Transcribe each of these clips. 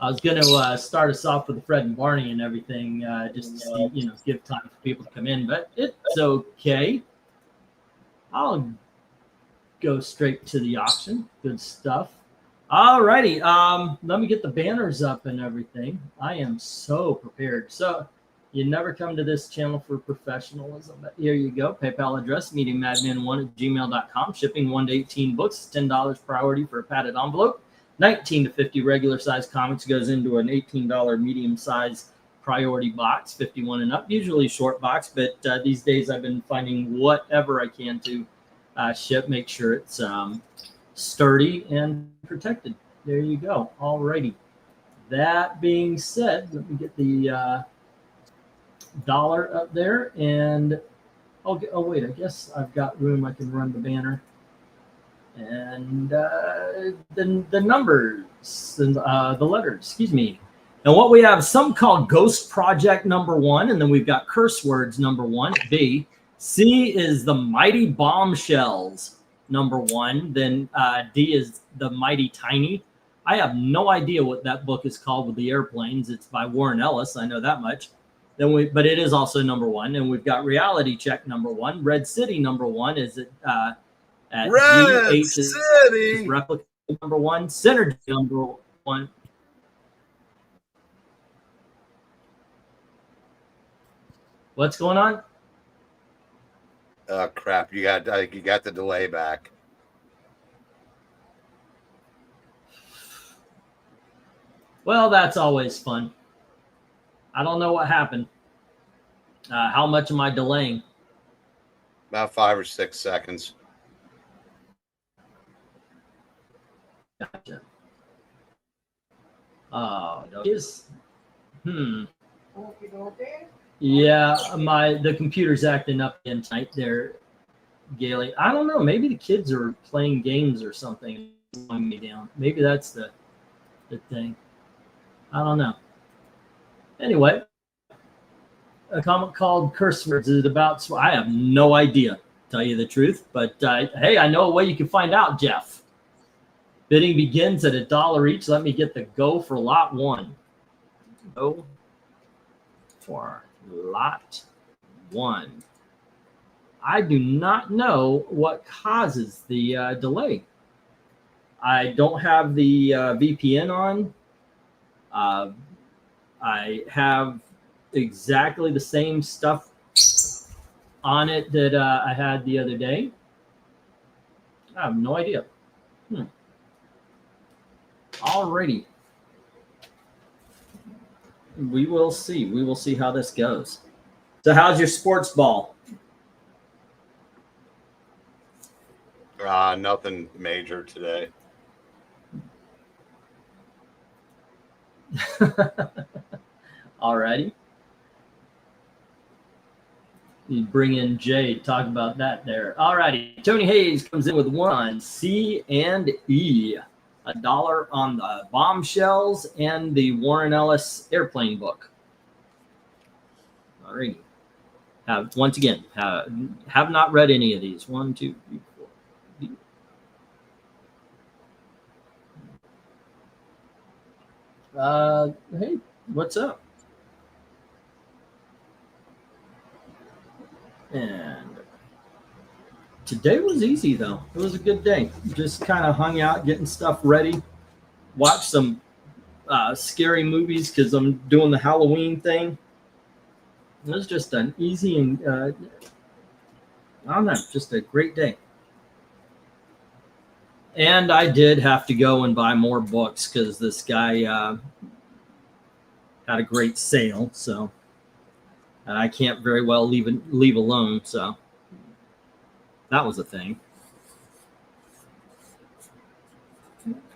I was going to start us off with Fred and Barney and everything, just to see, give time for people to come in, but it's okay. I'll go straight to the auction. Good stuff. All righty. Let me get the banners up and everything. I am so prepared. So you never come to this channel for professionalism, but here you go. PayPal address, meetingmadman1@gmail.com. Shipping 1 to 18 books, $10 priority for a padded envelope. 19 to 50 regular size comics goes into an $18 medium size priority box, 51 and up, usually short box, but these days I've been finding whatever I can to ship, make sure it's sturdy and protected. There you go. All righty. That being said, let me get the dollar up there, and oh wait, I guess I've got room. I can run the banner. And the numbers, the letters, excuse me. And what we have, some call Ghost Project #1, and then we've got Curse Words #1, B. C is the Mighty Bombshells #1. Then D is the Mighty Tiny. I have no idea what that book is called with the airplanes. It's by Warren Ellis. I know that much. But it is also #1. And we've got Reality Check #1. Red City #1 is it. Red City Replica #1, Synergy #1. What's going on? Oh crap! You got the delay back. Well, that's always fun. I don't know what happened. How much am I delaying? About 5 or 6 seconds. Gotcha. Oh, is yeah, the computer's acting up again tonight there, Gailey. I don't know. Maybe the kids are playing games or something, slowing me down. Maybe that's the thing. I don't know. Anyway, a comic called Curse Words is about. I have no idea, tell you the truth. But hey, I know a way you can find out, Jeff. Bidding begins at $1 each. Let me get the go for lot 1. Go for lot 1. I do not know what causes the delay. I don't have the VPN on. I have exactly the same stuff on it that I had the other day. I have no idea. Alrighty. We will see. We will see how this goes. So how's your sports ball? Nothing major today. Alrighty. You bring in Jay to talk about that there. Alrighty. Tony Hayes comes in with 1 C and E. $1 on the Bombshells and the Warren Ellis airplane book. All right. Once again, have not read any of these. 1, 2, 3, 4. Hey, what's up? And today was easy, though. It was a good day. Just kind of hung out, getting stuff ready. Watched some scary movies because I'm doing the Halloween thing. It was just an easy and, I don't know, just a great day. And I did have to go and buy more books because this guy had a great sale. So I can't very well leave alone. So that was a thing.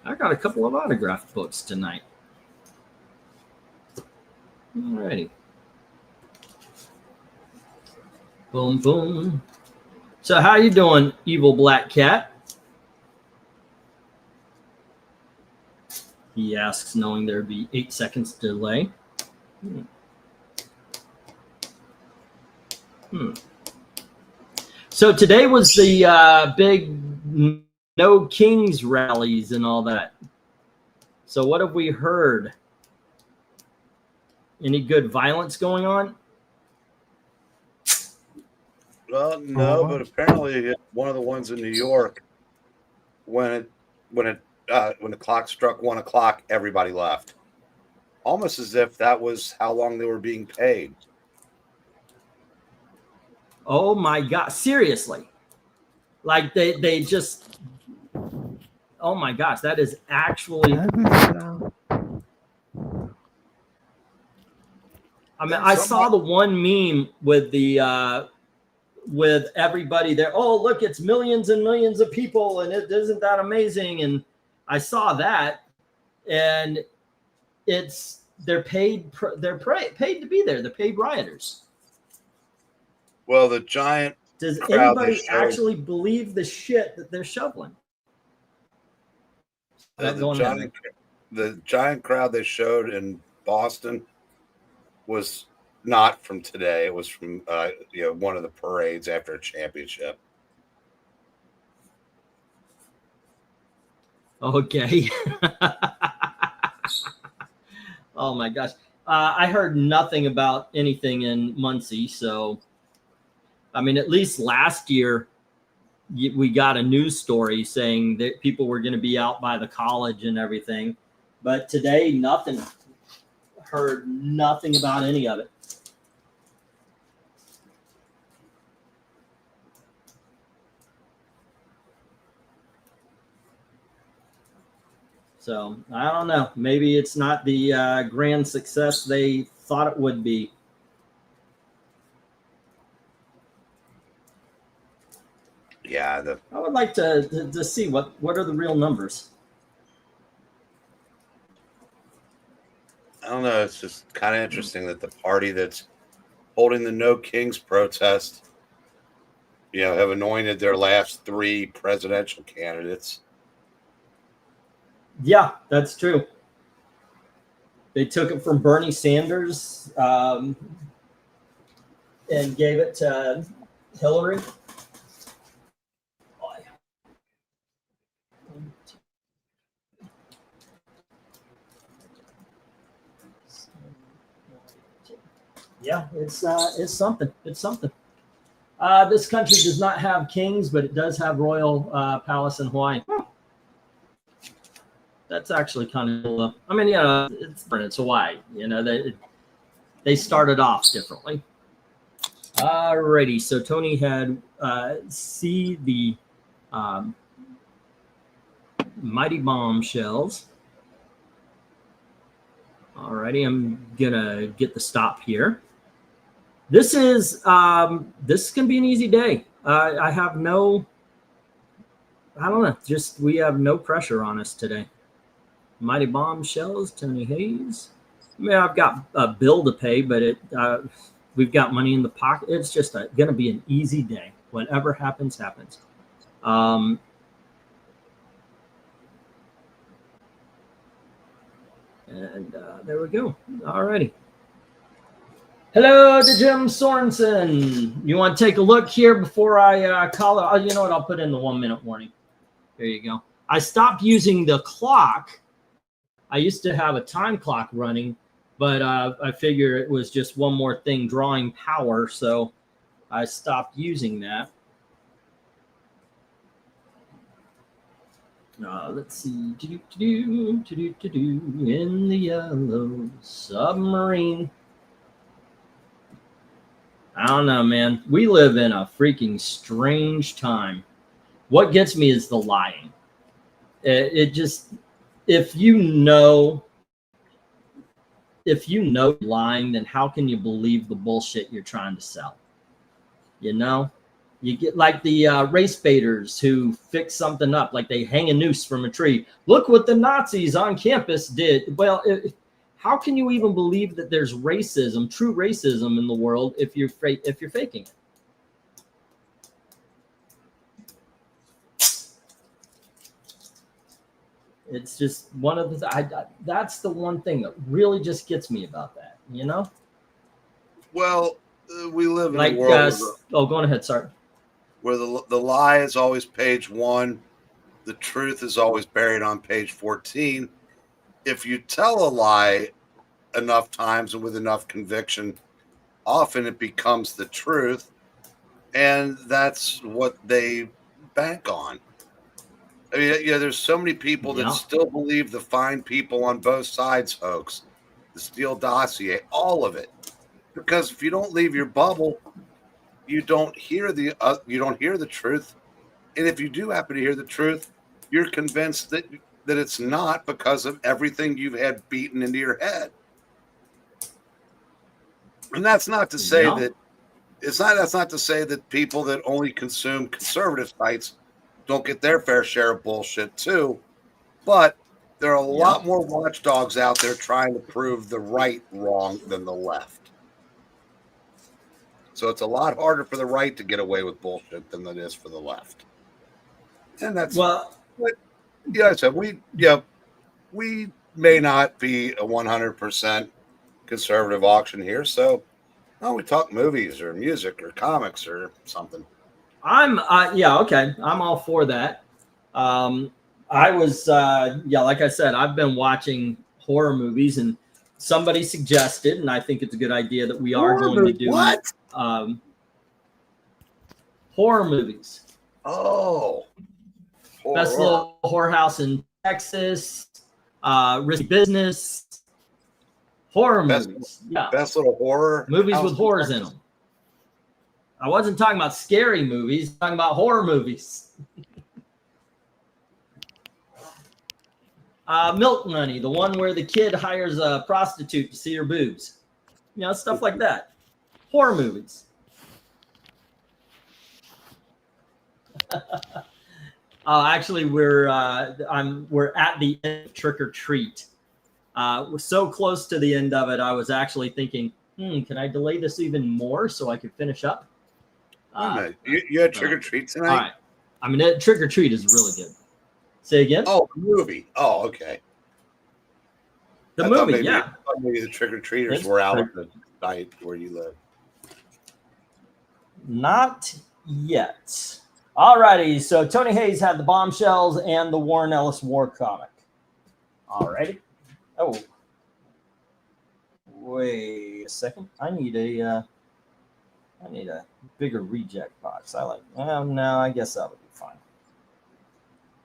I got a couple of autographed books tonight. Alrighty. Boom, boom. So how you doing, Evil Black Cat? He asks, knowing there'd be 8 seconds delay. So today was the big No Kings rallies and all that. So what have we heard? Any good violence going on? Well, no, but apparently one of the ones in New York, when the clock struck 1 o'clock, everybody left, almost as if that was how long they were being paid. Oh my God! Seriously, like they just. Oh my gosh, that is actually. I mean, I saw the one meme with the with everybody there. Oh, look, it's millions and millions of people, and it isn't that amazing. And I saw that, and they're paid paid to be there. They're paid rioters. Well, the giant. Does anybody actually believe the shit that they're shoveling? The giant crowd they showed in Boston was not from today. It was from one of the parades after a championship. Okay. Oh my gosh. I heard nothing about anything in Muncie. So, I mean, at least last year we got a news story saying that people were going to be out by the college and everything. But today, nothing. Heard nothing about any of it. So I don't know. Maybe it's not the grand success they thought it would be. Yeah, I would like to see what are the real numbers. I don't know. It's just kind of interesting that the party that's holding the No Kings protest, have anointed their last 3 presidential candidates. Yeah, that's true. They took it from Bernie Sanders and gave it to Hillary. Yeah, it's something. It's something. This country does not have kings, but it does have royal palace in Hawaii. That's actually kind of cool. I mean, it's Hawaii. They started off differently. Alrighty, so Tony had see the mighty bombshells. Alrighty, I'm gonna get the stop here. This is this can be an easy day. I have no, I don't know, just we have no pressure on us today. Mighty bombshells, Tony Hayes. I mean, I've got a bill to pay, but we've got money in the pocket. It's just going to be an easy day. Whatever happens, happens. And there we go. All righty. Hello to Jim Sorensen. You want to take a look here before I call it? Oh, you know what? I'll put in the 1-minute warning. There you go. I stopped using the clock. I used to have a time clock running, but I figure it was just one more thing drawing power, so I stopped using that. Let's see. In the yellow submarine. I don't know, man. We live in a freaking strange time. What gets me is the lying. It just, if you know lying, then how can you believe the bullshit you're trying to sell? You get like the race baiters who fix something up, like they hang a noose from a tree. Look what the Nazis on campus did. Well, how can you even believe that there's racism, true racism in the world if you're faking it? It's just one of the that's the one thing that really just gets me about that, Well, we live in a world. Go on ahead. Sorry. Where the lie is always page 1, the truth is always buried on page 14. If you tell a lie enough times and with enough conviction, often it becomes the truth, and that's what they bank on. I mean, yeah, there's so many people that still believe the fine people on both sides hoax, the Steele dossier, all of it. Because if you don't leave your bubble, you don't hear the truth, and if you do happen to hear the truth, you're convinced that it's not because of everything you've had beaten into your head. And that's not to say that that's not to say that people that only consume conservative sites don't get their fair share of bullshit too. But there are a lot more watchdogs out there trying to prove the right wrong than the left. So it's a lot harder for the right to get away with bullshit than it is for the left. And that's so we may not be a 100% conservative auction here. So we talk movies or music or comics or something. I'm okay. I'm all for that. I was like I said, I've been watching horror movies, and somebody suggested, and I think it's a good idea, that we are going to do horror movies. Oh, Best Little Whorehouse in Texas, Risky Business, horror movies. Yeah, Best Little Horror movies with horrors in them. I wasn't talking about scary movies. I'm talking about horror movies. Milk Money, the one where the kid hires a prostitute to see her boobs. Stuff like that. Horror movies. Actually, we're at the end of Trick or Treat. We're so close to the end of it. I was actually thinking, can I delay this even more so I can finish up? You had Trick or Treat tonight? All right. I mean, Trick or Treat is really good. Say again? Oh, the movie. Oh, okay. The movie, yeah. Maybe the Trick or Treaters were out at the night where you live. Not yet. All righty. So Tony Hayes had the Bombshells and the Warren Ellis War comic. All righty. Oh. Wait a second. I need a bigger reject box. No, I guess that would be fine.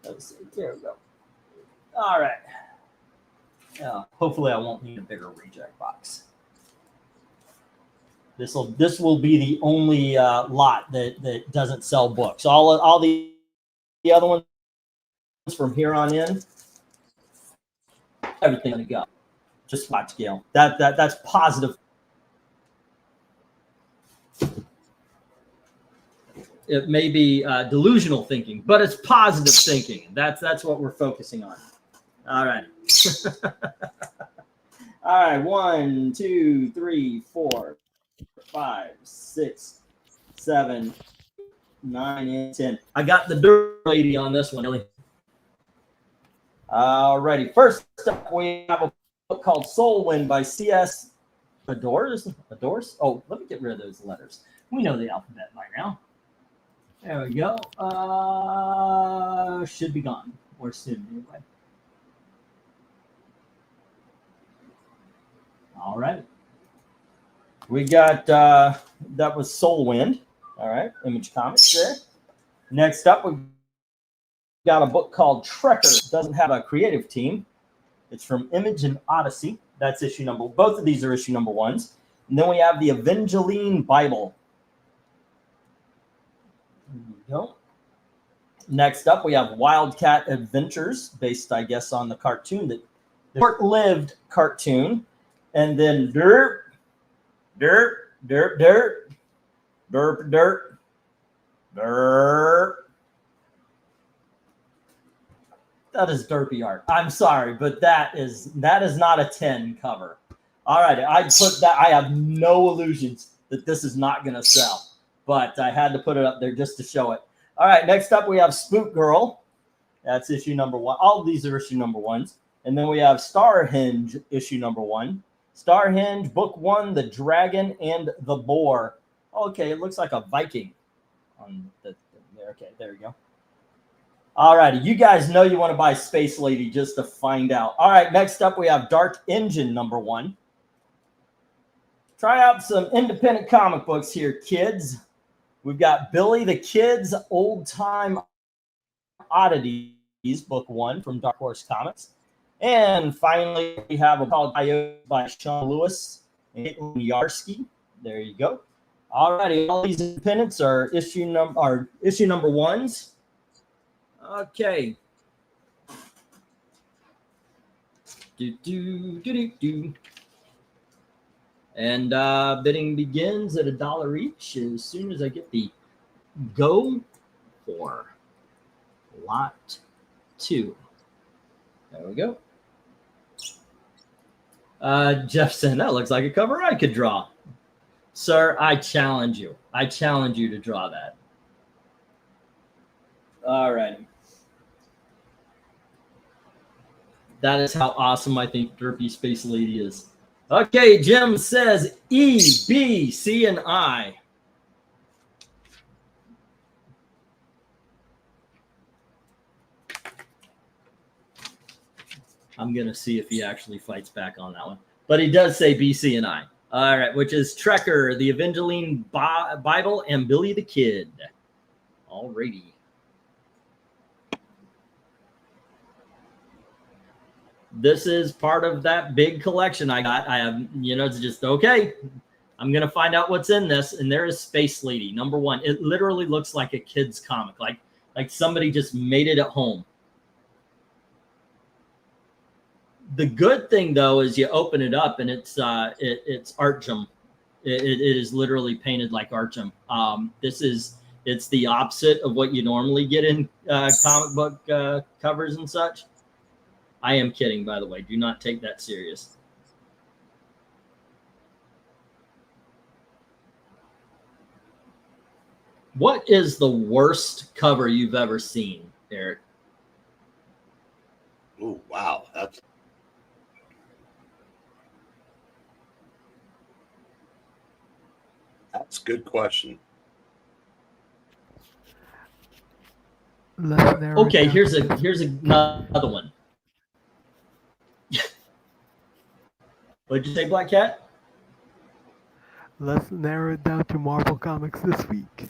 Let's see. There we go. All right. Hopefully I won't need a bigger reject box. This will be the only lot that doesn't sell books. All the other ones from here on in, everything gonna go. Just watch, Gail. That's positive. It may be delusional thinking, but it's positive thinking. That's what we're focusing on. All right. All right. 1, 2, 3, 4, 5, 6, 7, 9, and 10. I got the dirt lady on this one, really. All righty. First up, we have a book called Soul Wind by C.S. Adores? Oh, let me get rid of those letters. We know the alphabet by now. There we go. Should be gone, or soon anyway. All right. We got, that was Soul Wind. All right, Image Comics there. Next up, we got a book called Trekker. Doesn't have a creative team. It's from Image and Odyssey. That's issue number. Both of these are issue number 1s. And then we have the Evangeline Bible. There we go. Next up, we have Wildcat Adventures, based, I guess, on the cartoon, the short-lived cartoon. And then Derp. That is derpy art. I'm sorry, but that is not a 10 cover. All right, I have no illusions that this is not going to sell, but I had to put it up there just to show it. All right, next up we have Spook Girl. That's issue number 1. All of these are issue number 1s. And then we have Starhenge, issue number 1. Starhenge, book 1, The Dragon and the Boar. Okay, it looks like a Viking on the there. Okay, there you go. All righty, you guys know you want to buy Space Lady just to find out. All right, next up we have Dark Engine number 1. try out some independent comic books here, kids. We've got Billy the Kid's Old Time Oddities, book 1 from Dark Horse Comics. And finally, we have a called Coyote by Sean Lewis and Caitlin Yarsky. There you go. All righty, all these independents are issue number ones. Okay. And bidding begins at $1 each as soon as I get the go for lot 2. There we go. Jeff said, that looks like a cover I could draw. Sir, I challenge you. I challenge you to draw that. All right. That is how awesome I think Derpy Space Lady is. Okay, Jim says E, B, C, and I. I'm going to see if he actually fights back on that one. But he does say B, C, and I. All right, which is Trekker, the Evangeline Bible, and Billy the Kid. All righty. This is part of that big collection I got. I have, it's just, okay, I'm going to find out what's in this. And there is Space Lady, number 1. It literally looks like a kid's comic, like somebody just made it at home. The good thing, though, is you open it up and it's Archum. It is literally painted like Archum. It's the opposite of what you normally get in comic book covers and such. I am kidding, by the way. Do not take that serious. What is the worst cover you've ever seen, Eric? Oh, wow. That's a good question. Okay, here's another one. What'd you say, Black Cat? Let's narrow it down to Marvel Comics this week.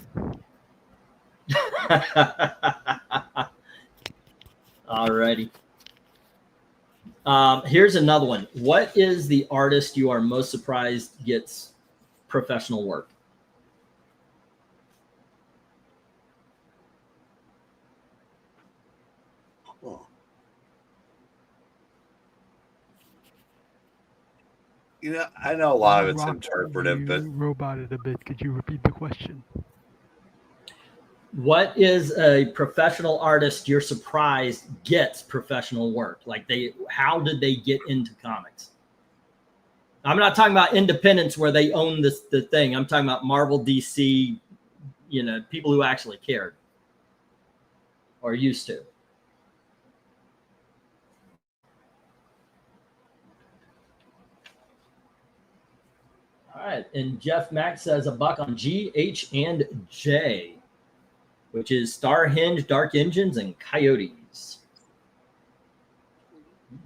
Alrighty. Here's another one. What is the artist you are most surprised gets professional work? Oh. I know a lot of it's interpretive, but you roboted a bit. Could you repeat the question? What is a professional artist you're surprised gets professional work? Like how did they get into comics? I'm not talking about independents where they own the thing. I'm talking about Marvel, DC, people who actually cared or used to. All right, and Jeff Mack says $1 on G, H, and J, which is Star Hinge, Dark Engines, and Coyotes.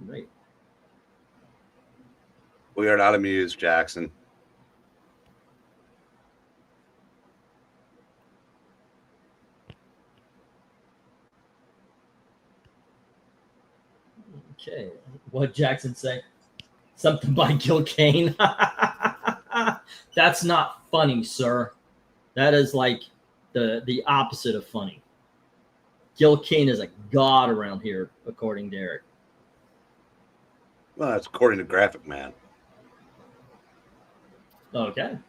Right. We are not amused, Jackson. Okay, what Jackson say? Something by Gil Kane. That's not funny, sir. That is like the opposite of funny. Gil Kane is a god around here, according to Eric. Well, that's according to Graphic Man. Okay.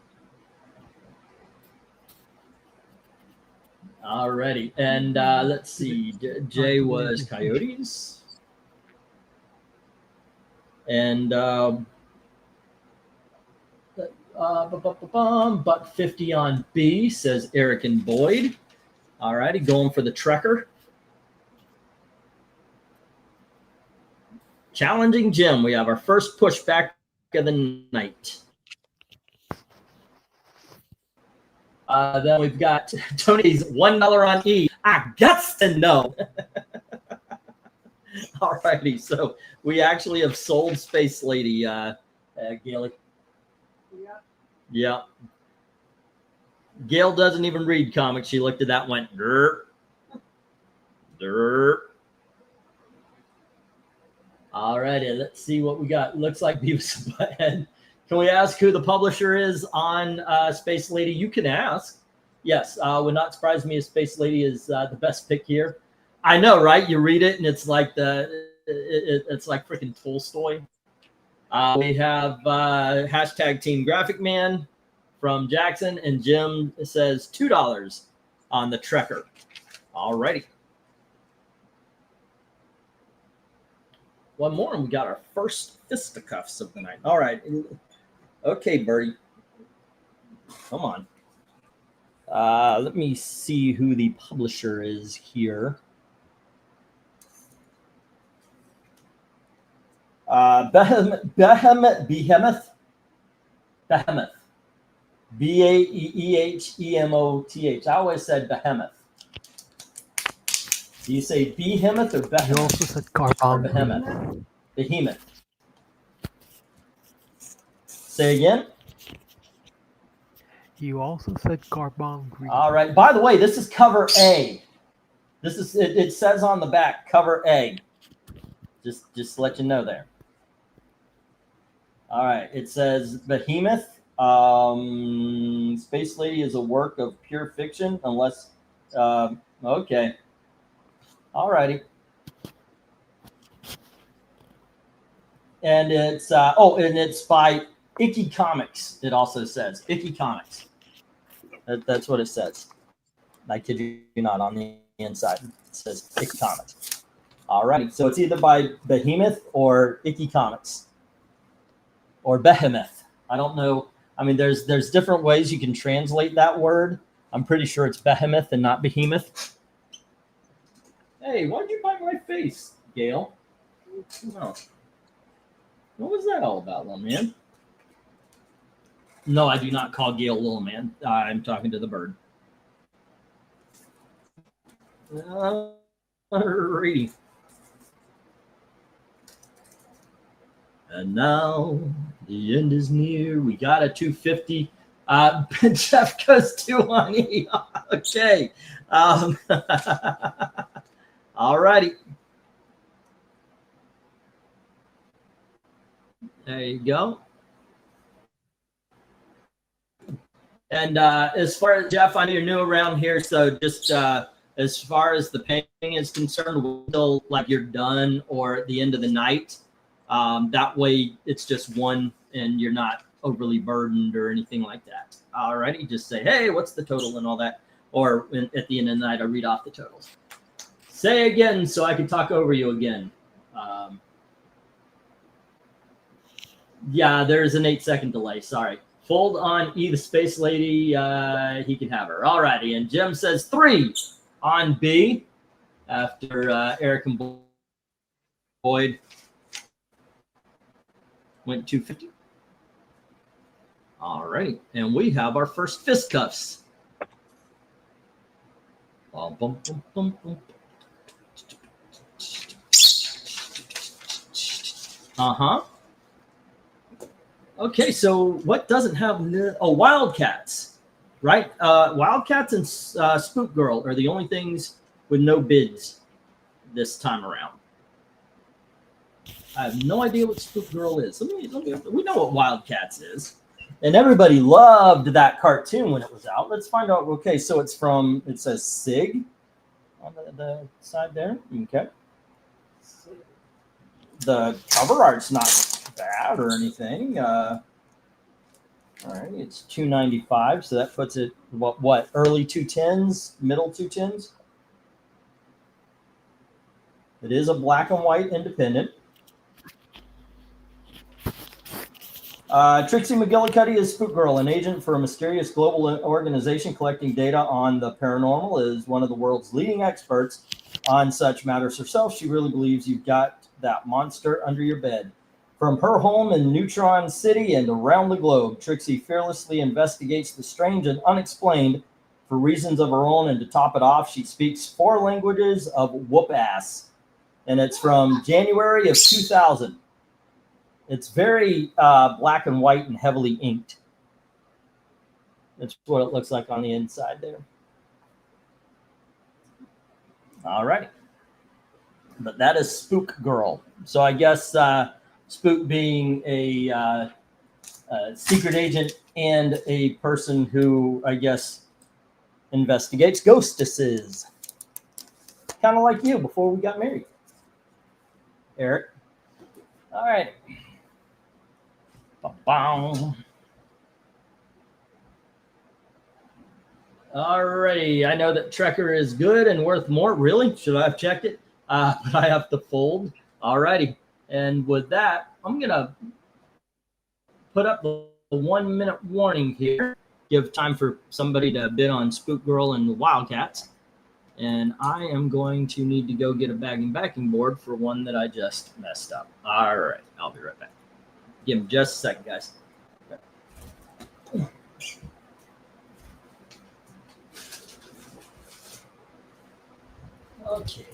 Alrighty, and let's see. Jay was Coyotes, and $1.50 on B, says Eric and Boyd. Alrighty, going for the Trekker. Challenging Jim. We have our first pushback of the night. Then we've got Tony's $1 on E. I guts to know. All righty, so we actually have sold Space Lady, Gailey. Yeah. Gail doesn't even read comics. She looked at that and went, derp. Derp. All righty, let's see what we got. Looks like Beavis and Butthead. Can we ask who the publisher is on Space Lady? You can ask. Yes, would not surprise me if Space Lady is the best pick here. I know, right? You read it and it's like it's like freaking Tolstoy. We have hashtag Team Graphic Man from Jackson, and Jim says $2 on the Trekker. All righty. One more, and we got our first fisticuffs of the night. All right. Okay, Birdie. Come on. Let me see who the publisher is here. Behemoth. Behemoth. Behemoth. I always said Behemoth. Do you say Behemoth or Behemoth? You also said Carbon. Behemoth. Behemoth. Say again. You also said Carbon Green. All right. By the way, this is cover A. This is it says on the back cover A. Just to let you know there. All right. It says Behemoth. Space Lady is a work of pure fiction, unless. Okay. All righty. And it's and it's by Icky Comics. It also says Icky Comics. That's what it says. I kid you not, on the inside it says Icky Comics. All righty. So it's either by Behemoth or Icky Comics or Behemoth. I don't know. I mean, there's different ways you can translate that word. I'm pretty sure it's Behemoth and not Behemoth. Hey, why'd you bite my face, Gail? Oh. What was that all about, little man? No, I do not call Gail little man. I'm talking to the bird. Alrighty. And now the end is near. We got a 250. Jeff goes 220. Okay. All righty. There you go. And as far as Jeff, I know you're new around here, so just as far as the paying is concerned, we'll still like you're done or at the end of the night. That way, it's just one, and you're not overly burdened or anything like that. All righty, just say, hey, what's the total and all that, or at the end of the night, I read off the totals. Say again so I can talk over you again. Yeah, there's an 8-second delay. Sorry. Fold on E, the Space Lady. He can have her. All righty. And Jim says 3 on B after Eric and Boyd went 250. All righty. And we have our first fisticuffs. Bum, bum, bum, bum, bum. Uh-huh. Okay, so what doesn't have Wildcats, right? Wildcats and Spook Girl are the only things with no bids this time around. I have no idea what Spook Girl is. We know what Wildcats is, and everybody loved that cartoon when it was out. Let's find out. Okay, so it says Sig on the side there. Okay, the cover art's not bad or anything. All right, it's $2.95, so that puts it what early 210s, middle 210s. It is a black and white independent. Trixie McGillicuddy is Spook Girl, an agent for a mysterious global organization collecting data on the paranormal. Is one of the world's leading experts on such matters herself. She really believes you've got that monster under your bed. From her home in Neutron City and around the globe, Trixie fearlessly investigates the strange and unexplained for reasons of her own. And to top it off, she speaks 4 languages of whoop ass. And it's from January of 2000. It's very black and white and heavily inked. That's what it looks like on the inside there. All right. But that is Spook Girl. So I guess Spook being a secret agent and a person who, I guess, investigates ghostesses. Kind of like you before we got married, Eric. All right. Ba-bam. Alrighty, I know that Trekker is good and worth more. Really? Should I have checked it? But I have to fold. Alrighty, and with that, I'm gonna put up the 1 minute warning here. Give time for somebody to bid on Spook Girl and the Wildcats. And I am going to need to go get a backing board for one that I just messed up. All right, I'll be right back. Give me just a second, guys. Okay.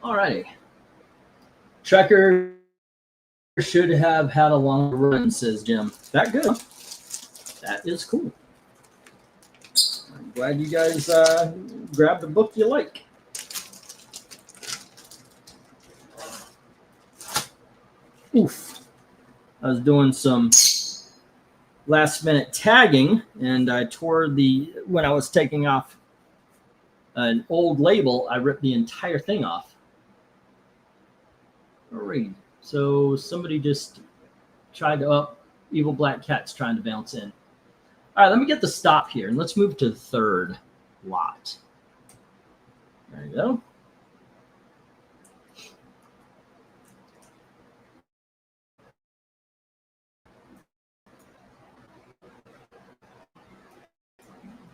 All righty. Trekker should have had a long run, says Jim. That good? That is cool. I'm glad you guys grabbed the book you like. Oof. I was doing some last minute tagging and I tore when I was taking off an old label, I ripped the entire thing off. All right. So somebody just tried to Evil Black Cat's trying to bounce in. All right, let me get the stop here and let's move to the third lot. There you go.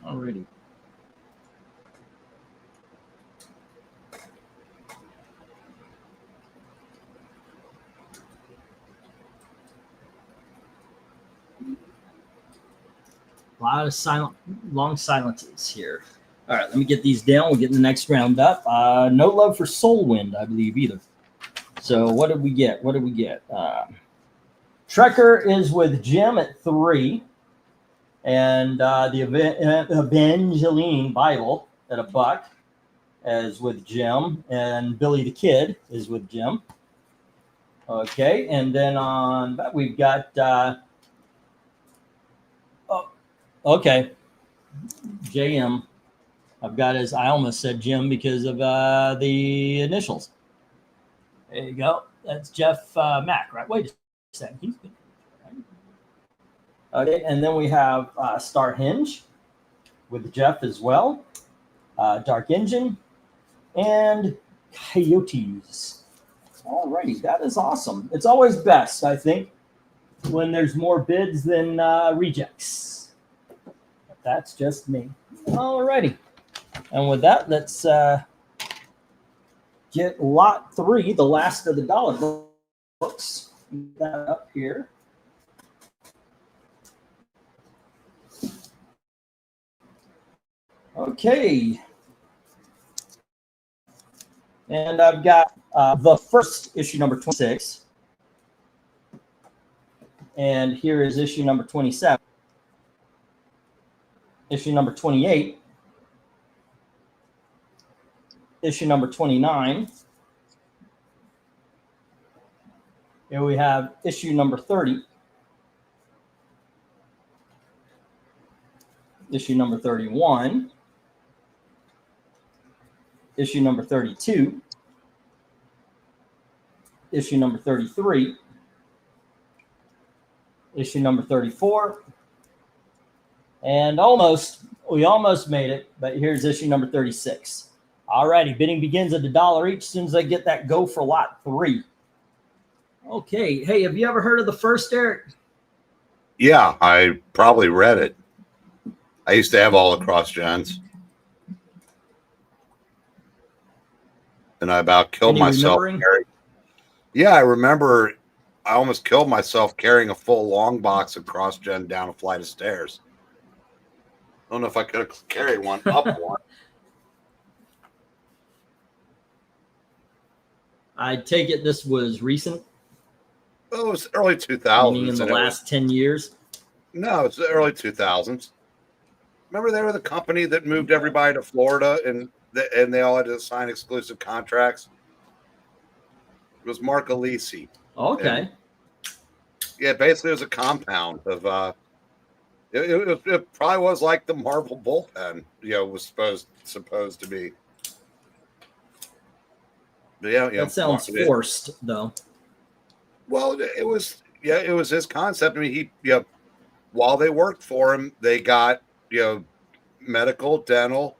Alrighty. A lot of long silences here. All right, let me get these down. We'll get the next round up. No love for Soulwind, I believe, either. So what did we get? Trekker is with Jim at 3. And the Evangeline Bible at $1 is with Jim. And Billy the Kid is with Jim. Okay, and then on that we've got... okay, JM. I've got I almost said Jim because of the initials. There you go. That's Jeff Mack, right? Wait a second. He's been right? Okay, and then we have Star Hinge with Jeff as well. Dark Engine and Coyotes. Alrighty, that is awesome. It's always best, I think, when there's more bids than rejects. That's just me. Alrighty. And with that, let's get lot 3, the last of the dollar books. Get that up here. Okay. And I've got the first issue number 26. And here is issue number 27. Issue number 28. Issue number 29. Here we have issue number 30. Issue number 31. Issue number 32. Issue number 33. Issue number 34. And we almost made it, but here's issue number 36. Alrighty, bidding begins at $1 each as soon as I get that go for lot 3. Okay, hey, have you ever heard of the first, Eric? Yeah, I probably read it. I used to have all the cross gens. and I about killed Any myself. remembering? Yeah, I remember. I almost killed myself carrying a full long box of cross-gen down a flight of stairs. I don't know if I could have carried one up one. I take it this was recent, Well, it was early 2000s. meaning in the last 10 years. No, it's the early 2000s. Remember, they were the company that moved everybody to Florida, and they all had to sign exclusive contracts. It was Mark Alisi. Okay. And, yeah, basically, it was a compound of. It probably was like the Marvel bullpen, was supposed to be. But yeah, that sounds forced, though. Well, it was his concept. I mean, while they worked for him, they got medical, dental,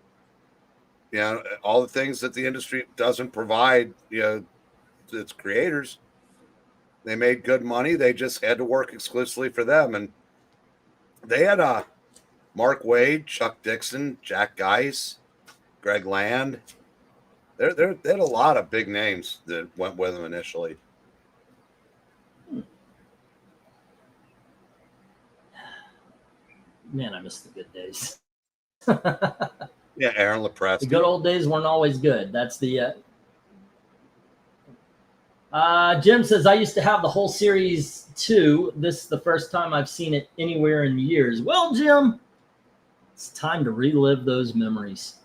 all the things that the industry doesn't provide, its creators. They made good money. They just had to work exclusively for them. And they had Mark Wade, Chuck Dixon, Jack Geis, Greg Land. They had a lot of big names that went with them initially. Man, I miss the good days. Yeah, Aaron Lepresti. The good old days weren't always good. That's the. Jim says, I used to have the whole series too. This is the first time I've seen it anywhere in years. Well, Jim, it's time to relive those memories.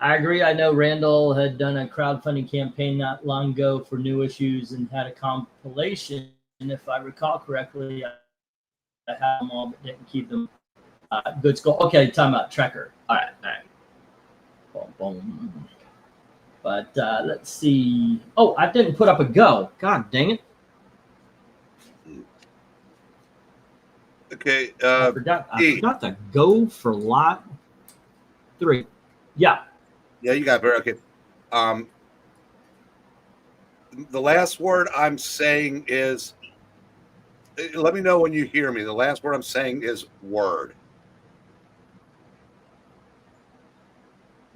I agree. I know Randall had done a crowdfunding campaign not long ago for new issues and had a compilation. And if I recall correctly, I had them all but didn't keep them. Good school. Okay, time out. Trekker. All right. Boom, boom. But let's see. Oh, I didn't put up a go. God dang it. Okay. I forgot to go for lot 3. Yeah. Yeah, you got it. Okay. The last word I'm saying is, let me know when you hear me. The last word I'm saying is word.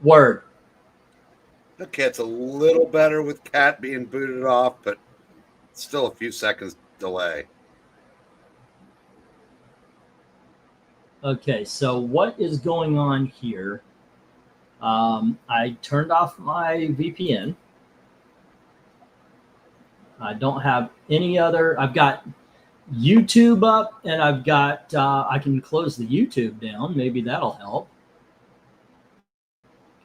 Word. Okay, it's a little better with Cat being booted off, but still a few seconds delay. Okay, so what is going on here? I turned off my VPN. I don't have any other. I've got YouTube up, and I've got. I can close the YouTube down. Maybe that'll help.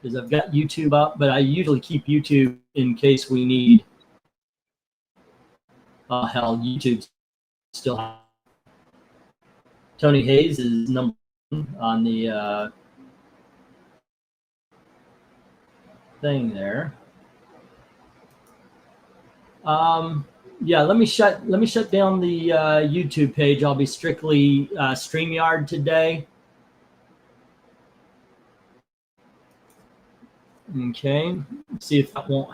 Because I've got YouTube up, but I usually keep YouTube in case we need. Hell, YouTube still. Tony Hayes is number 1 on the thing there. Yeah, let me shut down the YouTube page. I'll be strictly StreamYard today. Okay, let's see if that won't.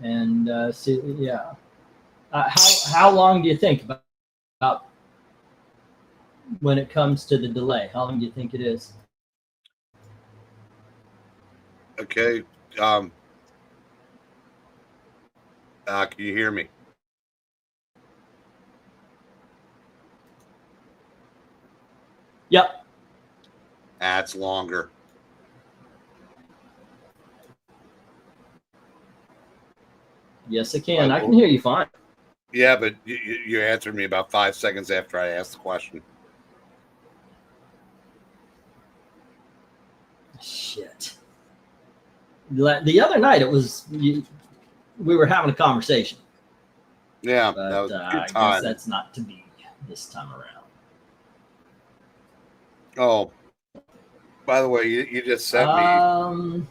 And see, yeah. How long do you think about when it comes to the delay? How long do you think it is? Okay. Can you hear me? Yep. That's longer. Yes, I can. I can hear you fine. Yeah, but you answered me about 5 seconds after I asked the question. Shit. The other night it was we were having a conversation. Yeah, but that was a good I time. guess that's not to be this time around. Oh, by the way, you just sent me.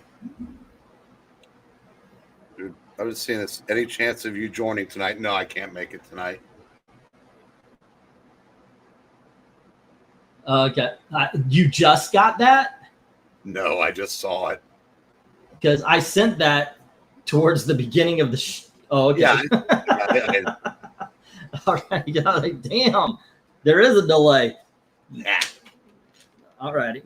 Dude, I was seeing this. Any chance of you joining tonight? No, I can't make it tonight. Okay, you just got that? No, I just saw it. Because I sent that towards the beginning of the. Oh, okay. Yeah. All right. Yeah, like, damn. There is a delay. Nah. All righty.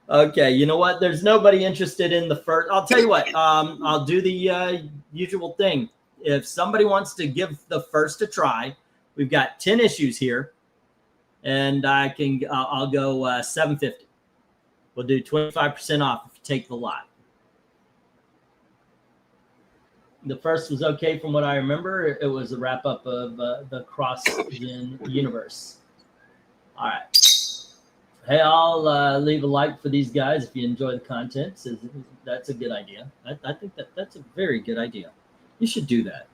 Okay, you know what? There's nobody interested in the first. I'll tell you what. I'll do the usual thing. If somebody wants to give the first a try, we've got 10 issues here, and I'll go $7.50. We'll do 25% off if you take the lot. The first was okay from what I remember. It was a wrap up of the cross-gen universe. All right. Hey, I'll leave a like for these guys if you enjoy the content. So that's a good idea. I think that's a very good idea. You should do that.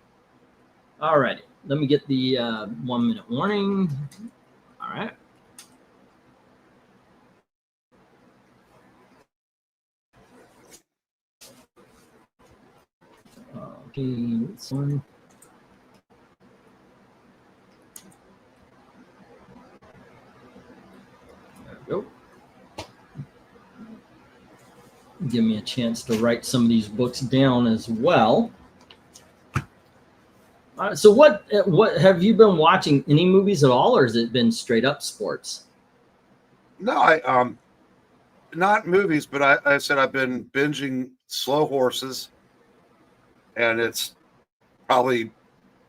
All righty. Let me get the 1 minute warning. All right. Okay, this one. There we go. Give me a chance to write some of these books down as well. So what have you been watching? Any movies at all, or has it been straight up sports? No, I not movies, but I said I've been binging Slow Horses, and it's probably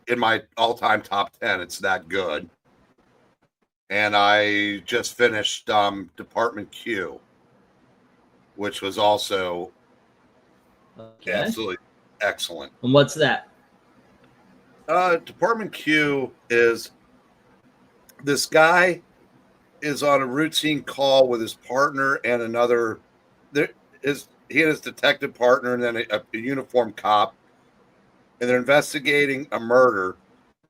in my all-time top 10. It's that good. And I just finished Department Q, which was also absolutely excellent. And what's that? Department Q is this guy is on a routine call with his partner and another. He and his detective partner, and then a uniformed cop, and they're investigating a murder,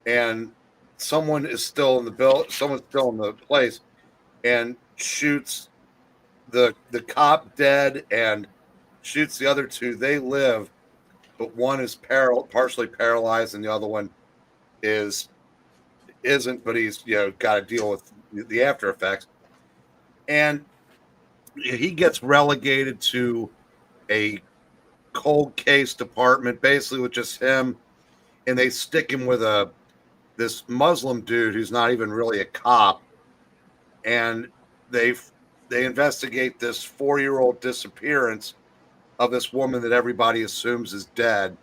and someone is still in the bill. Someone's still in the place, and shoots the cop dead, and shoots the other two. They live, but one is partially paralyzed, and the other one isn't. But he's got to deal with the after effects, and he gets relegated to a cold case department, basically with just him, and they stick him with this Muslim dude who's not even really a cop, and they investigate this 4-year-old disappearance of this woman that everybody assumes is dead,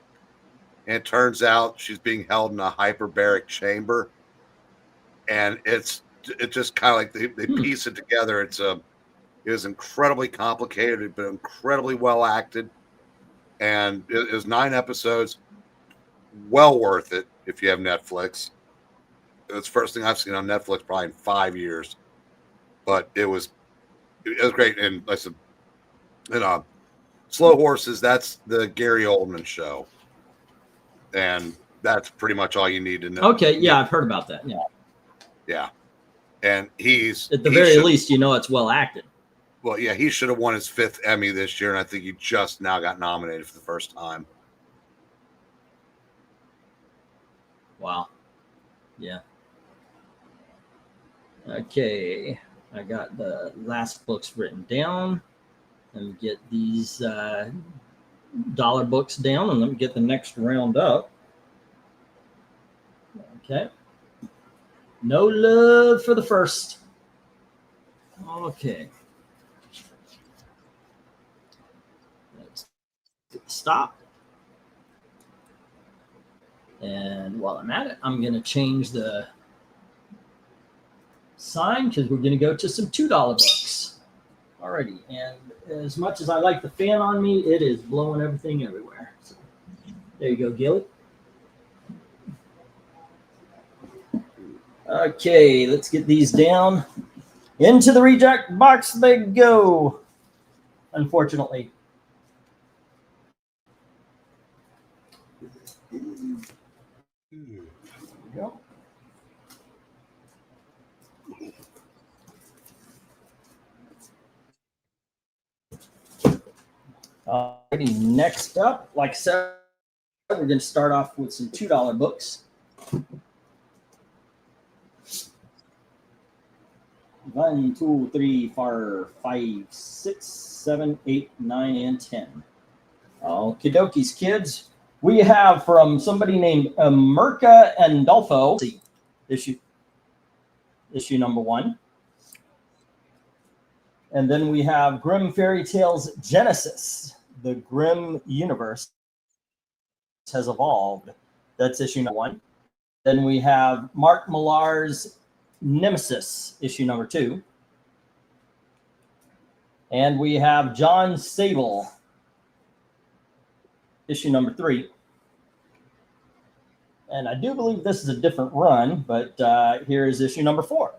and it turns out she's being held in a hyperbaric chamber, and it just kind of like they piece it together. It was incredibly complicated, but incredibly well acted, and it was 9 episodes. Well worth it if you have Netflix. It's the first thing I've seen on Netflix probably in 5 years, but it was great. And like I said, Slow Horses, that's the Gary Oldman show, and that's pretty much all you need to know. Okay, yeah, I've heard about that. Yeah, and he's at the very least, it's well acted. Well, yeah, he should have won his 5th Emmy this year, and I think he just now got nominated for the first time. Wow. Yeah. Okay, I got the last books written down. Let me get these dollar books down, and let me get the next round up. Okay. No love for the first. Okay. Let's stop. And while I'm at it, I'm going to change the sign because we're going to go to some $2 books. Alrighty. And as much as I like the fan on me, it is blowing everything everywhere. So, there you go, Gilly. Okay, let's get these down. Into the reject box they go, unfortunately. Go. Alrighty, next up, like I said, we're going to start off with some $2 books. 1, 2, 3, 4, 5, 6, 7, 8, 9, and 10. Okie dokies, kids. We have from somebody named Mirka Andolfo issue issue number 1. And then we have Grimm Fairy Tales Genesis. The Grimm universe has evolved. That's issue number 1. Then we have Mark Millar's Nemesis, issue number 2. And we have John Sable, issue number 3. And I do believe this is a different run, but here is issue number 4.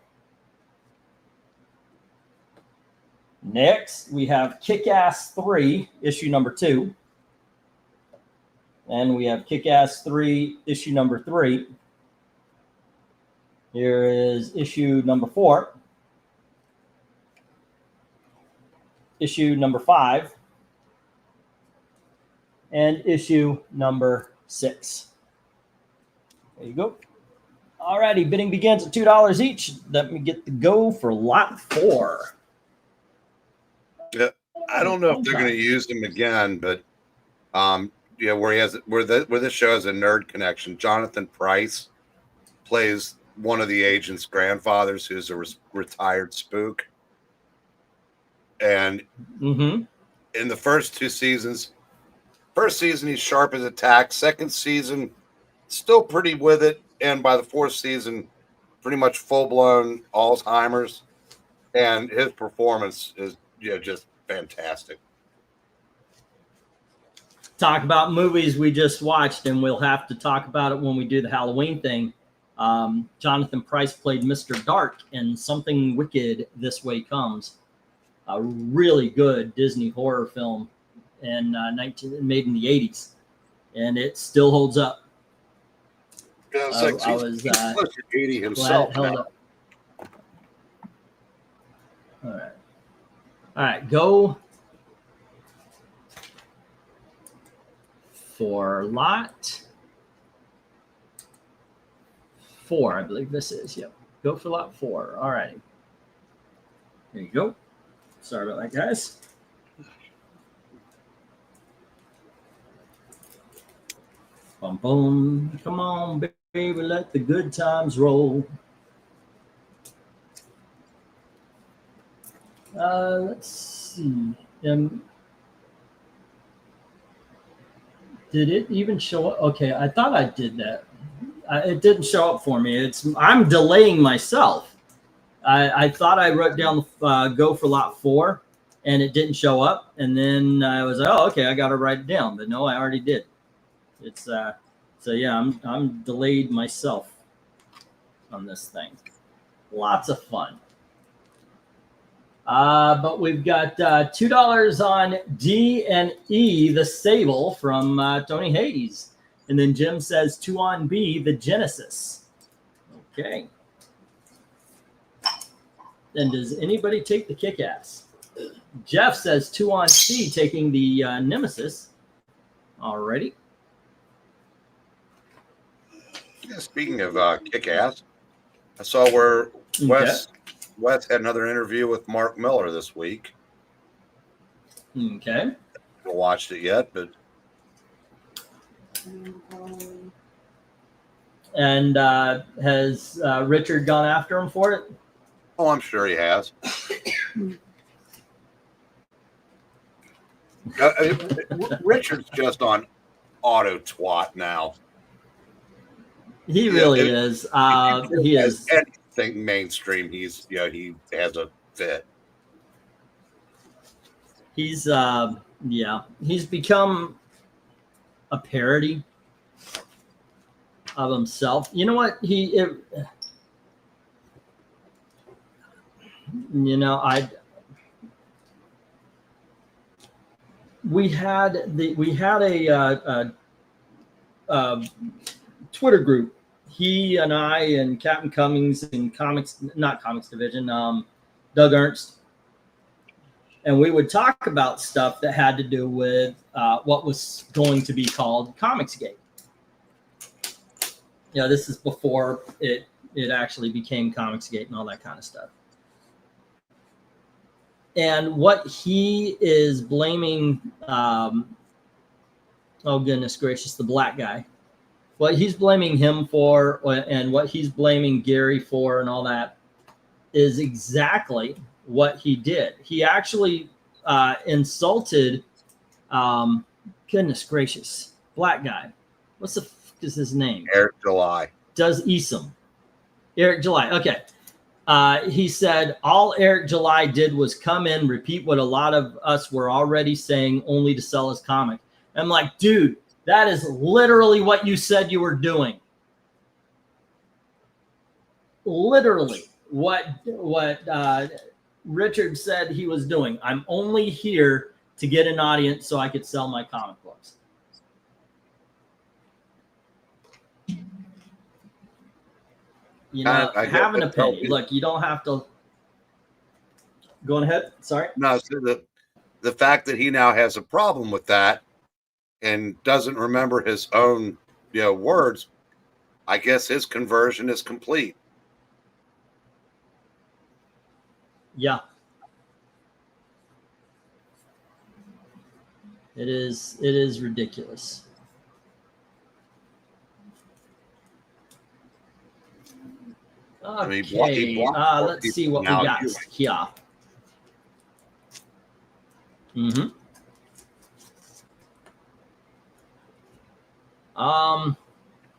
Next, we have Kick-Ass 3, issue number 2. And we have Kick-Ass 3, issue number 3. Here is issue number 4. Issue number 5. And issue number 6. There you go. All righty, bidding begins at $2 each. Let me get the go for lot 4. Yeah, I don't know if they're going to use him again, but yeah, where this show has a nerd connection. Jonathan Pryce plays one of the agent's grandfathers, who's a retired spook, and in the first 2 seasons, first season he's sharp as a tack. Second season, still pretty with it, and by the 4th season, pretty much full blown Alzheimer's, and his performance is just fantastic. Talk about movies we just watched, and we'll have to talk about it when we do the Halloween thing. Jonathan Pryce played Mr. Dark in Something Wicked This Way Comes, a really good Disney horror film and made in the 80s, and it still holds up. Yeah, I was close to 80 himself. All right, go for lot 4, I believe this is. Yep, go for lot 4. All right, there you go. Sorry about that, guys. Boom, boom. Come on, baby, let the good times roll. Let's see. Did it even show up? Okay, I thought I did that. It didn't show up for me. I'm delaying myself. I thought I wrote down go for lot 4, and it didn't show up. And then I was like, oh, okay, I got to write it down. But no, I already did. It's so yeah, I'm delayed myself on this thing. Lots of fun. But we've got $2 on D and E, the Sable from Tony Hayes. And then Jim says 2 on B, the Genesis. Okay. Then does anybody take the Kick-Ass? Jeff says 2 on C, taking the Nemesis. Alrighty. Yeah, speaking of Kick-Ass, I saw where Wes had another interview with Mark Miller this week. Okay. I haven't watched it yet, but. And has Richard gone after him for it? Oh, I'm sure he has. Richard's just on auto twat now. He really is. He is. Anything mainstream, he has a fit. He's he's become a parody of himself. You know what? We had a Twitter group. He and I and Captain Cummings and not Comics Division, Doug Ernst, and we would talk about stuff that had to do with what was going to be called Comicsgate. This is before it actually became Comicsgate and all that kind of stuff. And what he is blaming, oh goodness gracious, the black guy. What he's blaming him for, and what he's blaming Gary for, and all that, is exactly what he did. He actually insulted, goodness gracious, black guy. What's the fuck is his name? Eric July. Does Esom. Eric July. Okay. He said all Eric July did was come in, repeat what a lot of us were already saying, only to sell his comic. I'm like, dude, that is literally what you said you were doing. Literally what Richard said he was doing. I'm only here to get an audience so I could sell my comic books. You know, have an opinion. Look, you don't have to. Go ahead. Sorry. No, so the fact that he now has a problem with that and doesn't remember his own, words, I guess his conversion is complete. Yeah. It is ridiculous. Okay, let's see what we got here.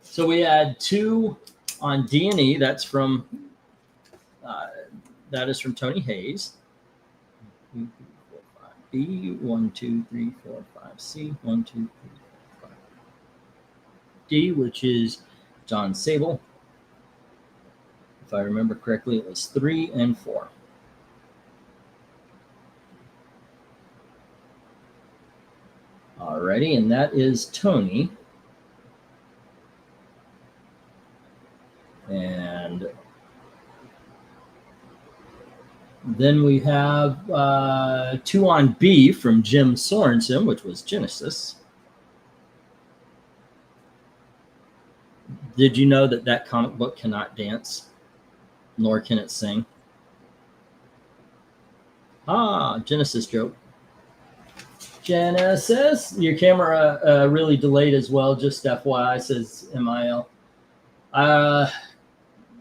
So we had 2 on D&E. That's from that is from Tony Hayes. B 1 2 3 4 5 C 1 2 3 4 5 D, which is John Sable. If I remember correctly, it was 3 and 4. Alrighty, and that is Tony. And then we have 2 on B from Jim Sorensen, which was Genesis. Did you know that comic book cannot dance, nor can it sing? Genesis joke. Genesis, your camera really delayed as well, just FYI, says MIL.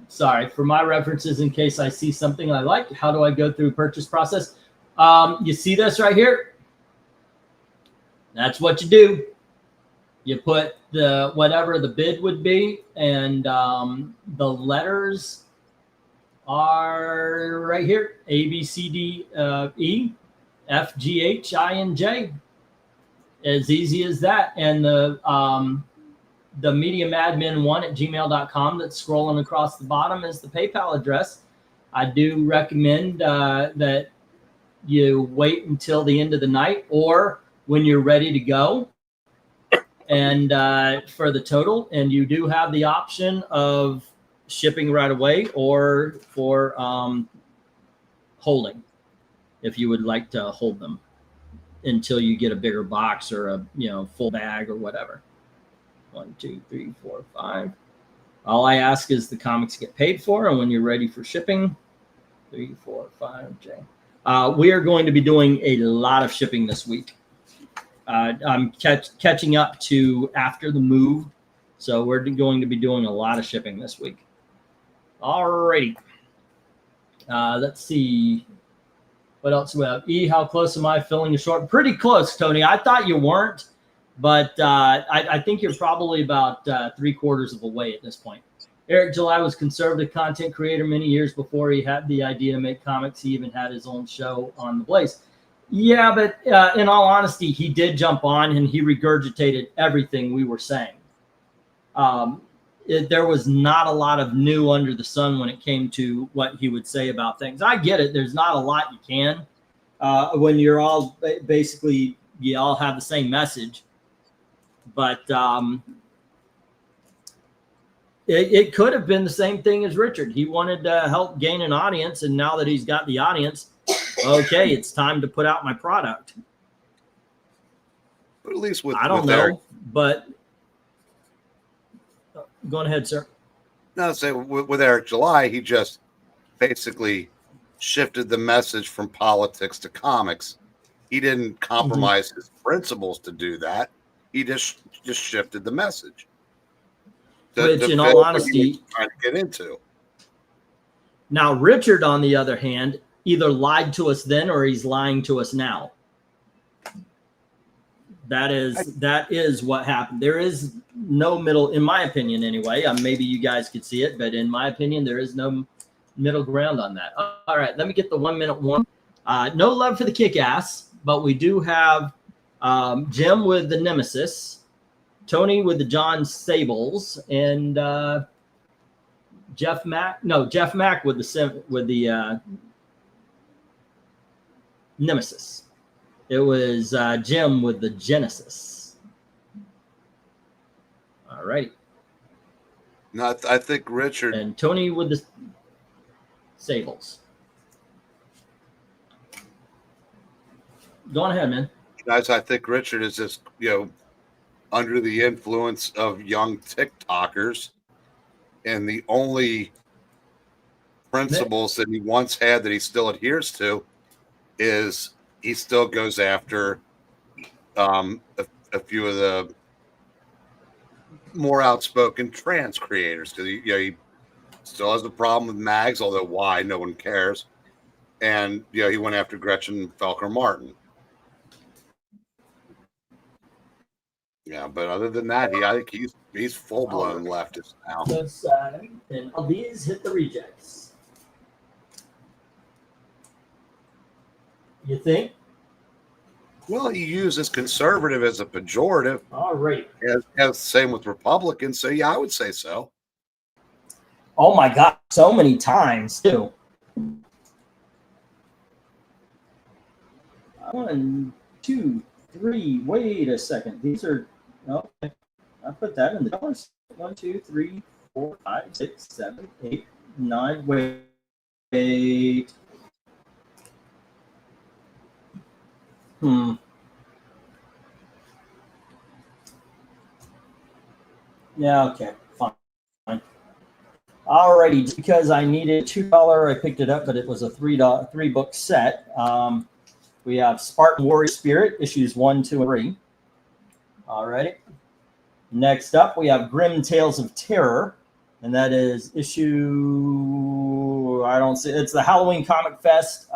Sorry, for my references, in case I see something I like, how do I go through purchase process? You see this right here? That's what you do. You put whatever the bid would be, and the letters are right here: A, B, C, D, E, F, G, H, I, and J. As easy as that. And the mediumadmin1@gmail.com that's scrolling across the bottom is the PayPal address. I do recommend that you wait until the end of the night or when you're ready to go and for the total. And you do have the option of shipping right away or for holding, if you would like to hold them until you get a bigger box or a full bag or whatever. 1, 2, 3, 4, 5. All I ask is the comics get paid for, and when you're ready for shipping, 3, 4, 5, J. We are going to be doing a lot of shipping this week. I'm catching up to after the move, so we're going to be doing a lot of shipping this week. All righty. Let's see. What else do we have? E, how close am I filling a short? Pretty close, Tony. I thought you weren't, but I think you're probably about 3/4 of the way at this point. Eric July was conservative content creator many years before he had the idea to make comics. He even had his own show on The Blaze. Yeah, but in all honesty, he did jump on and he regurgitated everything we were saying. There was not a lot of new under the sun when it came to what he would say about things. I get it. There's not a lot you can when you're all basically, you all have the same message. But it could have been the same thing as Richard. He wanted to help gain an audience. And now that he's got the audience, okay, it's time to put out my product. But at least I don't know, but go ahead, sir. No, say with Eric July, he just basically shifted the message from politics to comics. He didn't compromise his principles to do that. He just shifted the message. Which, in all honesty, trying to get into. Now, Richard, on the other hand, either lied to us then or he's lying to us now. That is what happened. There is no middle, in my opinion, anyway. Maybe you guys could see it, but in my opinion, there is no middle ground on that. All right, let me get the 1 minute one. No love for the kick-ass, but we do have Jim with the Nemesis, Tony with the John Sables, and Jeff Mack with the Nemesis. It was Jim with the Genesis. All right. No, I think Richard and Tony with the Sables. Go on ahead, man. Guys, I think Richard is just under the influence of young TikTokers, and the only principles that he once had that he still adheres to is he still goes after a few of the more outspoken trans creators, because he still has a problem with mags, although why, no one cares. And he went after Gretchen Felker Martin. Yeah, but other than that, I think he's full blown leftist now. And all these hit the rejects. You think? Well, he uses conservative as a pejorative. All right. As same with Republicans. So yeah, I would say so. Oh my God, so many times too. 1, 2, 3. Wait a second. These are okay. I put that in the dollars. 1, 2, 3, 4, 5, 6, 7, 8, 9. Wait. Yeah, okay, fine. Alrighty, just because I needed $2, I picked it up, but it was a three book set. We have Spartan Warrior Spirit, issues 1, 2, and 3. Alrighty. Next up, we have Grim Tales of Terror, and that is issue, I don't see, it's the Halloween Comic Fest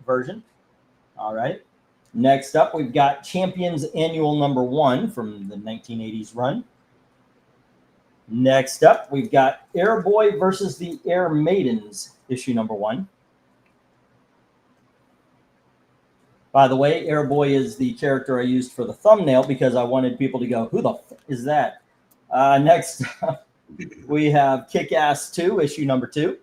version. All right. Next up, we've got Champions Annual number 1 from the 1980s run. Next up, we've got Airboy versus the Air Maidens, issue number 1. By the way, Airboy is the character I used for the thumbnail because I wanted people to go, who the f is that? Next up, we have Kick-Ass 2, issue number 2.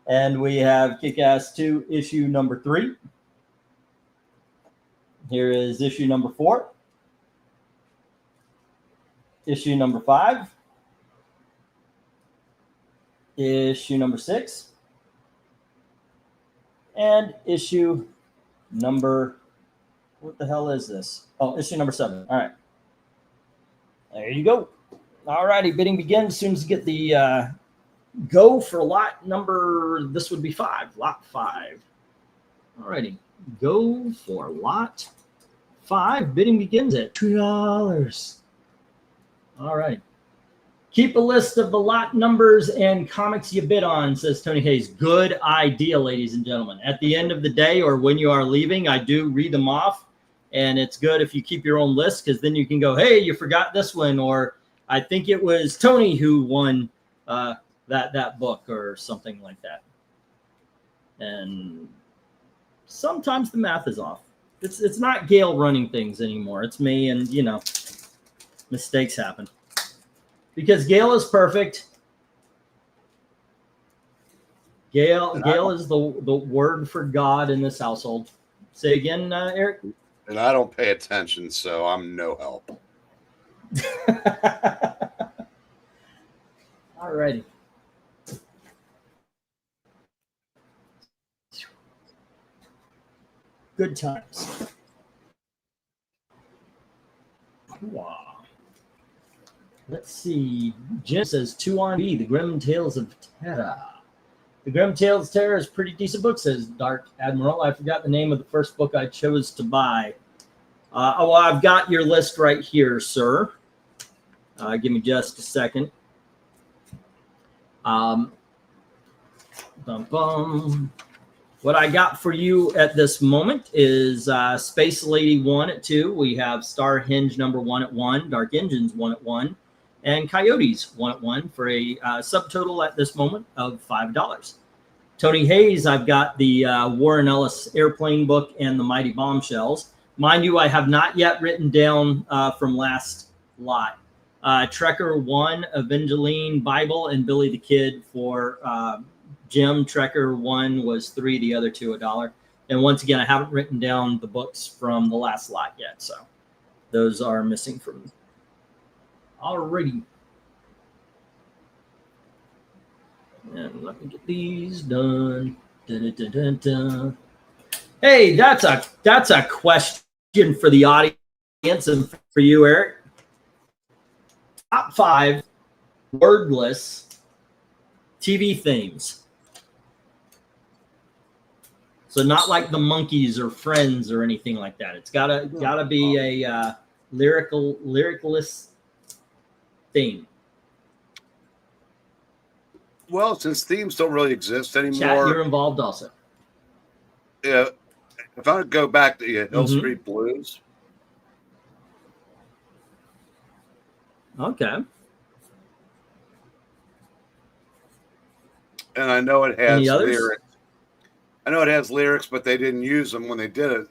And we have Kick-Ass 2, issue number 3. Here is issue number 4. Issue number 5. Issue number 6. And issue number, what the hell is this? Oh, issue number 7. All right. There you go. All righty, bidding begins. As soon as you get the go for lot number, this would be 5, lot 5. All righty, go for lot 5. Bidding begins at $2. All right. Keep a list of the lot numbers and comics you bid on, says Tony Hayes. Good idea, ladies and gentlemen. At the end of the day or when you are leaving, I do read them off. And it's good if you keep your own list, because then you can go, hey, you forgot this one. Or I think it was Tony who won that book or something like that. And sometimes the math is off. It's not Gail running things anymore. It's me, and, mistakes happen. Because Gail is perfect. Gail is the word for God in this household. Say again, Eric? And I don't pay attention, so I'm no help. All righty. Good times. Wow. Let's see. Jim says 2 on B, The Grim Tales of Terror. The Grim Tales of Terror is a pretty decent book, says Dark Admiral. I forgot the name of the first book I chose to buy. Well, I've got your list right here, sir. Give me just a second. Bum, bum. What I got for you at this moment is Space Lady 1 at 2. We have Star Hinge number 1 at 1, Dark Engines 1 at 1, and Coyotes 1 at 1 for a subtotal at this moment of $5. Tony Hayes, I've got the Warren Ellis airplane book and the Mighty Bombshells. Mind you, I have not yet written down from last lot. Trekker 1, Evangeline Bible, and Billy the Kid for Jim. Trekker 1 was $3, the other two $1. And once again, I haven't written down the books from the last lot yet, so those are missing from me. Alrighty. And let me get these done. Dun, dun, dun, dun. Hey, that's a question for the audience and for you, Eric. Top 5 wordless TV themes. So not like the Monkees or Friends or anything like that. It's gotta be a lyricless theme. Well, since themes don't really exist anymore, Chat, you're involved also. Yeah, if I would go back to Hill Street Blues. Okay. And I know it has Any others? lyrics. I know it has lyrics, but they didn't use them when they did it.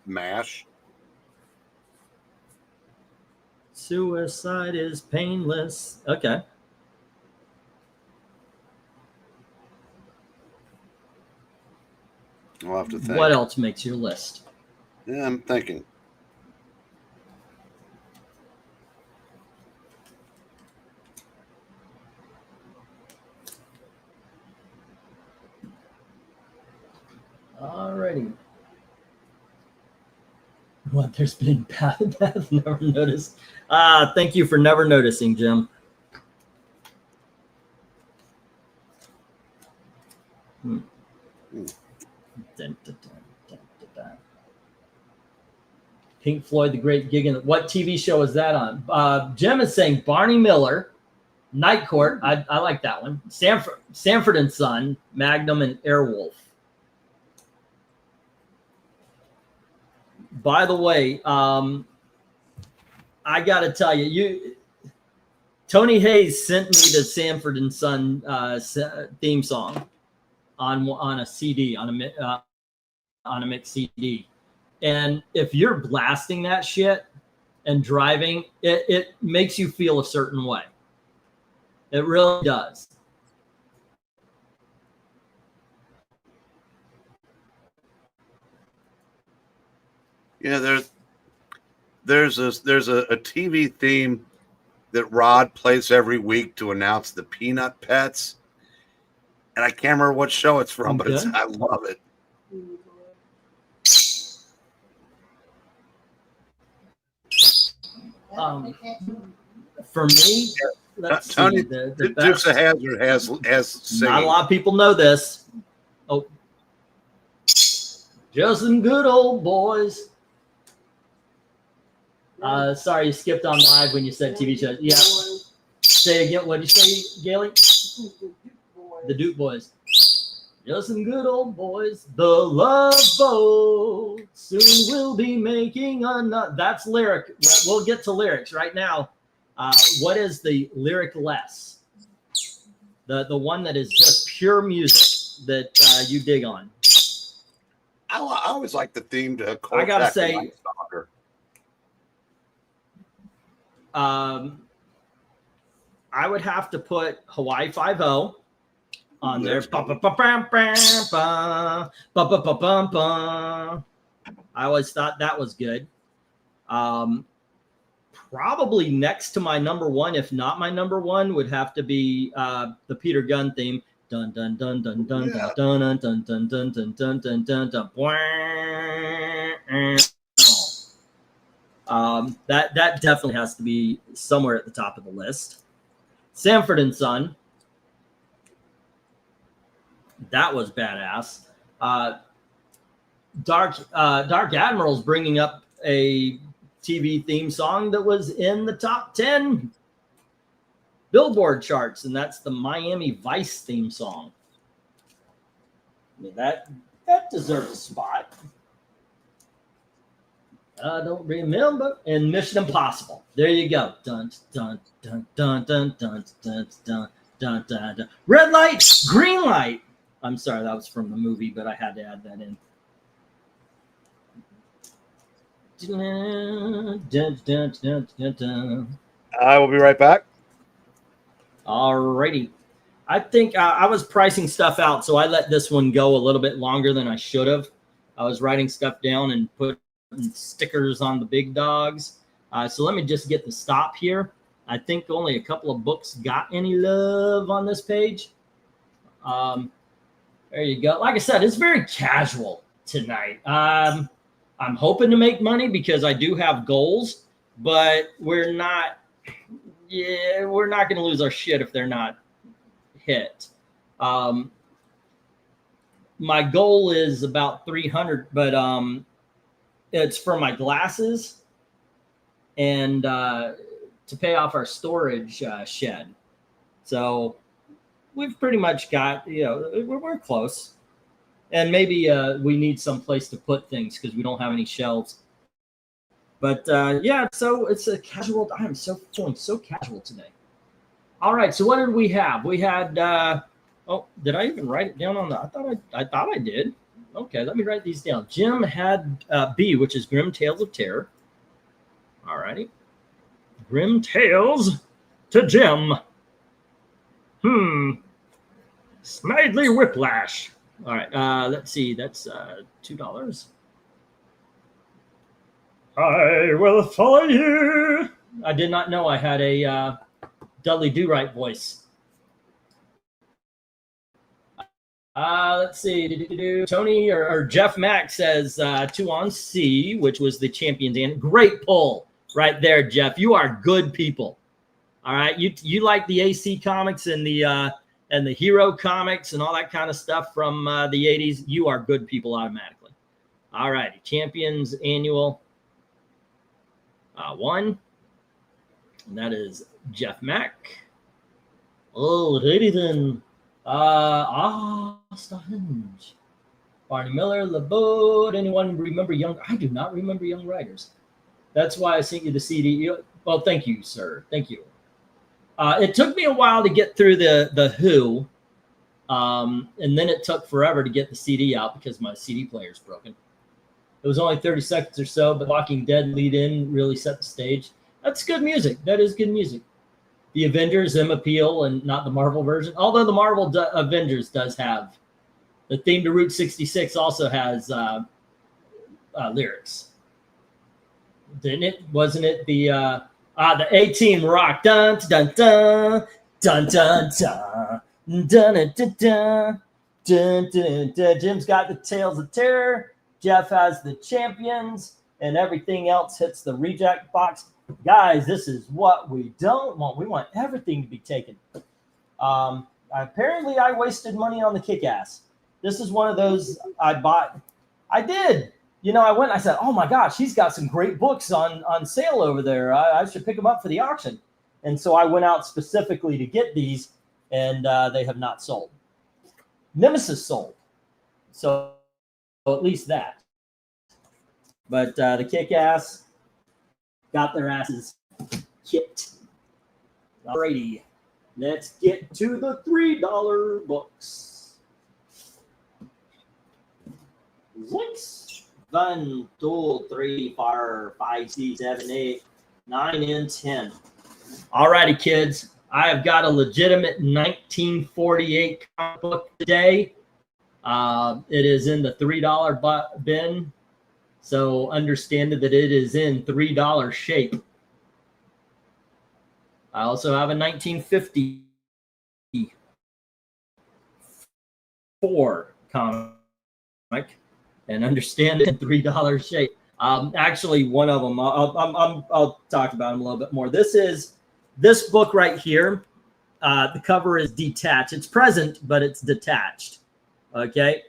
MASH. Suicide is painless. Okay. I'll have to think. What else makes your list? Yeah, I'm thinking. Alrighty. What? There's been I've never noticed. Thank you for never noticing, Jim. Dun, dun, dun, dun, dun, dun. Pink Floyd, The Great Gig. What TV show is that on? Jim is saying Barney Miller, Night Court. I like that one. Sanford and Son, Magnum, and Airwolf. By the way, I got to tell you, Tony Hayes sent me the Sanford and Son theme song on a CD, on a mixed CD. And if you're blasting that shit and driving, it makes you feel a certain way. It really does. Yeah, there's a TV theme that Rod plays every week to announce the Peanut Pets, and I can't remember what show it's from, but I love it. For me, let's Tony, see. The Dukes best, of Hazzard has singing. not a lot of people know this. Oh, just some good old boys. Sorry, you skipped on live when you said TV shows. Yeah. Say again. What did you say, Gailey? The Duke Boys. Just some good old boys. The Love Boat. Soon we'll be making another. That's lyric. We'll get to lyrics right now. What is the lyric less? The one that is just pure music that you dig on. I always like the theme to. I gotta say. I would have to put Hawaii 5-0 on there. I always thought that was good. Probably next to my number one, if not my number one, would have to be the Peter Gunn theme. Dun dun dun dun dun dun dun dun dun dun dun dun dun dun dun. That definitely has to be somewhere at the top of the list. Sanford and Son. That was badass. Dark Admiral's bringing up a TV theme song that was in the top 10 Billboard charts, and that's the Miami Vice theme song. mean, that deserves a spot. I don't remember. And Mission Impossible. There you go. Dun dun dun dun dun dun dun dun dun dun dun. Red light, green light. I'm sorry, that was from the movie, but I had to add that in. Dun, dun, dun, dun, dun, dun. I will be right back. Alrighty. I think I was pricing stuff out, so I let this one go a little bit longer than I should have. I was writing stuff down and putting stickers on the big dogs. So let me just get the stop here. I think only a couple of books got any love on this page. There you go. Like I said, it's very casual tonight. I'm hoping to make money because I do have goals, but we're not going to lose our shit if they're not hit. My goal is about 300, but it's for my glasses and to pay off our storage shed. So we've pretty much got, we're close. And maybe we need some place to put things because we don't have any shelves. But yeah, so it's a casual. I am feeling so casual today. All right, so what did we have? We had. Oh, did I even write it down on the? I thought I did. Okay, let me write these down. Jim had B, which is Grim Tales of Terror. All righty, Grim Tales to Jim. Smedley Whiplash. All right, let's see. That's $2. I will follow you. I did not know I had a Dudley Do-Right voice. Let's see. Tony or Jeff Mack says 2 on C, which was the Champions and great pull right there, Jeff. You are good people. All right, you like the AC comics and the hero comics and all that kind of stuff from the 80s. You are good people automatically. All righty, Champions Annual 1, and that is Jeff Mack. Alrighty then. Stonehenge. Barney Miller, LeBeau. Anyone remember I do not remember Young Writers. That's why I sent you the CD. Well, thank you, sir. Thank you. It took me a while to get through the Who, and then it took forever to get the CD out because my CD player's broken. It was only 30 seconds or so, but Walking Dead lead in really set the stage. That's good music. That is good music. The Avengers, M Appeal, and not the Marvel version. Although the Marvel Avengers does have the theme to Route 66 also has lyrics. Didn't it? Wasn't it the A-Team rock? Dun dun dun dun dun dun dun dun dun dun dun dun. Jim's got the Tales of Terror. Jeff has the Champions, and everything else hits the reject box. Guys, this is what we don't want. We want everything to be taken. Apparently, I wasted money on the Kick-Ass. This is one of those I bought. I did. I went and I said, oh, my gosh, he's got some great books on sale over there. I should pick them up for the auction. And so I went out specifically to get these, and they have not sold. Nemesis sold. So at least that. But the Kick-Ass got their asses kicked. Alrighty, let's get to the $3 books. 6, 1, 2, 3, 4, 5, 6, 7, 8, 9, and 10. Alrighty, kids. I have got a legitimate 1948 comic book today. It is in the $3 bin. So understand that it is in $3 shape. I also have a 1954 comic, and understand it in $3 shape. Actually, one of them, I'll talk about them a little bit more. This book right here. The cover is detached. It's present, but it's detached. Okay.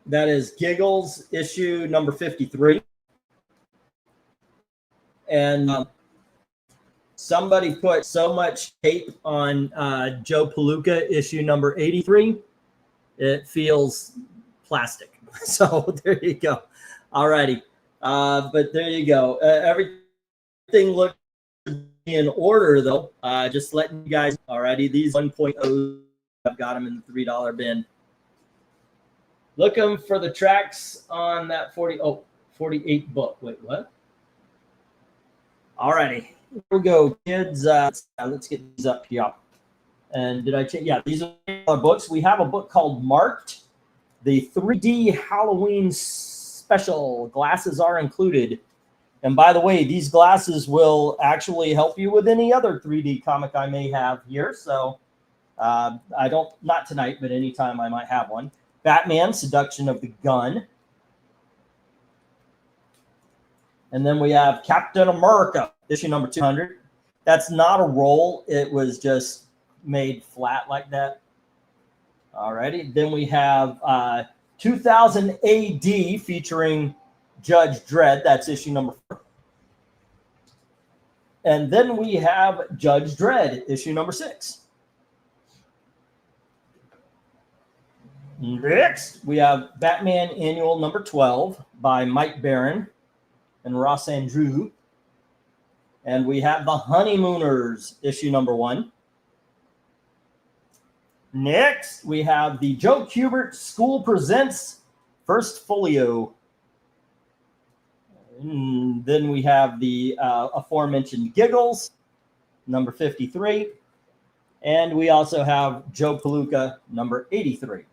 That is Giggles, issue number 53. And somebody put so much tape on Joe Palooka, issue number 83. It feels plastic. So there you go. All righty. But there you go. Everything looks in order, though. Just letting you guys, alrighty, these 1.0, I've got them in the $3 bin. Looking for the tracks on that 48 book. Wait, what? Alrighty, here we go, kids. Let's get these up here. And did I check? Yeah, these are our books. We have a book called Marked, the 3D Halloween special. Glasses are included. And by the way, these glasses will actually help you with any other 3D comic I may have here. So I don't, not tonight, but anytime I might have one. Batman, Seduction of the Gun. And then we have Captain America, issue number 200. That's not a roll. It was just made flat like that. Alrighty. Then we have 2000 AD featuring Judge Dredd. That's issue number 4. And then we have Judge Dredd, issue number 6. Next, we have Batman Annual number 12 by Mike Barron and Ross Andrew. And we have The Honeymooners, issue number 1. Next, we have the Joe Kubert School Presents First Folio. And then we have the aforementioned Giggles, number 53. And we also have Joe Palooka, number 83.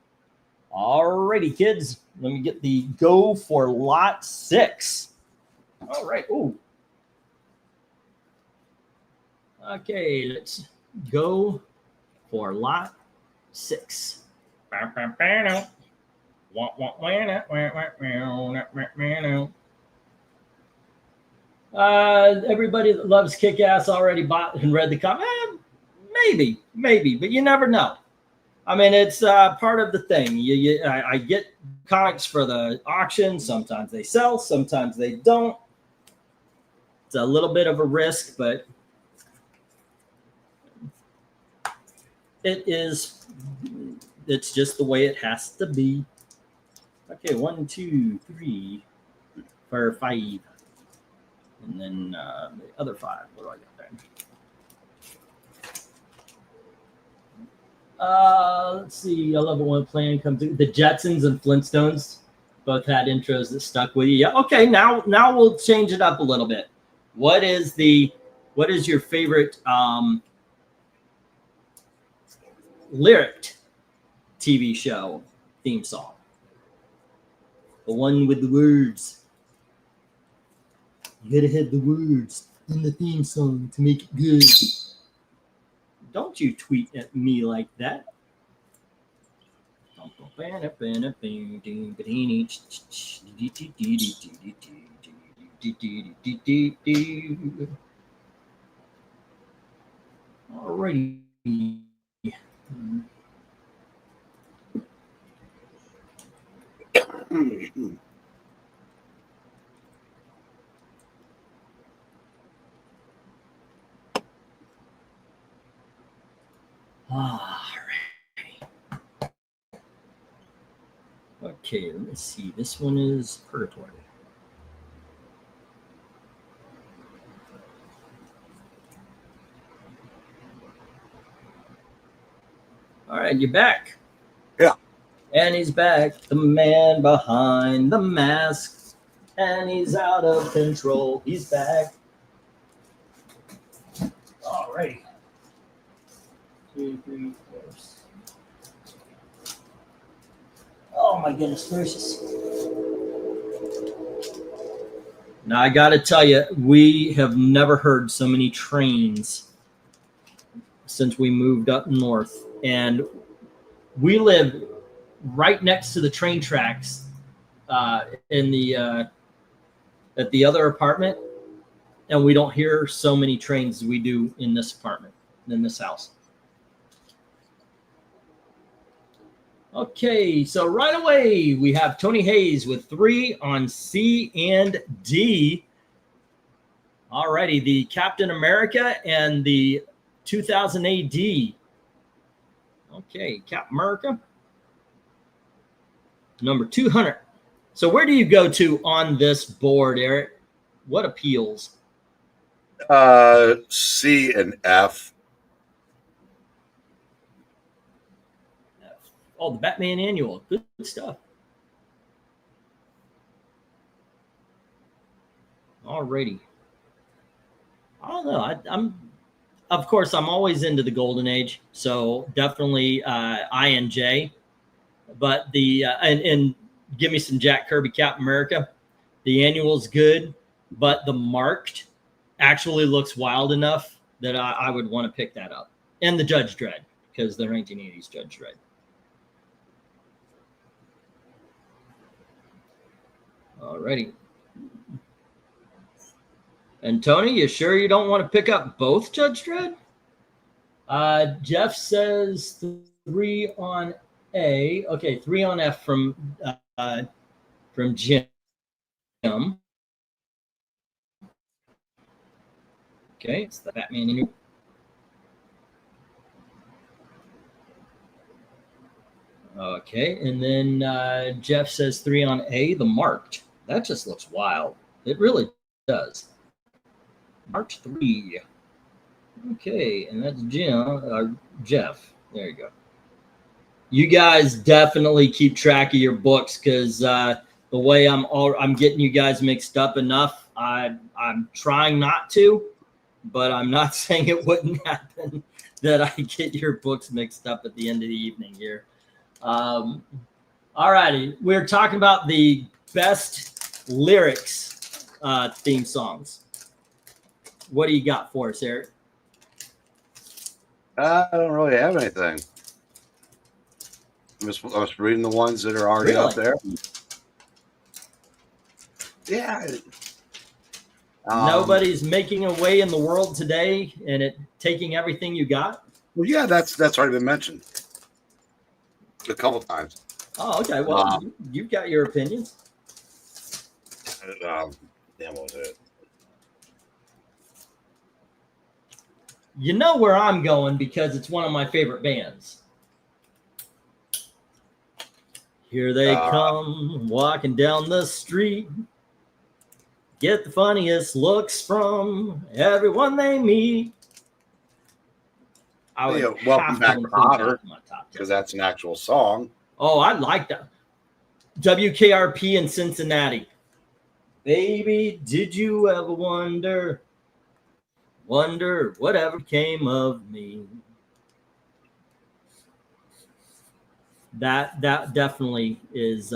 Alrighty, kids. Let me get the go for lot 6. All right. Ooh. Okay, let's go for lot 6. Everybody that loves Kick-Ass already bought and read the comic. Maybe, but you never know. I mean, it's part of the thing. I get comics for the auction. Sometimes they sell, sometimes they don't. It's a little bit of a risk, but it's just the way it has to be. Okay, 1, 2, 3, 4, 5. And then the other 5. What do I got there? Let's see. I love it when playing comes in. The Jetsons and Flintstones both had intros that stuck with you. Yeah. Okay. Now we'll change it up a little bit. What is your favorite lyric TV show theme song? The one with the words. You gotta have the words in the theme song to make it good. Don't you tweet at me like that. Alrighty. Okay, let's see. This one is Purgatory. All right, you're back. Yeah. And he's back, the man behind the mask, and he's out of control. He's back. All right. 2, 3, 4. Oh my goodness gracious. Now I got to tell you, we have never heard so many trains since we moved up north. And we live right next to the train tracks in the at the other apartment, and we don't hear so many trains as we do in this apartment, in this house. Okay, so right away we have Tony Hayes with 3 on C and D. Alrighty, the Captain America and the 2000 AD. Okay, Captain America. number 200. So where do you go to on this board, Eric? What appeals? C and F. Oh, the Batman Annual. Good stuff. Alrighty. I don't know. I'm, of course, I'm always into the Golden Age, so definitely I and J. But the and give me some Jack Kirby, Captain America. The Annual's good, but the Marked actually looks wild enough that I would want to pick that up. And the Judge Dredd, because the 1980s Judge Dredd. Alrighty. And Tony, you sure you don't want to pick up both Judge Dredd? Jeff says 3 on A. Okay, 3 on F from Jim. Okay, it's the Batman. Okay, and then Jeff says 3 on A, the Marked. That just looks wild. It really does. Marked 3. Okay, and that's Jeff. There you go. You guys definitely keep track of your books, because the way I'm getting you guys mixed up enough. I'm trying not to, but I'm not saying it wouldn't happen that I get your books mixed up at the end of the evening here. All righty, we're talking about the best lyrics theme songs. What do you got for us, Eric? I don't really have anything. I'm just reading the ones that are already Really? out there. Yeah. Nobody's making a way in the world today and it taking everything you got? Well, yeah, that's already been mentioned a couple times. Oh, okay. Well, you've got your opinions. Damn, what was it? You know where I'm going because it's one of my favorite bands. Here they come, walking down the street. Get the funniest looks from everyone they meet. Welcome Back, Otter, because that's an actual song. Oh, I like that. WKRP in Cincinnati. Baby, did you ever wonder whatever came of me? That definitely is.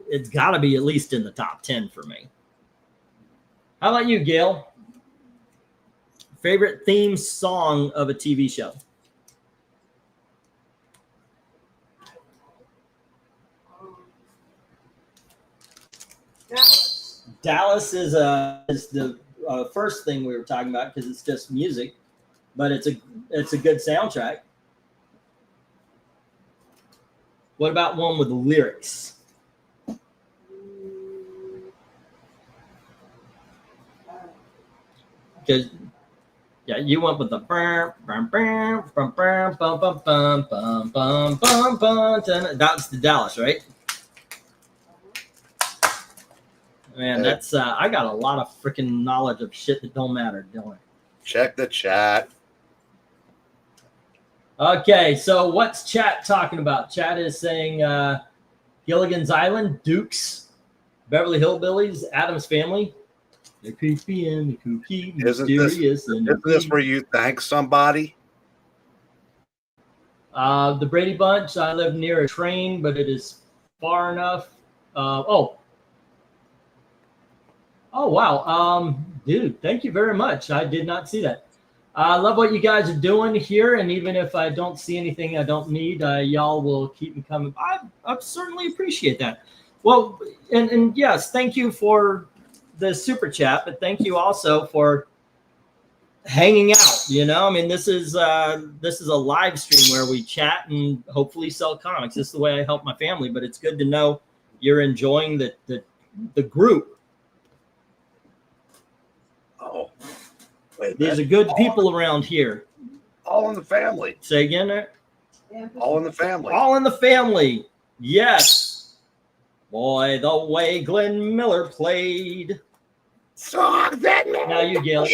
It's got to be at least in the top 10 for me. How about you, Gail? Favorite theme song of a TV show? Dallas is the first thing we were talking about because it's just music, but it's a good soundtrack. What about one with lyrics? Because yeah, you went with the that's the Dallas, right? Man, that's I got a lot of freaking knowledge of shit that don't matter, don't I? Check the chat. Okay, so what's chat talking about? Chat is saying Gilligan's Island, Dukes, Beverly Hillbillies, Addams Family. The creepy and the kooky, mysterious and isn't this where you thank somebody? The Brady Bunch. I live near a train, but it is far enough. Oh wow, dude, thank you very much. I did not see that. I love what you guys are doing here, and even if I don't see anything I don't need, y'all will keep me coming. I certainly appreciate that. Well, and yes, thank you for the super chat, but thank you also for hanging out. You know, I mean, this is a live stream where we chat and hopefully sell comics. This is the way I help my family, but it's good to know you're enjoying the group. Oh, wait, these are good people around here. All in the family. Say again, Eric? All in the family. All in the family. Yes. Boy, the way Glenn Miller played. Songs that Now you, Gail.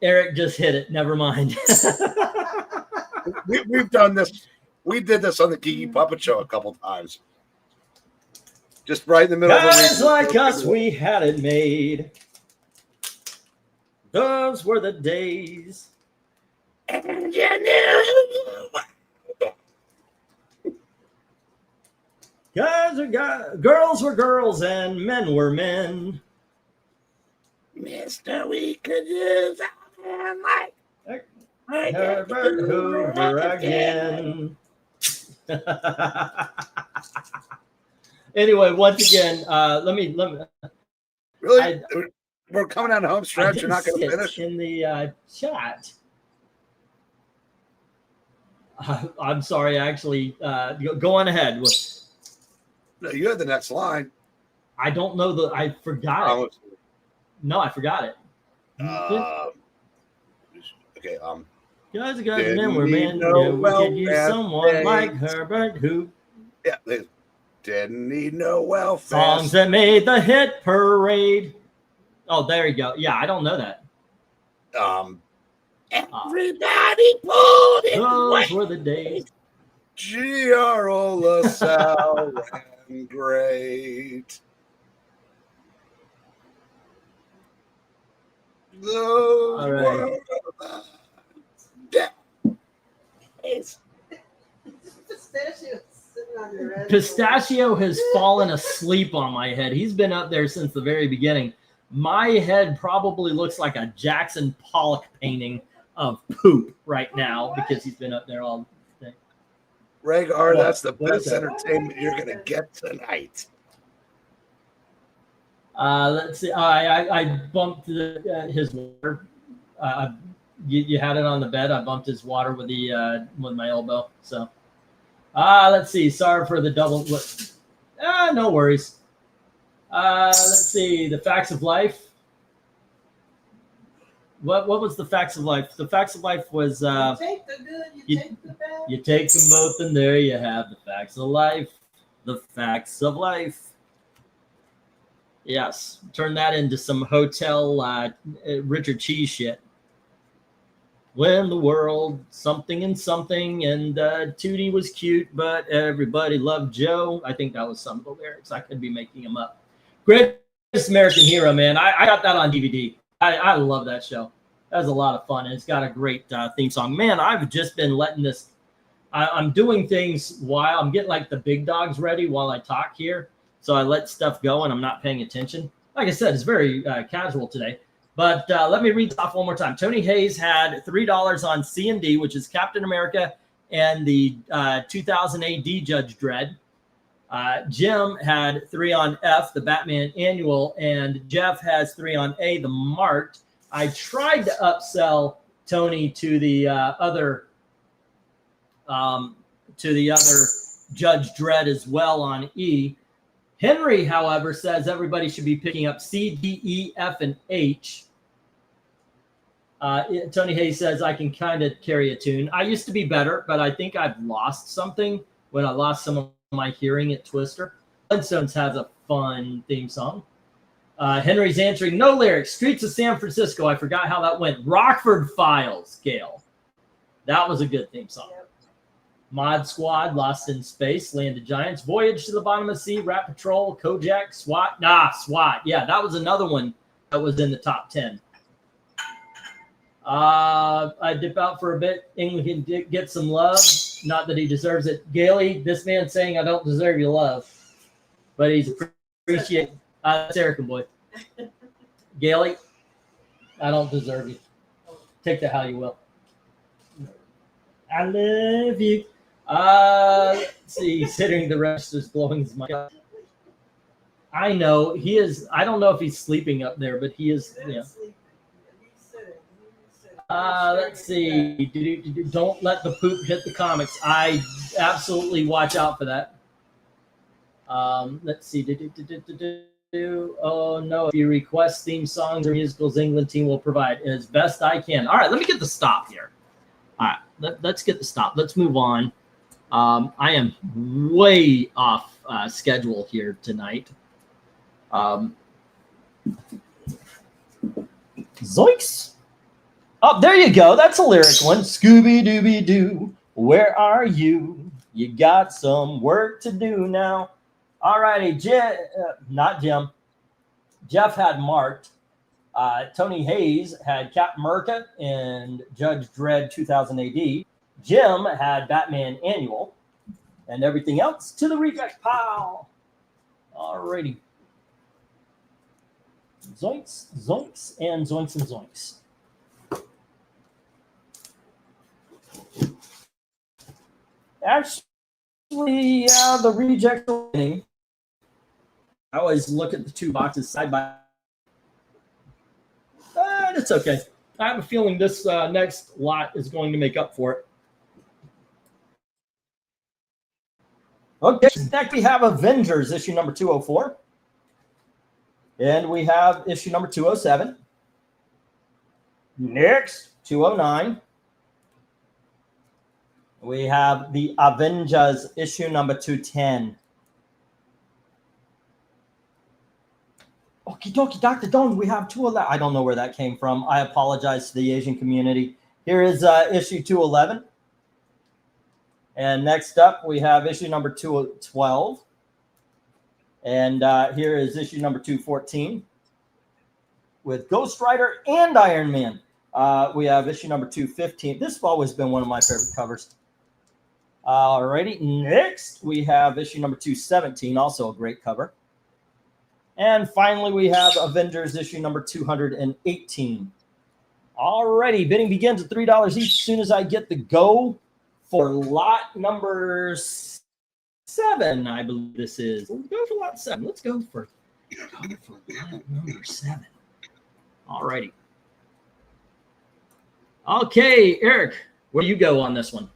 Eric just hit it. Never mind. We've done this. We did this on the Geeky Puppet Show a couple times. Just right in the middle Guys of the like us, we had it made. Those were the days. And you knew. Guys are guys, girls were girls, and men were men. Mister, we could use a like Herbert Hoover again. Anyway, once again, let me. Really? We're coming down the home stretch. You're not going to finish? In the chat. I'm sorry, actually. Go on ahead. No, you had the next line. I don't know I forgot it. No, I forgot it. Okay. Guys, men were men. We could use someone like Herbert who. Yeah, they didn't need no welfare. Songs that made the hit parade. Oh, there you go. Yeah, I don't know that. Everybody pulled it. Those were the days. G.R.O. LaSalle ran great. Those All right. were the days. Pistachio has fallen asleep on my head. He's been up there since the very beginning. My head probably looks like a Jackson Pollock painting of poop right now because he's been up there all day. Rhaegar, that's the best entertainment you're going to get tonight. Let's see. I bumped his water. You had it on the bed. I bumped his water with my elbow. So, let's see. Sorry for the double. No worries. Let's see. The facts of life. What was the facts of life? The facts of life was you take the good, you take the bad. You take them both, and there you have the facts of life. The facts of life. Yes, turn that into some hotel Richard Cheese shit. When the world something and something, and Tootie was cute, but everybody loved Joe. I think that was some of the lyrics. I could be making them up. Greatest American Hero, man. I got that on DVD. I love that show. That was a lot of fun, and it's got a great theme song. Man, I've just been letting this. I'm doing things while I'm getting like the big dogs ready while I talk here. So I let stuff go, and I'm not paying attention. Like I said, it's very casual today. But let me read off one more time. Tony Hayes had $3 on C&D, which is Captain America and the 2000 AD Judge Dredd. Jim had 3 on F, the Batman Annual, and Jeff has 3 on A, the Mart. I tried to upsell Tony to the other Judge Dredd as well on E. Henry, however, says everybody should be picking up C, D, E, F, and H. Tony Hayes says I can kind of carry a tune. I used to be better, but I think I've lost something when I lost some of my hearing at Twister. Flintstones has a fun theme song. Henry's answering, no lyrics. Streets of San Francisco. I forgot how that went. Rockford Files, Gail. That was a good theme song. Yep. Mod Squad, Lost in Space, Land of Giants, Voyage to the Bottom of the Sea, Rat Patrol, Kojak, SWAT. SWAT. Yeah, that was another one that was in the top 10. I dip out for a bit. England can get some love. Not that he deserves it. Gailey, this man saying I don't deserve your love. But he's appreciated. That's Erican boy. Gailey, I don't deserve you. Take that how you will. I love you. Let's see. He's hitting the registers, blowing his mic up. I know he is. I don't know if he's sleeping up there, but he is. Yeah. Let's see. Don't let the poop hit the comics. I absolutely watch out for that. Let's see. Oh no! If you request theme songs or musicals, England team will provide as best I can. All right, let me get the stop here. All right, let's get the stop. Let's move on. I am way off schedule here tonight. Zoinks! Oh, there you go. That's a lyric one. Scooby-Dooby-Doo, where are you? You got some work to do now. All righty, not Jim. Jeff had marked. Tony Hayes had Captain America and Judge Dredd 2000 AD. Jim had Batman Annual. And everything else to the reject pile. All righty. Zoinks, zoinks, and zoinks and zoinks. Actually, the rejects are winning. I always look at the two boxes side by side. It's okay. I have a feeling this next lot is going to make up for it. Okay, next we have Avengers issue number 204. And we have issue number 207. Next, 209. We have the Avengers issue number 210. Okie dokie, Dr. Don, we have 211. I don't know where that came from. I apologize to the Asian community. Here is issue 211. And next up, we have issue number 212. And here is issue number 214 with Ghost Rider and Iron Man. We have issue number 215. This has always been one of my favorite covers. Alrighty, next we have issue number 217, also a great cover. And finally, we have Avengers issue number 218. Alrighty, bidding begins at $3 each as soon as I get the go for lot number 7, I believe this is. We'll go for lot 7. Let's go for lot number 7. Alrighty. Okay, Eric, where do you go on this one?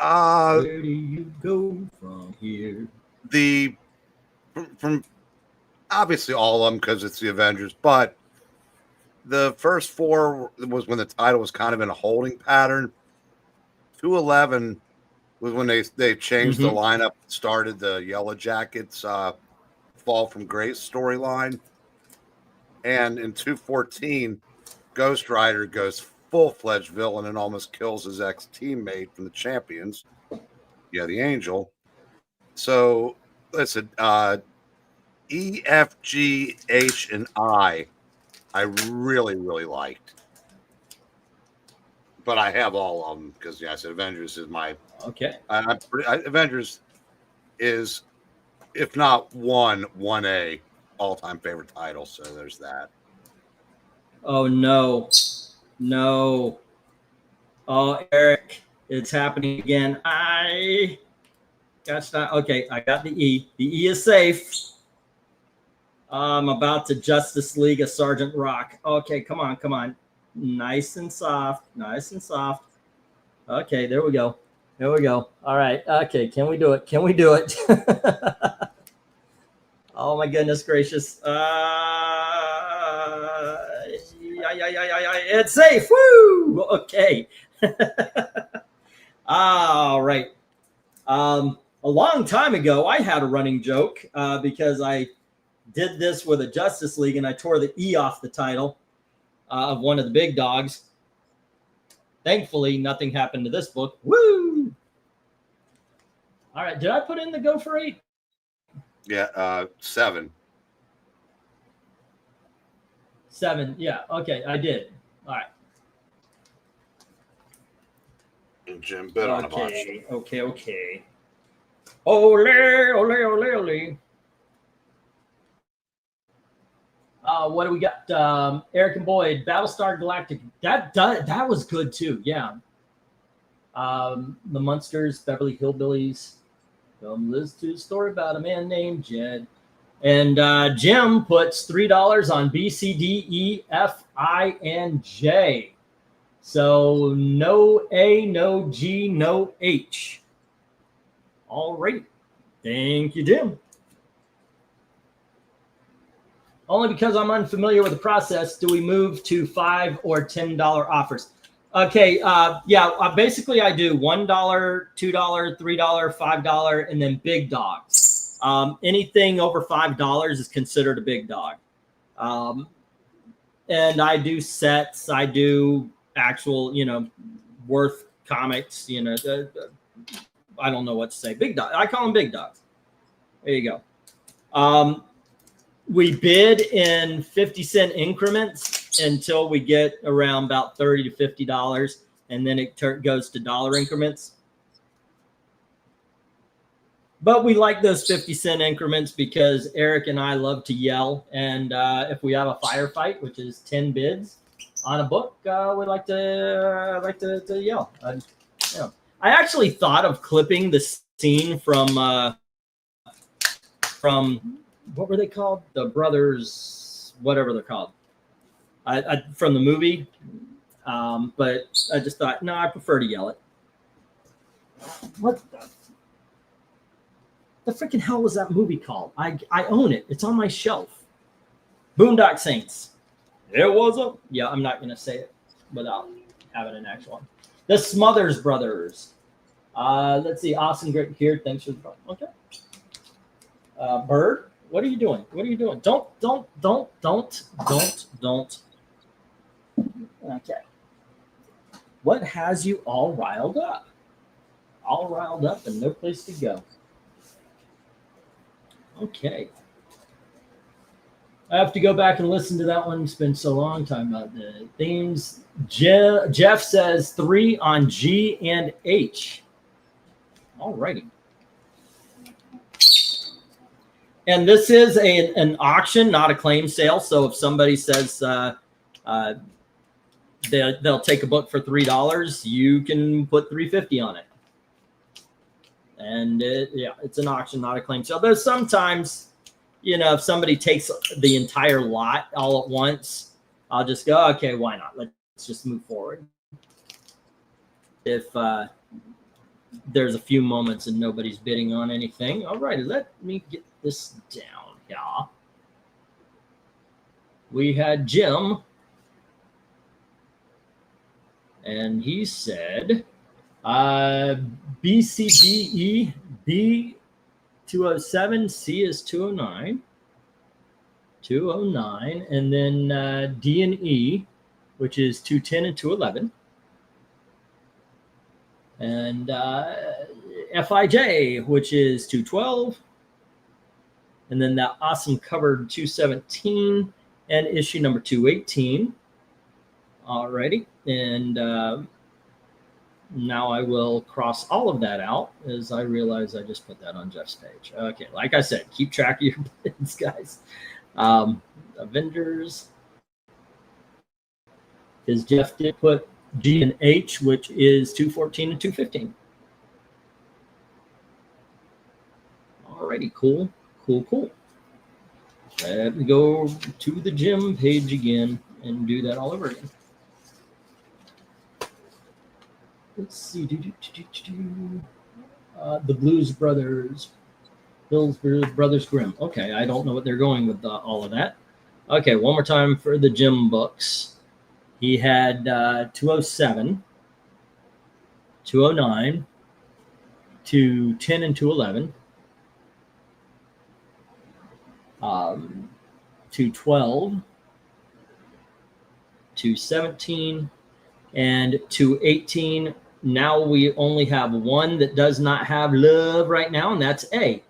Where do you go from here? From obviously all of them because it's the Avengers, but the first 4 was when the title was kind of in a holding pattern. 211 was when they changed the lineup, started the Yellow Jackets Fall from Grace storyline. And in 214, Ghost Rider goes full-fledged villain and almost kills his ex-teammate from the Champions. Yeah, the Angel. So, listen, E, F, G, H, and I really, really liked. But I have all of them because, I said Avengers is my... Okay. Avengers is, if not 1A all-time favorite title. So there's that. Oh, no. No. Oh, Eric, it's happening again. That's not okay. I got the E. The E is safe. I'm about to Justice League of Sergeant Rock. Okay, come on, come on. Nice and soft. Nice and soft. Okay, there we go. There we go. All right. Okay, can we do it? Can we do it? Oh my goodness gracious. It's safe. Woo! Okay. All right. A long time ago, I had a running joke because I did this with a Justice League and I tore the E off the title of one of the big dogs. Thankfully, nothing happened to this book. Woo! All right. Did I put in the go for 8? Yeah, 7. 7. Yeah. Okay, I did. All right. And Jim bid on a bunch. Okay. Ole, ole, ole, ole. What do we got? Eric and Boyd, Battlestar Galactic. That was good too. Yeah. The Munsters, Beverly Hillbillies. Come listen to a story about a man named Jed. And Jim puts $3 on B, C, D, E, F, I, and J. So no A, no G, no H. All right. Thank you, Jim. Only because I'm unfamiliar with the process do we move to $5 or $10 offers. Okay. Yeah. Basically, I do $1, $2, $3, $5, and then big dogs. Anything over $5 is considered a big dog. And I do sets. I do actual, worth comics. I don't know what to say. Big dog. I call them big dogs. There you go. We bid in 50-cent increments until we get around about $30 to $50, and then it goes to dollar increments. But we like those 50-cent increments because Eric and I love to yell. And if we have a firefight, which is 10 bids on a book, we like to yell. I actually thought of clipping the scene from what were they called? The brothers, whatever they're called, from the movie. But I just thought, no, I prefer to yell it. What the freaking hell was that movie called? I own it. It's on my shelf. Boondock Saints. It was yeah, I'm not going to say it without having an actual one. The Smothers Brothers. Let's see. Awesome, great here. Thanks for the okay. Bird, what are you doing? What are you doing? Don't. Okay. What has you all riled up? All riled up and no place to go. Okay. I have to go back and listen to that one. It's been so long talking about the themes. Jeff says 3 on G and H. All righty. And this is an auction, not a claim sale. So if somebody says they'll take a book for $3, you can put $3.50 on it. And it's an auction, not a claim sale. There's sometimes, if somebody takes the entire lot all at once, I'll just go, okay, why not? Let's just move forward. If there's a few moments and nobody's bidding on anything, all right, let me get this down. Yeah. We had Jim, and he said, BCDE B 207, C is 209, and then D and E, which is 210 and 211, and FIJ, which is 212, and then that awesome covered 217 and issue number 218. Alrighty, and now I will cross all of that out as I realize I just put that on Jeff's page. Okay, like I said, keep track of your bids, guys. Avengers. Because Jeff did put G and H, which is 214 and 215. Alrighty, cool. Let me go to the Jim page again and do that all over again. Let's see. The Blues Brothers. Bill's Brothers Grimm. Okay, I don't know what they're going with all of that. Okay, one more time for the Jim books. He had 207, 209, 210 and 211, 212, 217, and 218. Now we only have one that does not have love right now, and that's A.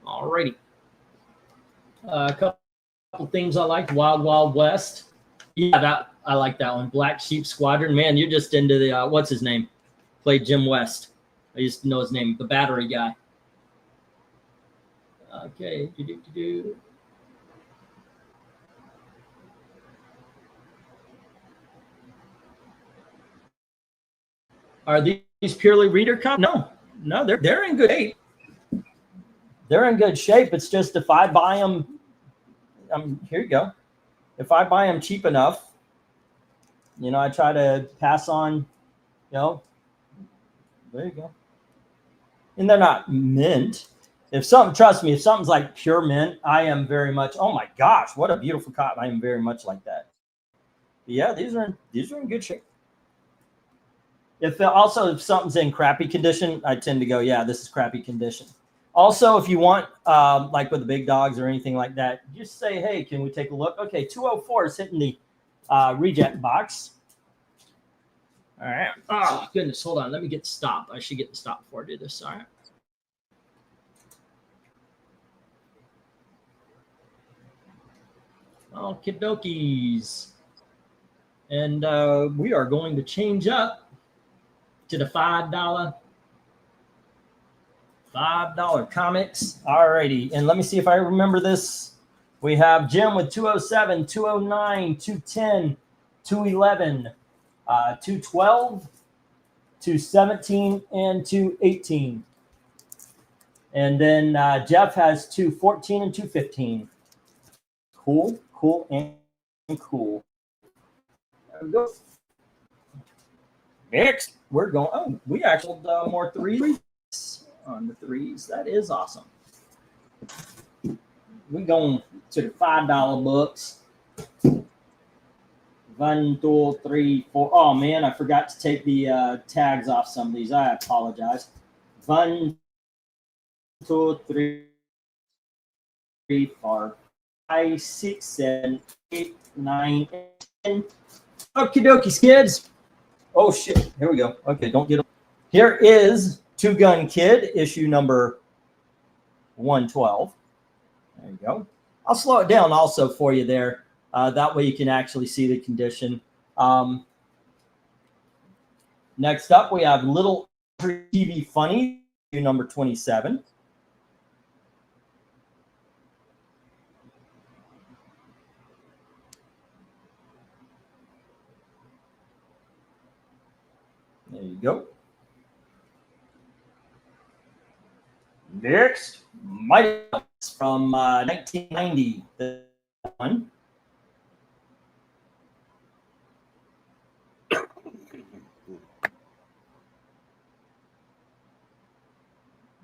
Alrighty. A couple things I liked. Wild Wild West. Yeah, I like that one. Black Sheep Squadron. Man, you're just into the what's his name? Played Jim West. I used to know his name. The battery guy. Okay. Are these purely reader comics? No, they're in good shape. They're in good shape. It's just if I buy them, here you go. If I buy them cheap enough, I try to pass on, there you go. And they're not mint. Trust me, if something's like pure mint, I am very much, oh my gosh, what a beautiful copy. I am very much like that. Yeah, these are in good shape. If something's in crappy condition, I tend to go, yeah, this is crappy condition. Also, if you want, like with the big dogs or anything like that, just say, hey, can we take a look? Okay, 204 is hitting the reject box. All right. Oh, goodness. Hold on. Let me get the stop. I should get the stop before I do this. All right. Okie dokies. And we are going to change up to the $5 comics. All righty. And let me see if I remember this. We have Jim with 207, 209, 210, 211, 212, 217, and 218. And then Jeff has 214 and 215. Cool, and cool. There we go. Next, we're going. Oh, we actually more threes on the threes. That is awesome. We're going to the $5 books. 1, 2, 3, 4. Oh man, I forgot to take the tags off some of these. I apologize. 1, 2, 3, 4, 5, 6, 7, 8, 9, 10. Okie dokie, kids. Oh shit! Here we go. Okay, don't get. Here is Two Gun Kid, issue number 112. There you go. I'll slow it down also for you there. That way you can actually see the condition. Next up, we have Little TV Funny, issue number 27. There you go. Next, Mighty Ducks from 1990. The one. There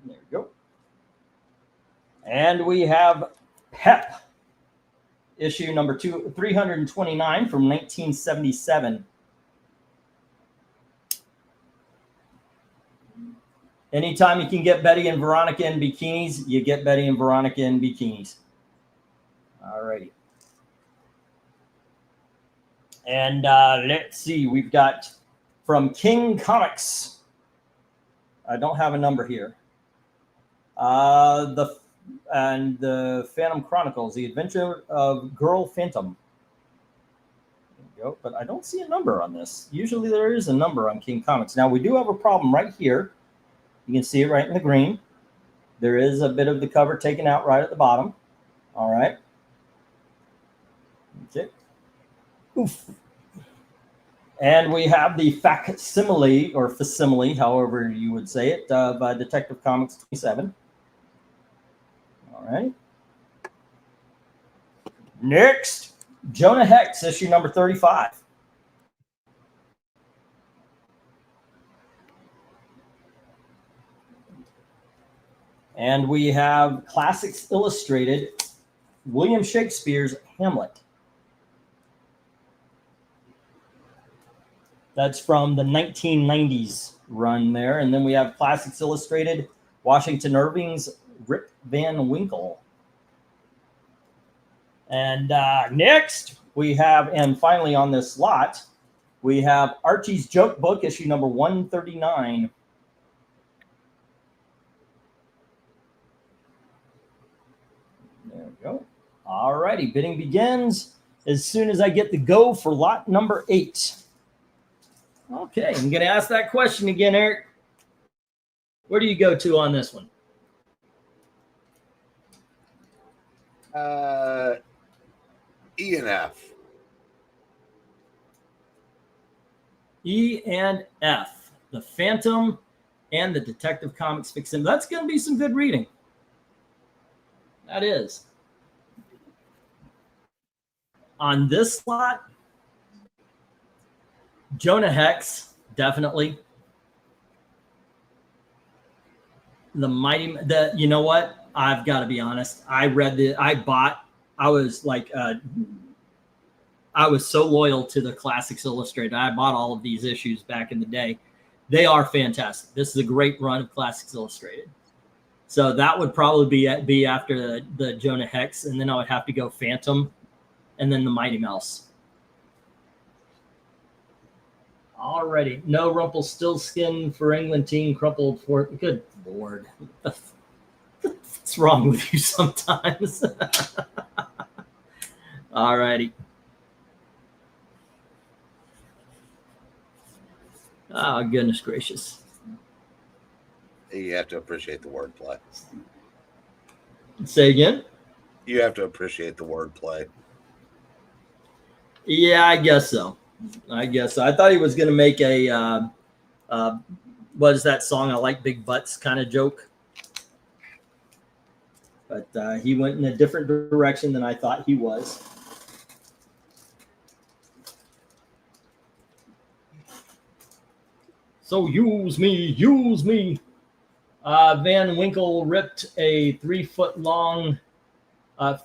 we go. And we have Pep, issue number 329 from 1977. Anytime you can get Betty and Veronica in bikinis, you get Betty and Veronica in bikinis. All righty. And let's see, we've got from King Comics. I don't have a number here. The Phantom Chronicles, The Adventure of Girl Phantom. There you go. But I don't see a number on this. Usually there is a number on King Comics. Now we do have a problem right here. You can see it right in the green. There is a bit of the cover taken out right at the bottom. All right. Okay. Oof. And we have the facsimile, or facsimile, however you would say it, by Detective Comics 27. All right. Next, Jonah Hex, issue number 35. And we have Classics Illustrated, William Shakespeare's Hamlet. That's from the 1990s run there. And then we have Classics Illustrated, Washington Irving's Rip Van Winkle. And next we have, and finally on this lot, we have Archie's Joke Book, issue number 139. There we go. All righty, bidding begins as soon as I get the go for lot number 8. Okay, I'm going to ask that question again, Eric. Where do you go to on this one? E and F. E and F, the Phantom and the Detective Comics Fixin'. That's going to be some good reading. That is. On this slot, Jonah Hex, definitely. You know what? I've got to be honest. I was like, I was so loyal to the Classics Illustrated. I bought all of these issues back in the day. They are fantastic. This is a great run of Classics Illustrated. So that would probably be after the Jonah Hex, and then I would have to go Phantom, and then the Mighty Mouse. Alrighty, no Rumpelstiltskin for England team, crumpled for. Good Lord, what's wrong with you sometimes? Alrighty. Oh, goodness gracious. You have to appreciate the wordplay. Say again? You have to appreciate the wordplay. Yeah, I guess so. I thought he was going to make a, what is that song? I like big butts kind of joke. But he went in a different direction than I thought he was. So use me, use me. Van Winkle ripped a 3 foot long,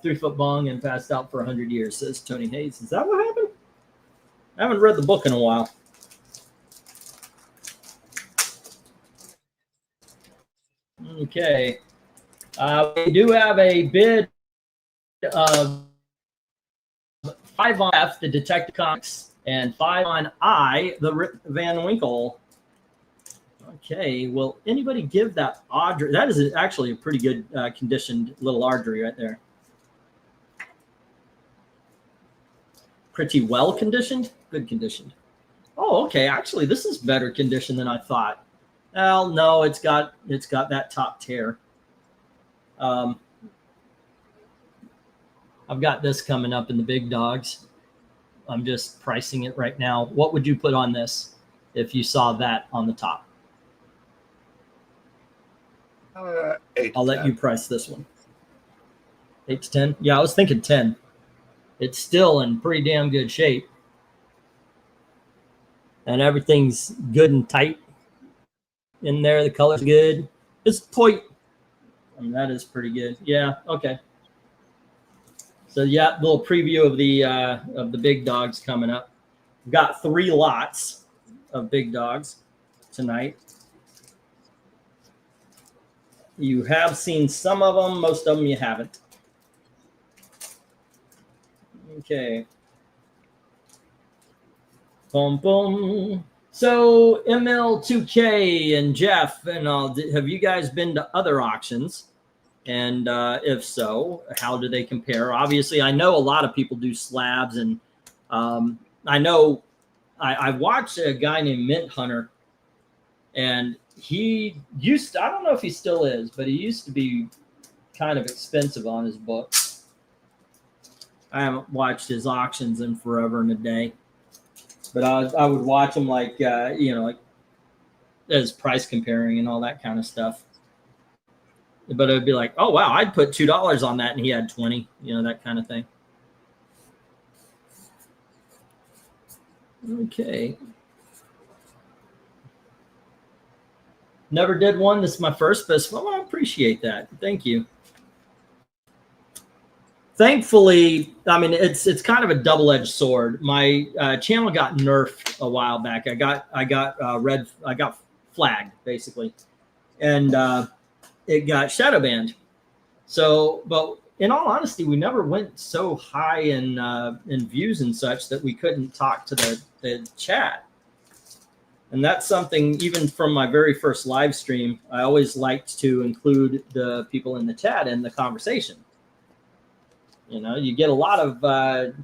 3 foot bong and passed out for 100 years, says Tony Hayes. Is that what happened? I haven't read the book in a while. Okay. We do have a bid of 5 on F, the Detective Comics, and 5 on I, the Rip Van Winkle. Okay, will anybody give that Audrey? That is actually a pretty good conditioned little Audrey right there. Pretty well conditioned? Good conditioned. Oh, okay. Actually, this is better conditioned than I thought. Well, no, it's got that top tear. I've got this coming up in the big dogs. I'm just pricing it right now. What would you put on this if you saw that on the top? 8 I'll let you price this one. 8 to 10? Yeah, I was thinking 10. It's still in pretty damn good shape. And everything's good and tight in there. The color's good. It's point. I mean, that is pretty good. Yeah, okay. So yeah, little preview of the big dogs coming up. We've got 3 lots of big dogs tonight. You have seen some of them, most of them you haven't. Okay. Boom, boom. So ML2K and Jeff and all, have you guys been to other auctions? And if so, how do they compare? Obviously, I know a lot of people do slabs, and I know I watched a guy named Mint Hunter, and he used to, I don't know if he still is, but he used to be kind of expensive on his books. I haven't watched his auctions in forever and a day, but I would watch him like, like as price comparing and all that kind of stuff. But it would be like, oh, wow, I'd put $2 on that, and he had 20, that kind of thing. Okay. Never did one. This is my first, but well, I appreciate that. Thank you. Thankfully, I mean, it's kind of a double-edged sword. My channel got nerfed a while back. I got flagged basically, and it got shadow banned. So, but in all honesty, we never went so high in views and such that we couldn't talk to the chat. And that's something, even from my very first live stream, I always liked to include the people in the chat in the conversation. You get a lot of,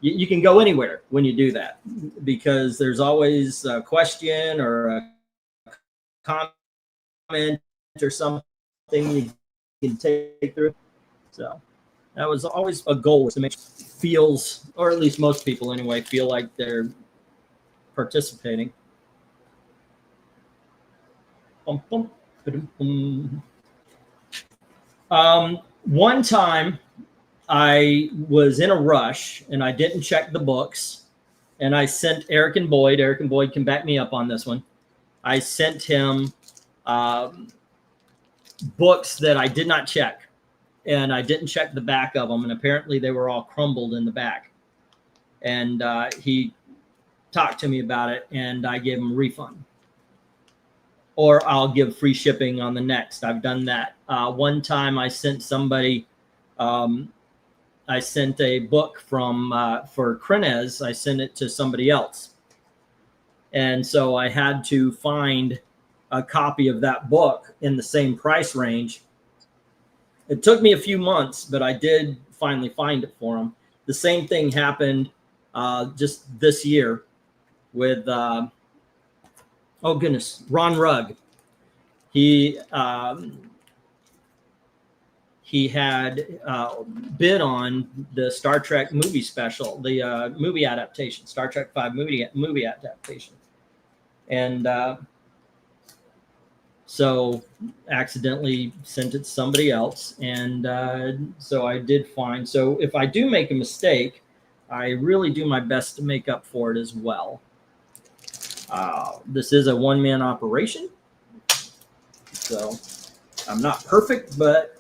you can go anywhere when you do that, because there's always a question or a comment or something you can take through. So that was always a goal, to make feels, or at least most people anyway, feel like they're participating. One time I was in a rush and I didn't check the books, and I sent Eric and Boyd can back me up on this one. I sent him books that I did not check, and I didn't check the back of them, and apparently they were all crumbled in the back. and he talked to me about it, and I gave him a refund. Or I'll give free shipping on the next. I've done that. One time I sent somebody, I sent a book from for Krenez. I sent it to somebody else. And so I had to find a copy of that book in the same price range. It took me a few months, but I did finally find it for him. The same thing happened just this year with, oh goodness, Ron Rugg. He had bid on the Star Trek movie special, the movie adaptation, Star Trek V movie adaptation. And so accidentally sent it to somebody else. And so I did find, so if I do make a mistake, I really do my best to make up for it as well. This is a one-man operation. So I'm not perfect, but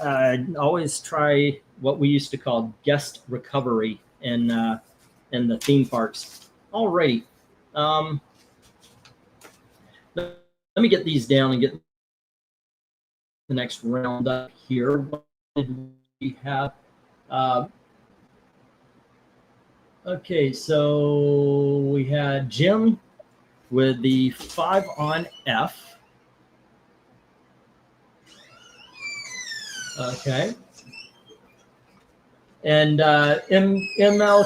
I always try what we used to call guest recovery in the theme parks. Alrighty. Let me get these down and get the next round up here. What did we have? Okay, so we had Jim with the 5 on F. Okay. And ML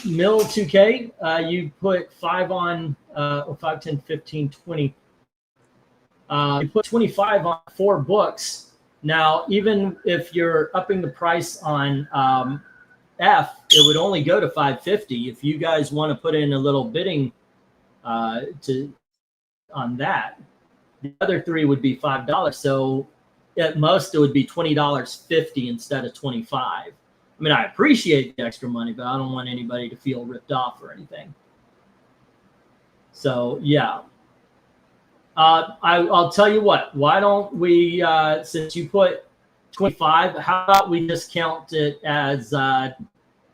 Mill 2K, you put 5 on 5, 10, 15, 20. You put 25 on 4 books. Now, even if you're upping the price on F, it would only go to $5.50. If you guys want to put in a little bidding on that, the other 3 would be $5. So at most, it would be $20.50 instead of $25. I mean, I appreciate the extra money, but I don't want anybody to feel ripped off or anything. So yeah. I'll tell you what, why don't we, since you put 25, how about we just count it as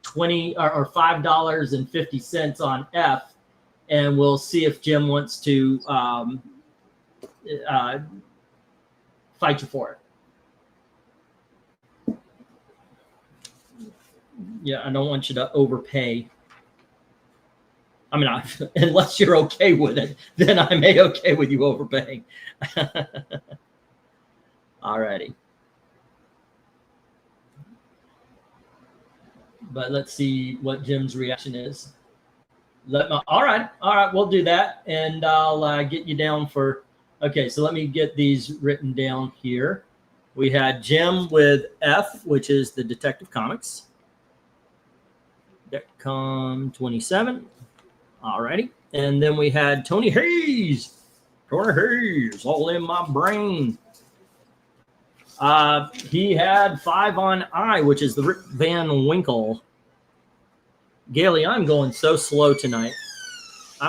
20 or $5.50 on F, and we'll see if Jim wants to fight you for it. Yeah, I don't want you to overpay. I mean, unless you're okay with it, then I may okay with you overpaying. Alrighty. But let's see what Jim's reaction is. All right, we'll do that, and I'll get you down for. Okay, so let me get these written down here. We had Jim with F, which is the Detective Comics. Detcom 27. Alrighty. And then we had Tony Hayes. Tony Hayes, all in my brain. He had 5 on I, which is the Rip Van Winkle. Gailey, I'm going so slow tonight. I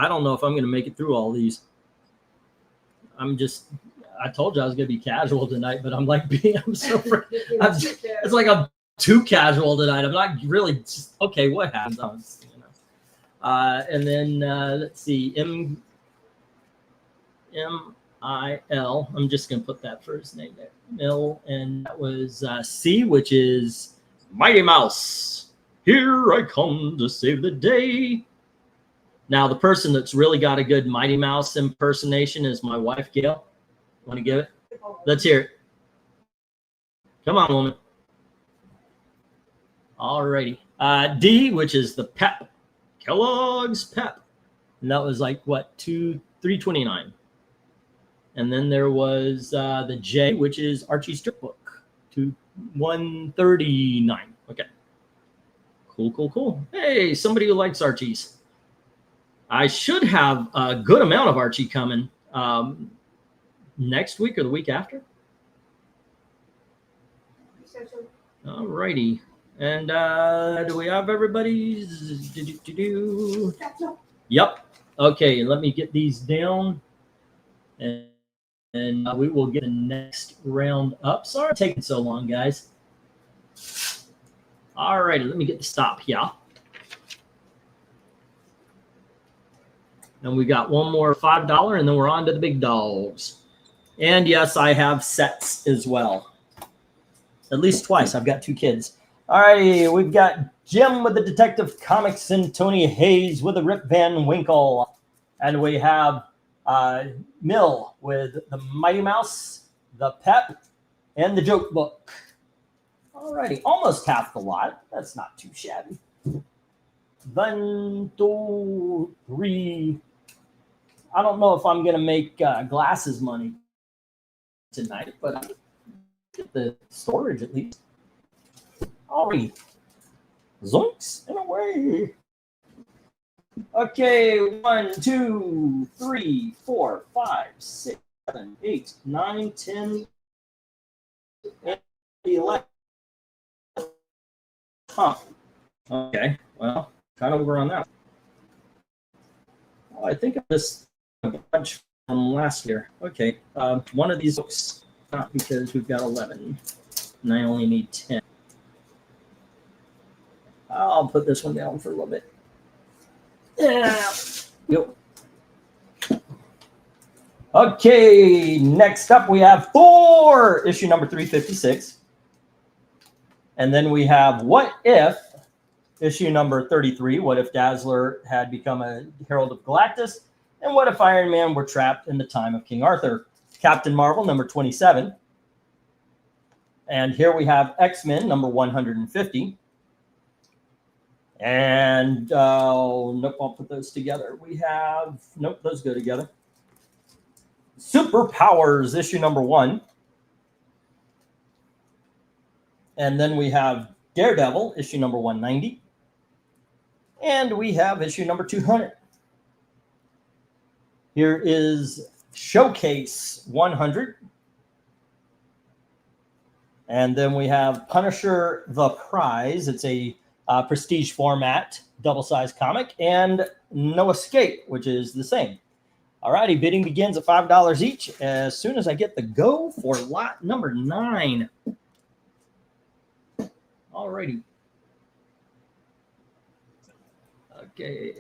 don't know if I'm going to make it through all these. I told you I was going to be casual tonight, but I'm like, it's like I'm too casual tonight. I'm not really just, okay, what happens? And then let's see, M-I-L. I'm just going to put that for his name there. Mill, and that was C, which is Mighty Mouse. Here I come to save the day. Now, the person that's really got a good Mighty Mouse impersonation is my wife, Gail. Want to give it? Let's hear it. Come on, woman. All righty. D, which is the Pep. Kellogg's Pep. And that was like, what, $3.29. And then there was the J, which is Archie's Strip Book, $139. Okay. Cool. Hey, somebody who likes Archie's. I should have a good amount of Archie coming next week or the week after. All righty. And do we have everybody's? Yep. Okay, let me get these down. And we will get the next round up. Sorry it's taking so long, guys. All righty, let me get the stop here. And we got one more $5, and then we're on to the big dogs. And yes, I have sets as well. At least twice. I've got 2 kids. All right, we've got Jim with the Detective Comics and Tony Hayes with the Rip Van Winkle. And we have Mill with the Mighty Mouse, the Pep, and the Joke Book. All righty, almost half the lot. That's not too shabby. 1, 2, 3. I don't know if I'm going to make glasses money tonight, but I'll get the storage at least. All right. Zoinks and away. Okay, 1, 2, 3, 4, 5, 6, 7, 8, 9, 10, 11. Huh. Okay, well, kind of over on that. Oh, I think I missed a bunch from last year. Okay, one of these books, not because we've got 11, and I only need 10. I'll put this one down for a little bit. Yeah. Yep. Okay, next up we have Thor, issue number 356. And then we have What If, issue number 33. What if Dazzler had become a Herald of Galactus? And what if Iron Man were trapped in the time of King Arthur? Captain Marvel, number 27. And here we have X-Men, number 150. And nope, I'll put those together. We have, nope, those go together. Superpowers, issue number 1. And then we have Daredevil, issue number 190. And we have issue number 200. Here is Showcase 100. And then we have Punisher the Prize. It's a prestige format, double-sized comic. And No Escape, which is the same. All righty, bidding begins at $5 each as soon as I get the go for lot number 9. All righty. Okay.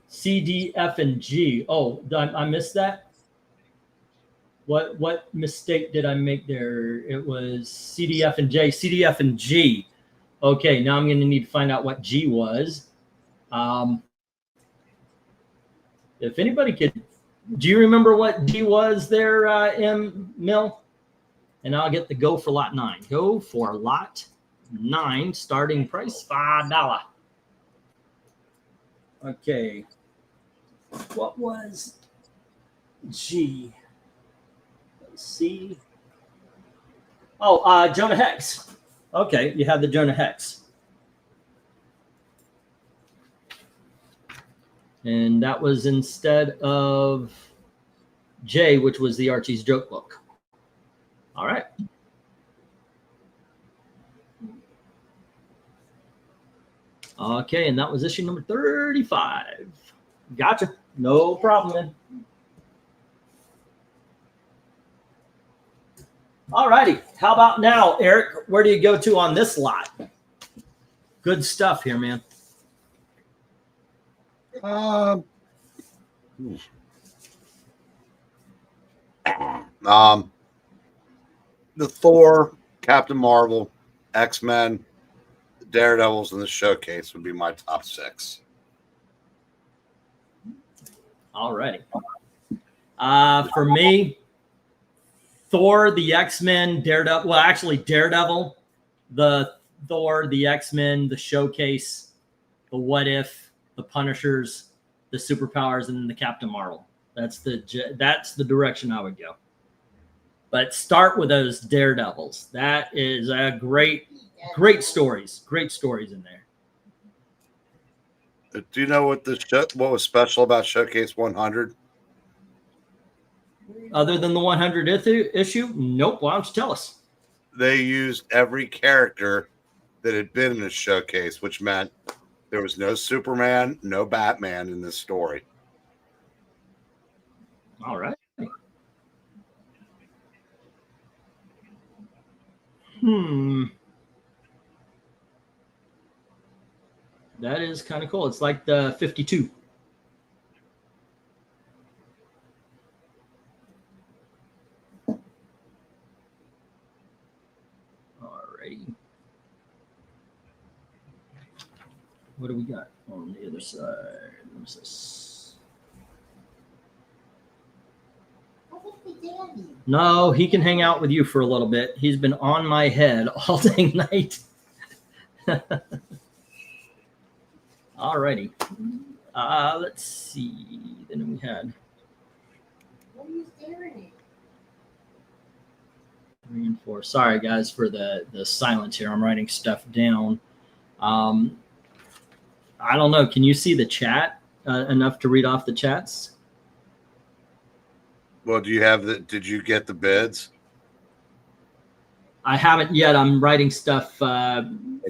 C, D, F, and G. Oh, I missed that. What mistake did I make there? It was C, D, F, and J. C, D, F, and G. Okay, now I'm going to need to find out what G was. If anybody could, do you remember what G was there, M. Mill? And I'll get the go for lot 9. Go for lot 9, starting price $5. Okay. What was G? Let's see. Oh, Jonah Hex. Okay, you have the Jonah Hex. And that was instead of J, which was the Archie's Joke Book. All right. Okay, and that was issue number 35. Gotcha. No problem, man. All righty. How about now, Eric? Where do you go to on this lot? Good stuff here, man. The Thor, Captain Marvel, X-Men, Daredevils, and the Showcase would be my top 6. All righty. For me, Thor, the X-Men, Daredevil. Well, actually, Daredevil, the Thor, the X-Men, the Showcase, the What If, the Punishers, the Superpowers, and then the Captain Marvel. That's the direction I would go. But start with those Daredevils. That is a great stories. Great stories in there. Do you know what was special about Showcase 100? Other than the 100th issue? Nope. Why don't you tell us? They used every character that had been in the Showcase, which meant there was no Superman, no Batman in this story. All right. That is kind of cool. It's like the 52. what do we got on the other side? What is this? No, he can hang out with you for a little bit. He's been on my head all day night. Alrighty. Let's see. Then we had. What are you staring 3 and 4. Sorry, guys, for the silence here. I'm writing stuff down. I don't know. Can you see the chat enough to read off the chats? Well, do you have the? Did you get the bids? I haven't yet. I'm writing stuff from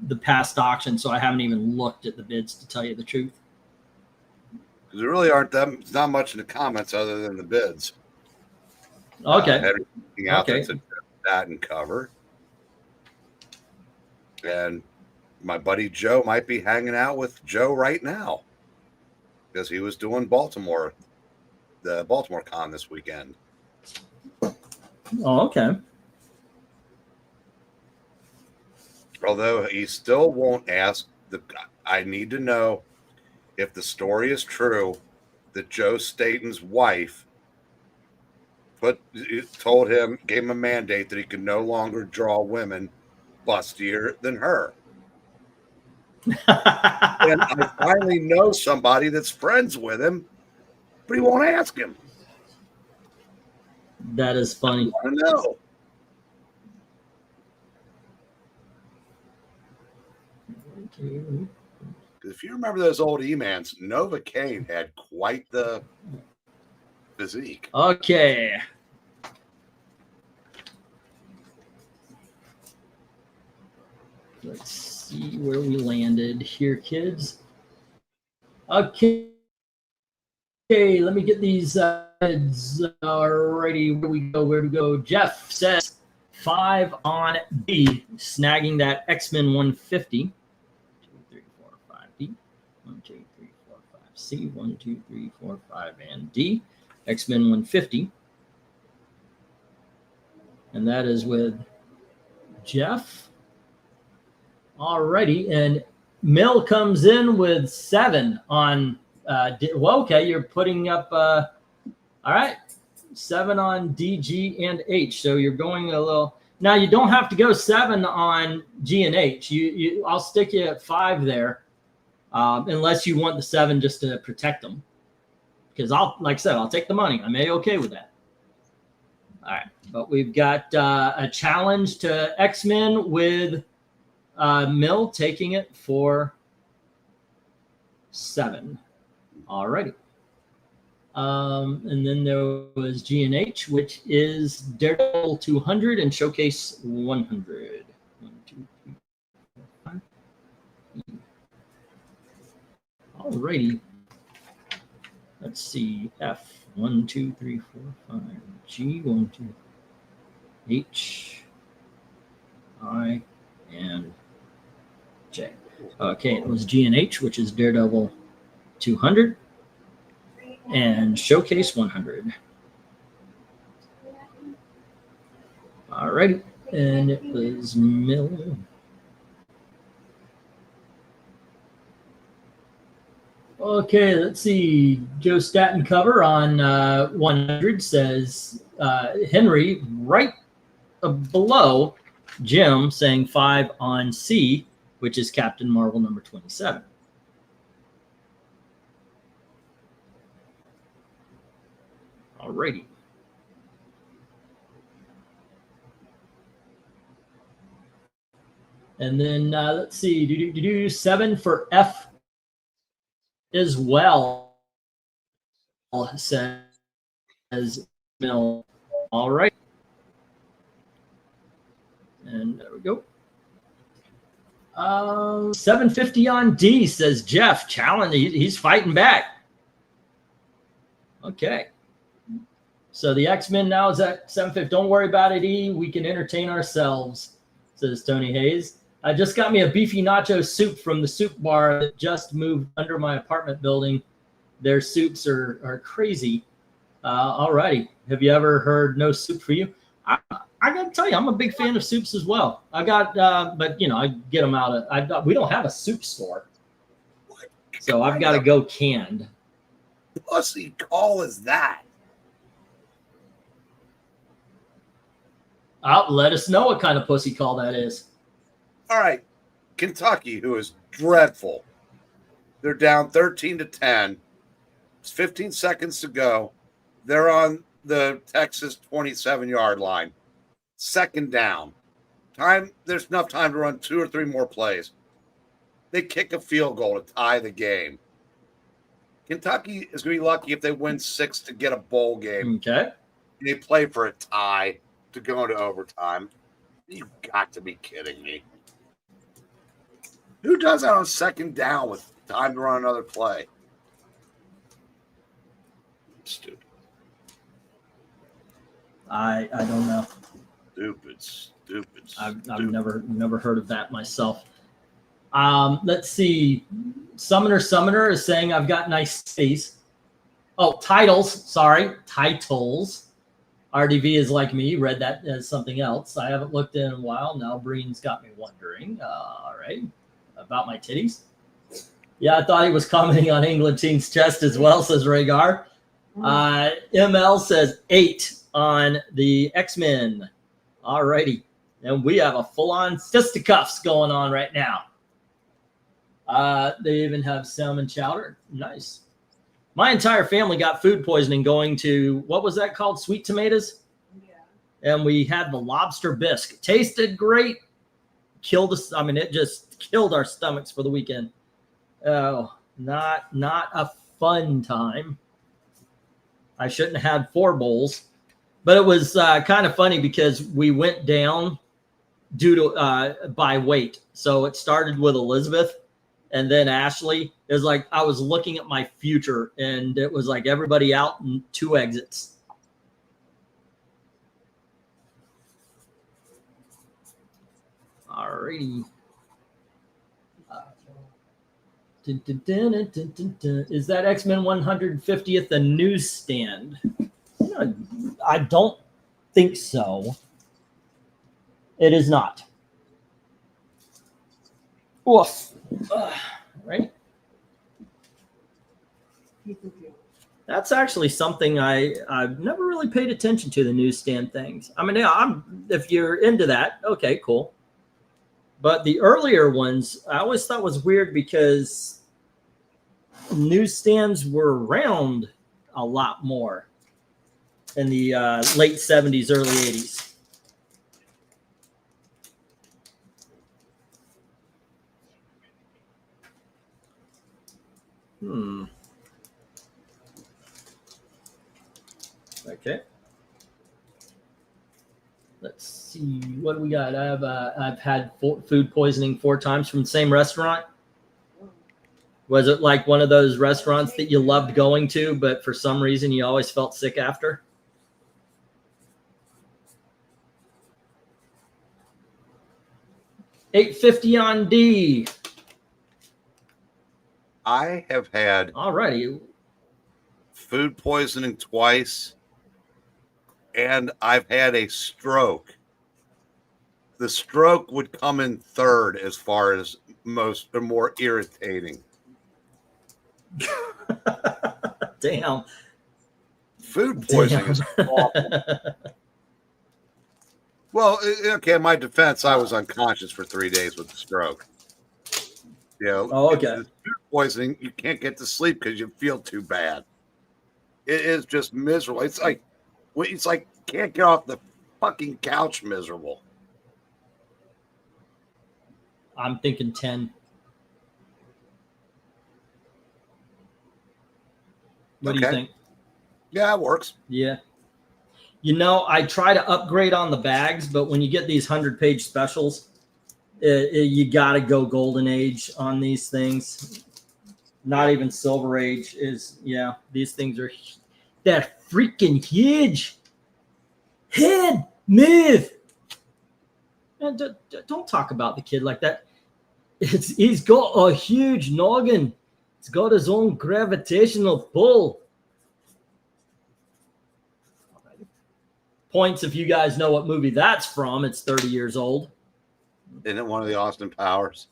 the past auction, so I haven't even looked at the bids, to tell you the truth. Because there really aren't not much in the comments other than the bids. Okay. Everything out there to that and cover. And my buddy Joe might be hanging out with Joe right now because he was doing the Baltimore Con this weekend. Oh, okay. Although he still won't ask I need to know if the story is true that Joe Staten's wife told him, gave him a mandate that he could no longer draw women bustier than her. And I finally know somebody that's friends with him, but he won't ask him. That is funny. I know. If you remember those old E-Mans, Nova Kane had quite the physique. Okay. Let's see where we landed here, kids. Okay. Okay, let me get these heads already. Where do we go? Jeff says 5 on D, snagging that X-Men 150. 2, 3, 4, 5 D. 1, 2, 3, 4, 5 C. 1, 2, 3, 4, 5 and D. X-Men 150. And that is with Jeff. Alrighty, and Mill comes in with 7 on. Well, okay, you're putting up. All right, 7 on D, G, and H. So you're going a little. Now you don't have to go 7 on G and H. I'll stick you at 5 there, unless you want the 7 just to protect them. Because like I said, I'll take the money. I'm okay with that. All right, but we've got a challenge to X-Men with Mill taking it for 7. Alrighty. And then there was G and H, which is Daredevil 200 and Showcase 100. 1, 2, 3, 4, 5. Alrighty. Let's see. F 1, 2, 3, 4, 5. G 1, 2. H. I and J. Okay, it was G and H, which is Daredevil 200 and Showcase 100. All right, and it was Mill. Okay, let's see. Joe Staten cover on 100 says Henry right below Jim saying 5 on C, which is Captain Marvel number 27. Alrighty. And then let's see. 7 for F as well, says Mill. All right. And there we go. 750 on D, says Jeff. Challenge. He's fighting back. Okay. So the X-Men now is at 750. Don't worry about it, E. We can entertain ourselves, says Tony Hayes. I just got me a beefy nacho soup from the soup bar that just moved under my apartment building. Their soups are crazy. All righty. Have you ever heard no soup for you? I got to tell you, I'm a big fan of soups as well. I got, but I get them out of. We don't have a soup store, so I've got to go canned. Pussy call is that? Let us know what kind of pussy call that is. All right, Kentucky, who is dreadful. They're down 13-10. It's 15 seconds to go. They're on the Texas 27-yard line. Second down. There's enough time to run 2 or 3 more plays. They kick a field goal to tie the game. Kentucky is going to be lucky if they win 6 to get a bowl game. Okay. They play for a tie to go into overtime. You've got to be kidding me. Who does that on second down with time to run another play? Stupid. I don't know. Stupid. I've never heard of that myself. Let's see. Summoner is saying I've got nice space. Oh, titles. Sorry, titles. RDV is like me. Read that as something else. I haven't looked in a while. Now Breen's got me wondering. All right, about my titties. Yeah, I thought he was commenting on England team's chest as well. Says Rhaegar. ML says 8 on the X-Men. All righty. And we have a full-on fisticuffs going on right now. They even have salmon chowder. Nice. My entire family got food poisoning going to, what was that called? Sweet tomatoes? Yeah. And we had the lobster bisque. Tasted great. Killed us. I mean, it just killed our stomachs for the weekend. Oh, not a fun time. I shouldn't have had 4 bowls. But it was kind of funny because we went down due to by weight. So it started with Elizabeth and then Ashley. It was like I was looking at my future, and it was like everybody out and 2 exits. All righty. Is that X-Men 150th a newsstand? I don't think so. It is not. Oof. Right? That's actually something I've never really paid attention to, the newsstand things. I mean, if you're into that, okay, cool. But the earlier ones, I always thought was weird because newsstands were around a lot more in the late 70s, early 80s. Okay. Let's see. What do we got? I've had food poisoning 4 times from the same restaurant. Was it like one of those restaurants that you loved going to, but for some reason you always felt sick after? $8.50 on D. I have had alrighty food poisoning twice, and I've had a stroke. The stroke would come in third as far as most or more irritating. Damn. Food poisoning is awful. Well, okay, in my defense, I was unconscious for 3 days with the stroke. You know, okay. Food poisoning, you can't get to sleep because you feel too bad. It is just miserable. It's like can't get off the fucking couch miserable. I'm thinking 10. What do you think? Yeah, it works. Yeah. You know, I try to upgrade on the bags, but when you get these 100-page specials, you got to go golden age on these things. Not even silver age is, these things are, they're freaking huge. Head, move. And don't talk about the kid like that. He's got a huge noggin. It's got his own gravitational pull. Points if you guys know what movie that's from. It's 30 years old. Isn't it one of the Austin Powers?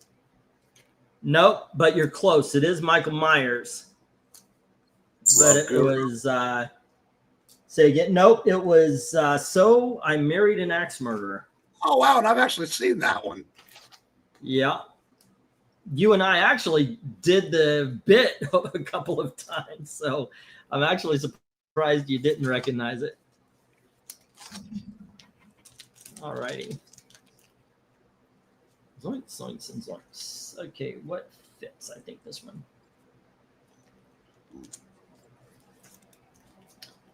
Nope, but you're close. It is Michael Myers. But it was, say again, nope, it was So I Married an Axe Murderer. Oh, wow, and I've actually seen that one. Yeah. You and I actually did the bit a couple of times, so I'm actually surprised you didn't recognize it. All righty. Zoinks, zoinks, and zoinks. Okay, what fits? I think this one.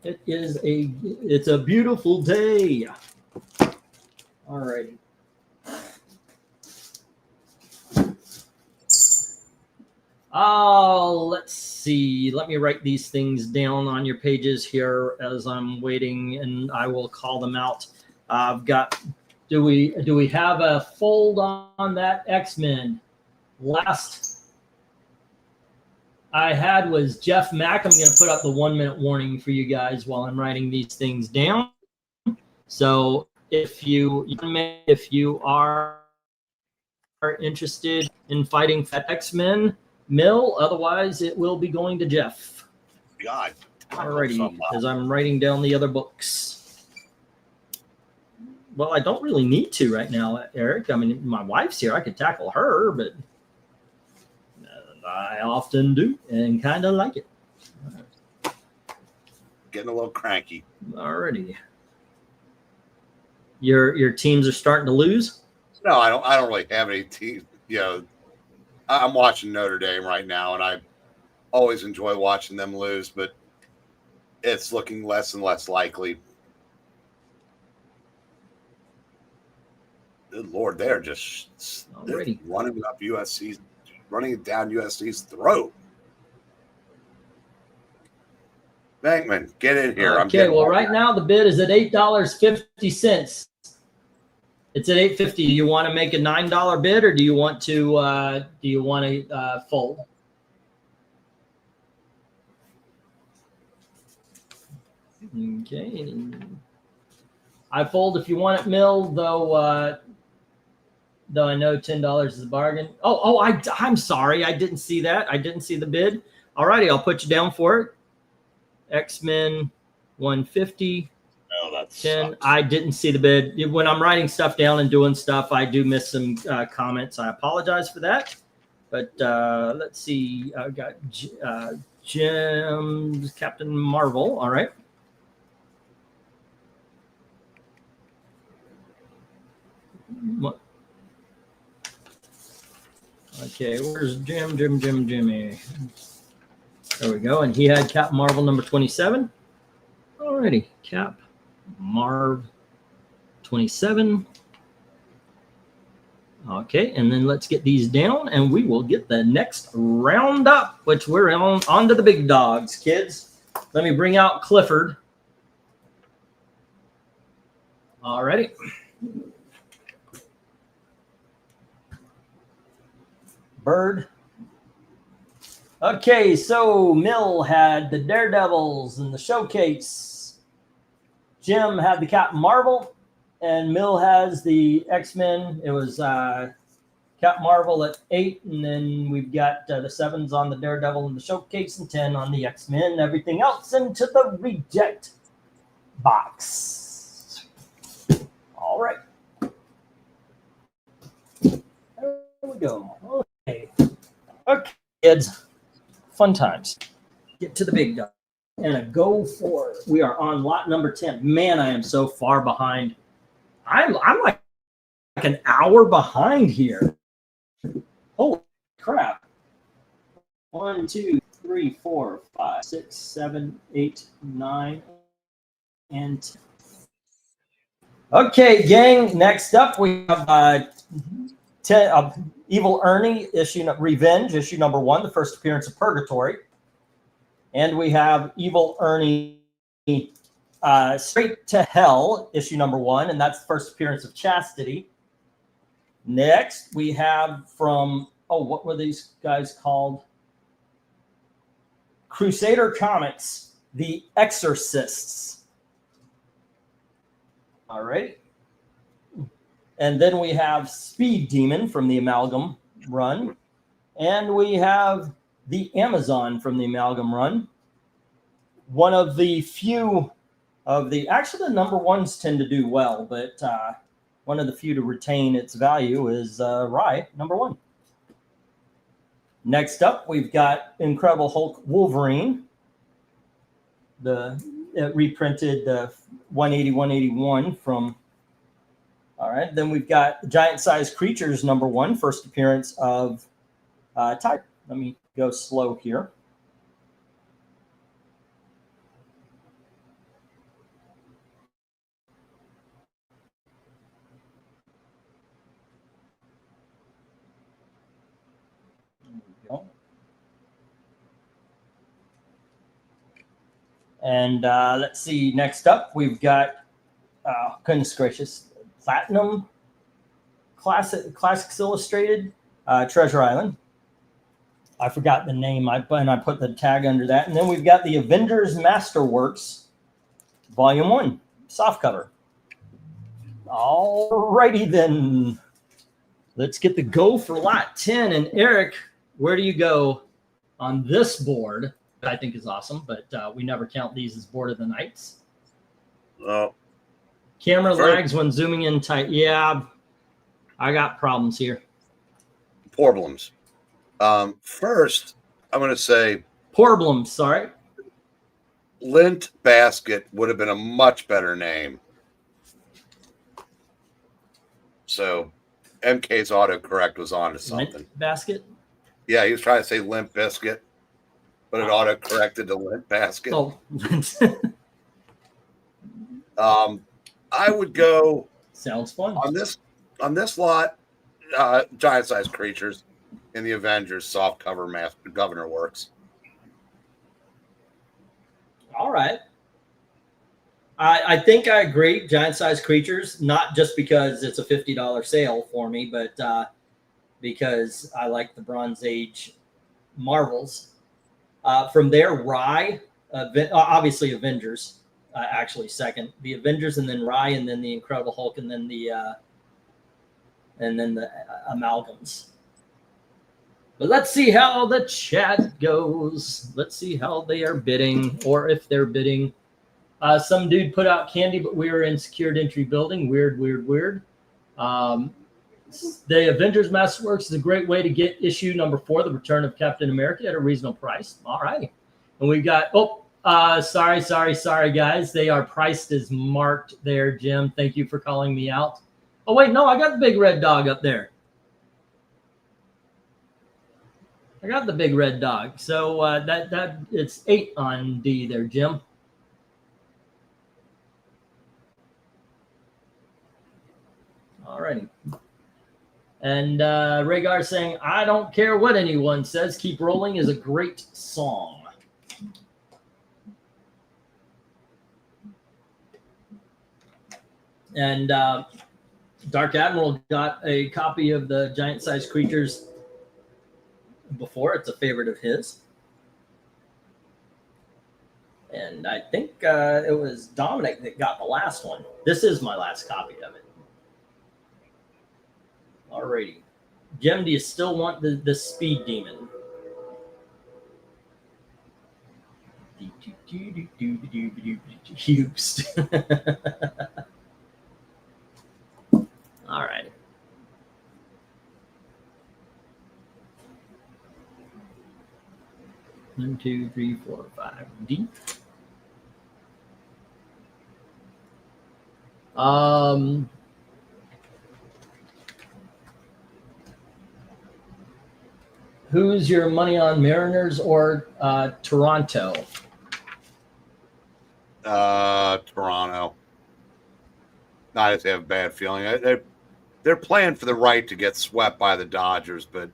It's a beautiful day. All righty. Oh, let's see. Let me write these things down on your pages here as I'm waiting, and I will call them out. I've got. Do we have a fold on that X-Men? Last I had was Jeff Mack. I'm going to put up the 1-minute warning for you guys while I'm writing these things down. So if you are interested in fighting Fat X-Men, Mill. Otherwise, it will be going to Jeff. God. Alrighty, as I'm writing down the other books. Well, I don't really need to right now, Eric. I mean, my wife's here. I could tackle her, but I often do and kind of like it. Getting a little cranky. Alrighty. Your teams are starting to lose? No, I don't really have any teams. You know, I'm watching Notre Dame right now, and I always enjoy watching them lose, but it's looking less and less likely. Good Lord, they're just running it down USC's throat. Bankman, get in here. Okay, well, right now the bid is at $8.50. It's at $8.50. Do you want to make a $9 bid, or do you want to fold? Okay. I fold if you want it, Mill, though I know $10 is a bargain. I'm sorry. I didn't see that. I didn't see the bid. All righty, I'll put you down for it. X-Men 150. Oh, that's 10. I didn't see the bid. When I'm writing stuff down and doing stuff, I do miss some comments. I apologize for that. But let's see. I've got Jim, Captain Marvel. All right. What? Okay, where's Jimmy? There we go. And he had Cap Marvel number 27. Alrighty, Cap Marv 27. Okay, and then let's get these down, and we will get the next round up, which we're on to the big dogs, kids. Let me bring out Clifford. Alrighty. Bird. Okay, so Mill had the Daredevils in the showcase. Jim had the Captain Marvel, and Mill has the X-Men. It was Captain Marvel at 8, and then we've got the 7s on the Daredevil in the showcase and 10 on the X-Men. Everything else into the reject box. All right. There we go. Okay, kids. Fun times. Get to the big dog. And a go for it. We are on lot number 10. Man, I am so far behind. I'm like an hour behind here. Holy crap. 1, 2, 3, 4, 5, 6, 7, 8, 9, and 10. Okay, gang. Next up, we have 10, Evil Ernie, Revenge, issue number 1, the first appearance of Purgatory. And we have Evil Ernie Straight to Hell, issue number 1, and that's the first appearance of Chastity. Next, we have from, what were these guys called? Crusader Comics, The Exorcists. All right. And then we have Speed Demon from the Amalgam run. And we have the Amazon from the Amalgam run. One of the few of the, actually the number ones tend to do well, but one of the few to retain its value is Rye, number one. Next up, we've got Incredible Hulk Wolverine. The reprinted 180, 181 from. All right, then we've got Giant Size Creatures number one, first appearance of Tiger. Let me go slow here. There we go. And let's see, next up, we've got, goodness gracious, Platinum Classics Illustrated, Treasure Island. I forgot the name, and I put the tag under that. And then we've got the Avengers Masterworks, Volume 1, softcover. All righty then. Let's get the go for lot 10. And Eric, where do you go on this board? I think is awesome, but we never count these as board of the nights. Oh. Camera lags when zooming in tight. Yeah, I got problems here. Problems. First, I'm going to say Problems, sorry. Lint Basket would have been a much better name. So MK's autocorrect was on to something. Lint Basket? Yeah, he was trying to say Limp Biscuit, but it auto-corrected to Lint Basket. Oh, I would go sounds fun. on this lot, Giant Size Creatures in the Avengers softcover Governor Works. All right. I think I agree. Giant Size Creatures, not just because it's a $50 sale for me, but because I like the Bronze Age Marvels. From there, Rye, obviously Avengers, actually second. The Avengers, and then Rye, and then the Incredible Hulk, and then the Amalgams. But let's see how the chat goes. Let's see how they are bidding, or if they're bidding. Some dude put out candy, but we were in secured entry building. Weird. The Avengers Masterworks is a great way to get issue number 4, The Return of Captain America, at a reasonable price. All right. And we've got, sorry, guys. They are priced as marked there, Jim. Thank you for calling me out. Oh, wait, no, I got the big red dog up there. I got the big red dog. So that it's 8 on D there, Jim. All righty. And Rhaegar saying, I don't care what anyone says. Keep Rolling is a great song. And Dark Admiral got a copy of the Giant Size Creatures before. It's a favorite of his. And I think it was Dominic that got the last one. This is my last copy of it. Alrighty. Jim, do you still want the Speed Demon? Hughes. All right. One, two, three, four, 5. D. Who's your money on, Mariners or Toronto? Toronto. I just have a bad feeling. They're playing for the right to get swept by the Dodgers, but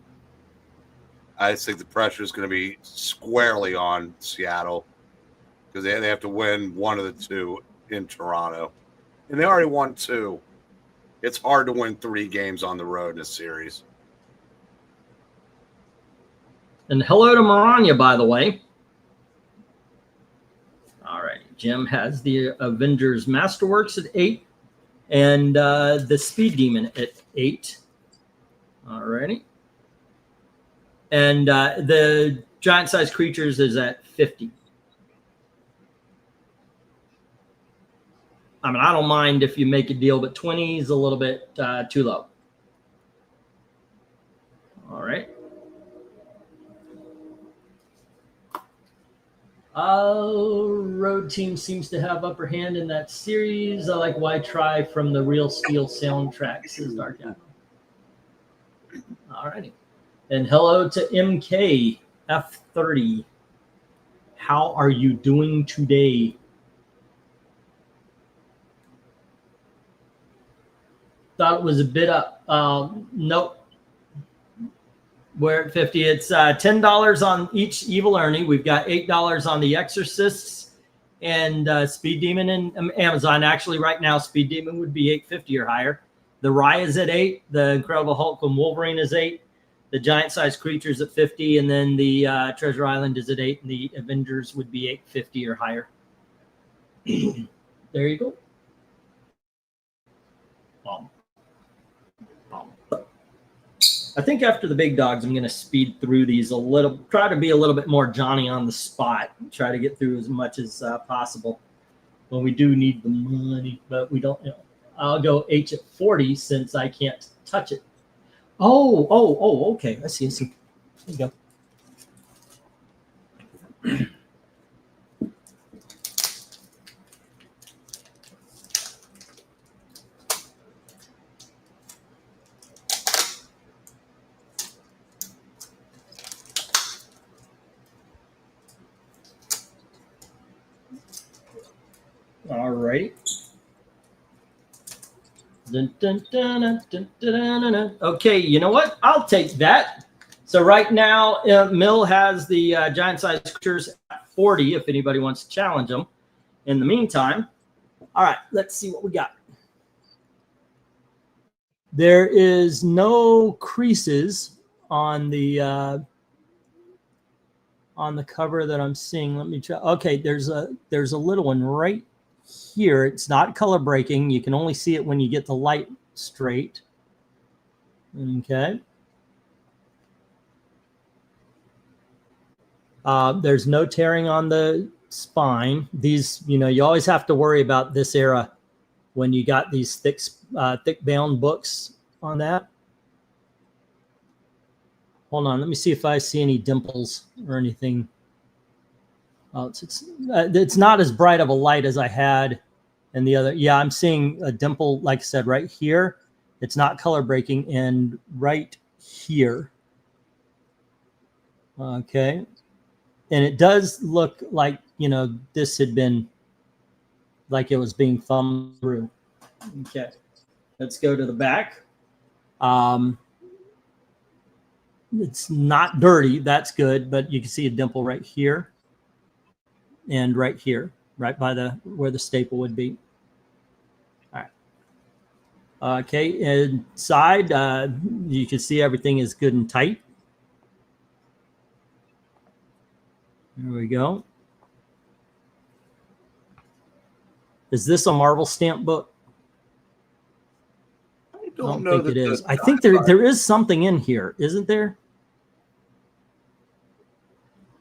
I just think the pressure is going to be squarely on Seattle because they have to win one of the two in Toronto. And they already won 2. It's hard to win 3 games on the road in a series. And hello to Maranya, by the way. All right. Jim has the Avengers Masterworks at 8. And the Speed Demon at 8. Alrighty. And the giant size creatures is at 50. I mean, I don't mind if you make a deal, but 20 is a little bit too low. All right. Road Team seems to have upper hand in that series. I like Why Try from the Real Steel soundtrack, says Dark Apple. All righty. And hello to MK F30. How are you doing today? Thought it was a bit up. Nope. We're at 50. It's $10 on each Evil Ernie. We've got $8 on the Exorcists and Speed Demon and Amazon. Actually, right now, Speed Demon would be $8.50 or higher. The Rye is at 8. The Incredible Hulk and Wolverine is 8. The Giant Size Creatures at 50, and then the Treasure Island is at 8, and the Avengers would be $8.50 or higher. There you go. I think after the big dogs, I'm going to speed through these a little, try to be a little bit more Johnny on the spot, try to get through as much as possible when we do need the money, but we don't, you know. I'll go H at 40 since I can't touch it. Oh, okay. I see. There you go. All right. Okay, you know what? I'll take that. So right now, Mill has the giant size creatures at 40 if anybody wants to challenge them. In the meantime, all right, let's see what we got. There is no creases on the cover that I'm seeing. Let me try. Okay, there's a little one right here. It's not color breaking. You can only see it when you get the light straight. Okay. There's no tearing on the spine. These, you know, you always have to worry about this era when you got these thick bound books on that. Hold on, let me see if I see any dimples or anything. Oh, it's not as bright of a light as I had in the other. Yeah, I'm seeing a dimple, like I said, right here. It's not color breaking, and right here. Okay. And it does look like, you know, this had been, like it was being thumbed through. Okay. Let's go to the back. It's not dirty. That's good. But you can see a dimple right here. And right here, right by where the staple would be. All right. Okay, inside, you can see everything is good and tight. There we go. Is this a Marvel stamp book? I don't think it is. I think there is something in here, isn't there?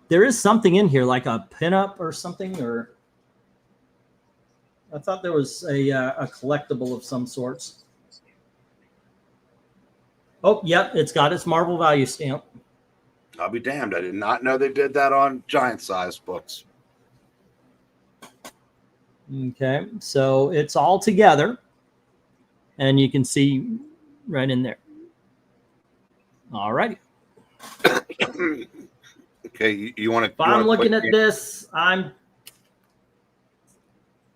There is something in here, like a pinup or something, or I thought there was a collectible of some sorts. Oh, yep, it's got its Marvel value stamp. I'll be damned. I did not know they did that on giant size books. Okay, so it's all together, and you can see right in there. All righty. Okay, you want to? If I'm looking at this,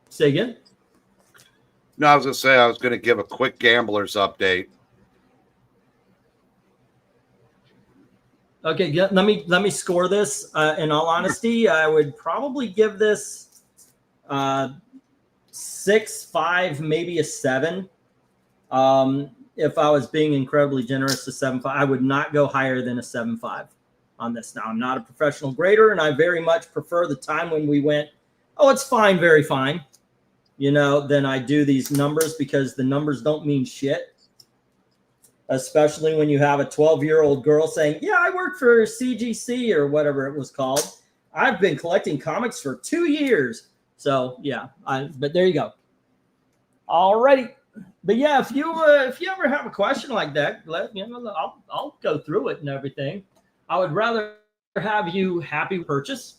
say again. No, I was going to say I was going to give a quick gamblers update. Okay, let me score this. In all honesty, I would probably give this 6, 5, maybe a 7. If I was being incredibly generous, a 7.5. I would not go higher than a 7.5 on this. Now, I'm not a professional grader, and I very much prefer the time when we went, oh, it's fine, very fine. than I do these numbers, because the numbers don't mean shit. Especially when you have a 12-year-old girl saying, yeah, I work for CGC or whatever it was called. I've been collecting comics for 2 years. So yeah, but there you go. Alrighty. But yeah, if you ever have a question like that, I'll go through it and everything. I would rather have you happy with purchase.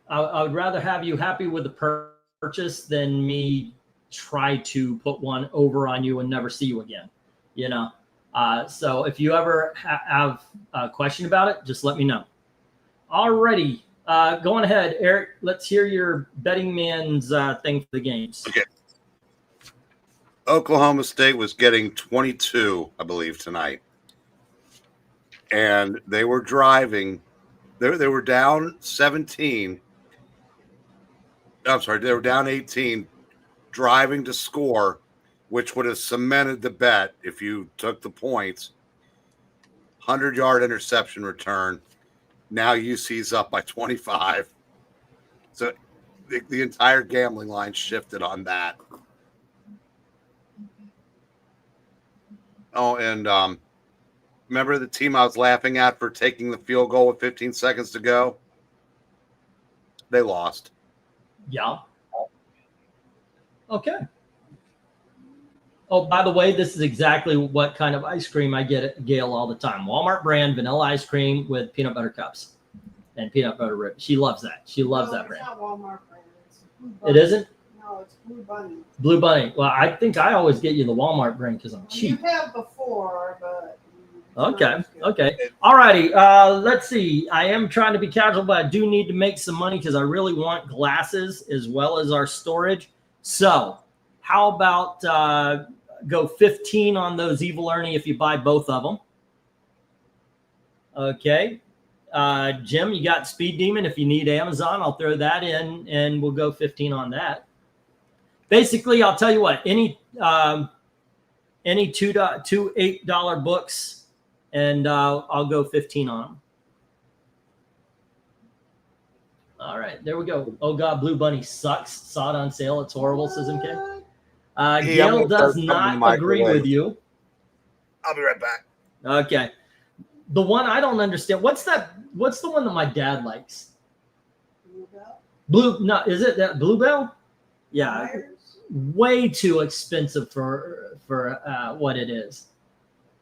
I would rather have you happy with the purchase than me try to put one over on you and never see you again. So if you ever have a question about it, just let me know. Alrighty. Going ahead, Eric, let's hear your betting man's thing for the games. Okay. Oklahoma State was getting 22, I believe, tonight. And they were driving. They were down 17. I'm sorry, they were down 18, driving to score, which would have cemented the bet if you took the points. 100-yard interception return. Now UC's up by 25. So the entire gambling line shifted on that. Oh, and remember the team I was laughing at for taking the field goal with 15 seconds to go? They lost. Yeah. Okay. Oh, by the way, this is exactly what kind of ice cream I get at Gail all the time. Walmart brand vanilla ice cream with peanut butter cups and peanut butter ribs. She loves that. She loves that brand. It's not Walmart brand. It's Blue It Bunny. isn't? No, it's Blue Bunny. Blue Bunny. Well, I think I always get you the Walmart brand because I'm cheap. You have before, but. Okay. All righty. Let's see. I am trying to be casual, but I do need to make some money because I really want glasses as well as our storage. So how about go 15 on those Evil Ernie if you buy both of them? Okay. Jim, you got Speed Demon. If you need Amazon, I'll throw that in and we'll go 15 on that. Basically, I'll tell you what, any $2 $8 books, and I'll go 15 on them. All right, there we go. Oh God, Blue Bunny sucks. Saw it on sale. It's horrible, says MK. Gail does not agree with you. I'll be right back. Okay. The one I don't understand. What's the one that my dad likes? No, is it that Bluebell? Yeah. Way too expensive for what it is.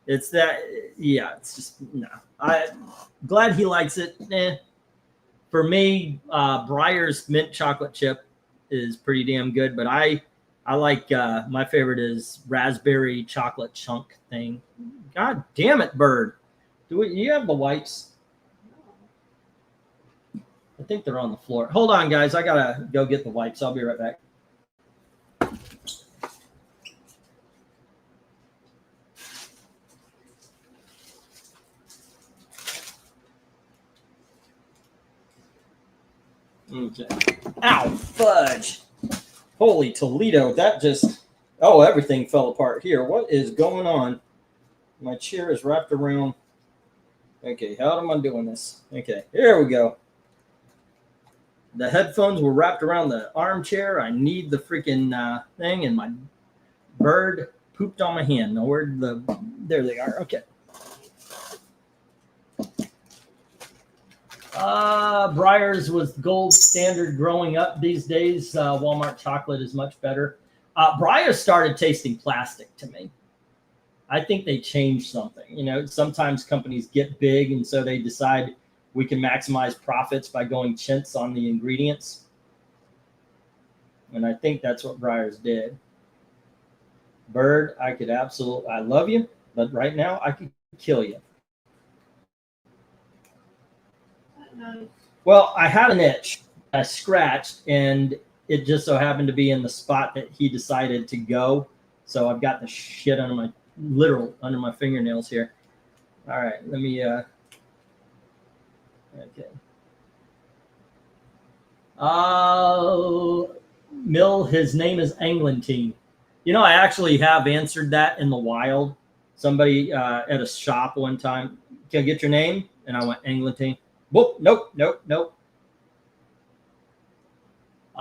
It's that, yeah, it's just, no. I'm glad he likes it. For me, Breyer's mint chocolate chip is pretty damn good, but I like, my favorite is raspberry chocolate chunk thing. God damn it, Bird. You have the wipes? I think they're on the floor. Hold on, guys. I gotta go get the wipes. I'll be right back. Okay. Ow, fudge. Holy Toledo. That just, everything fell apart here. What is going on? My chair is wrapped around. Okay, how am I doing this? Okay, here we go. The headphones were wrapped around the armchair. I need the freaking thing, and my bird pooped on my hand. Now, there they are. Okay. Breyer's was gold standard growing up these days. Walmart chocolate is much better. Breyer's started tasting plastic to me. I think they changed something. Sometimes companies get big, and so they decide we can maximize profits by going chintz on the ingredients. And I think that's what Breyer's did. Bird, I love you, but right now I could kill you. Well, I had an itch. I scratched, and it just so happened to be in the spot that he decided to go. So I've got the shit under my fingernails here. All right, let me okay. Mill, his name is Anglantine. I actually have answered that in the wild. Somebody at a shop one time, can I get your name? And I went, Anglantine. Whoop, nope.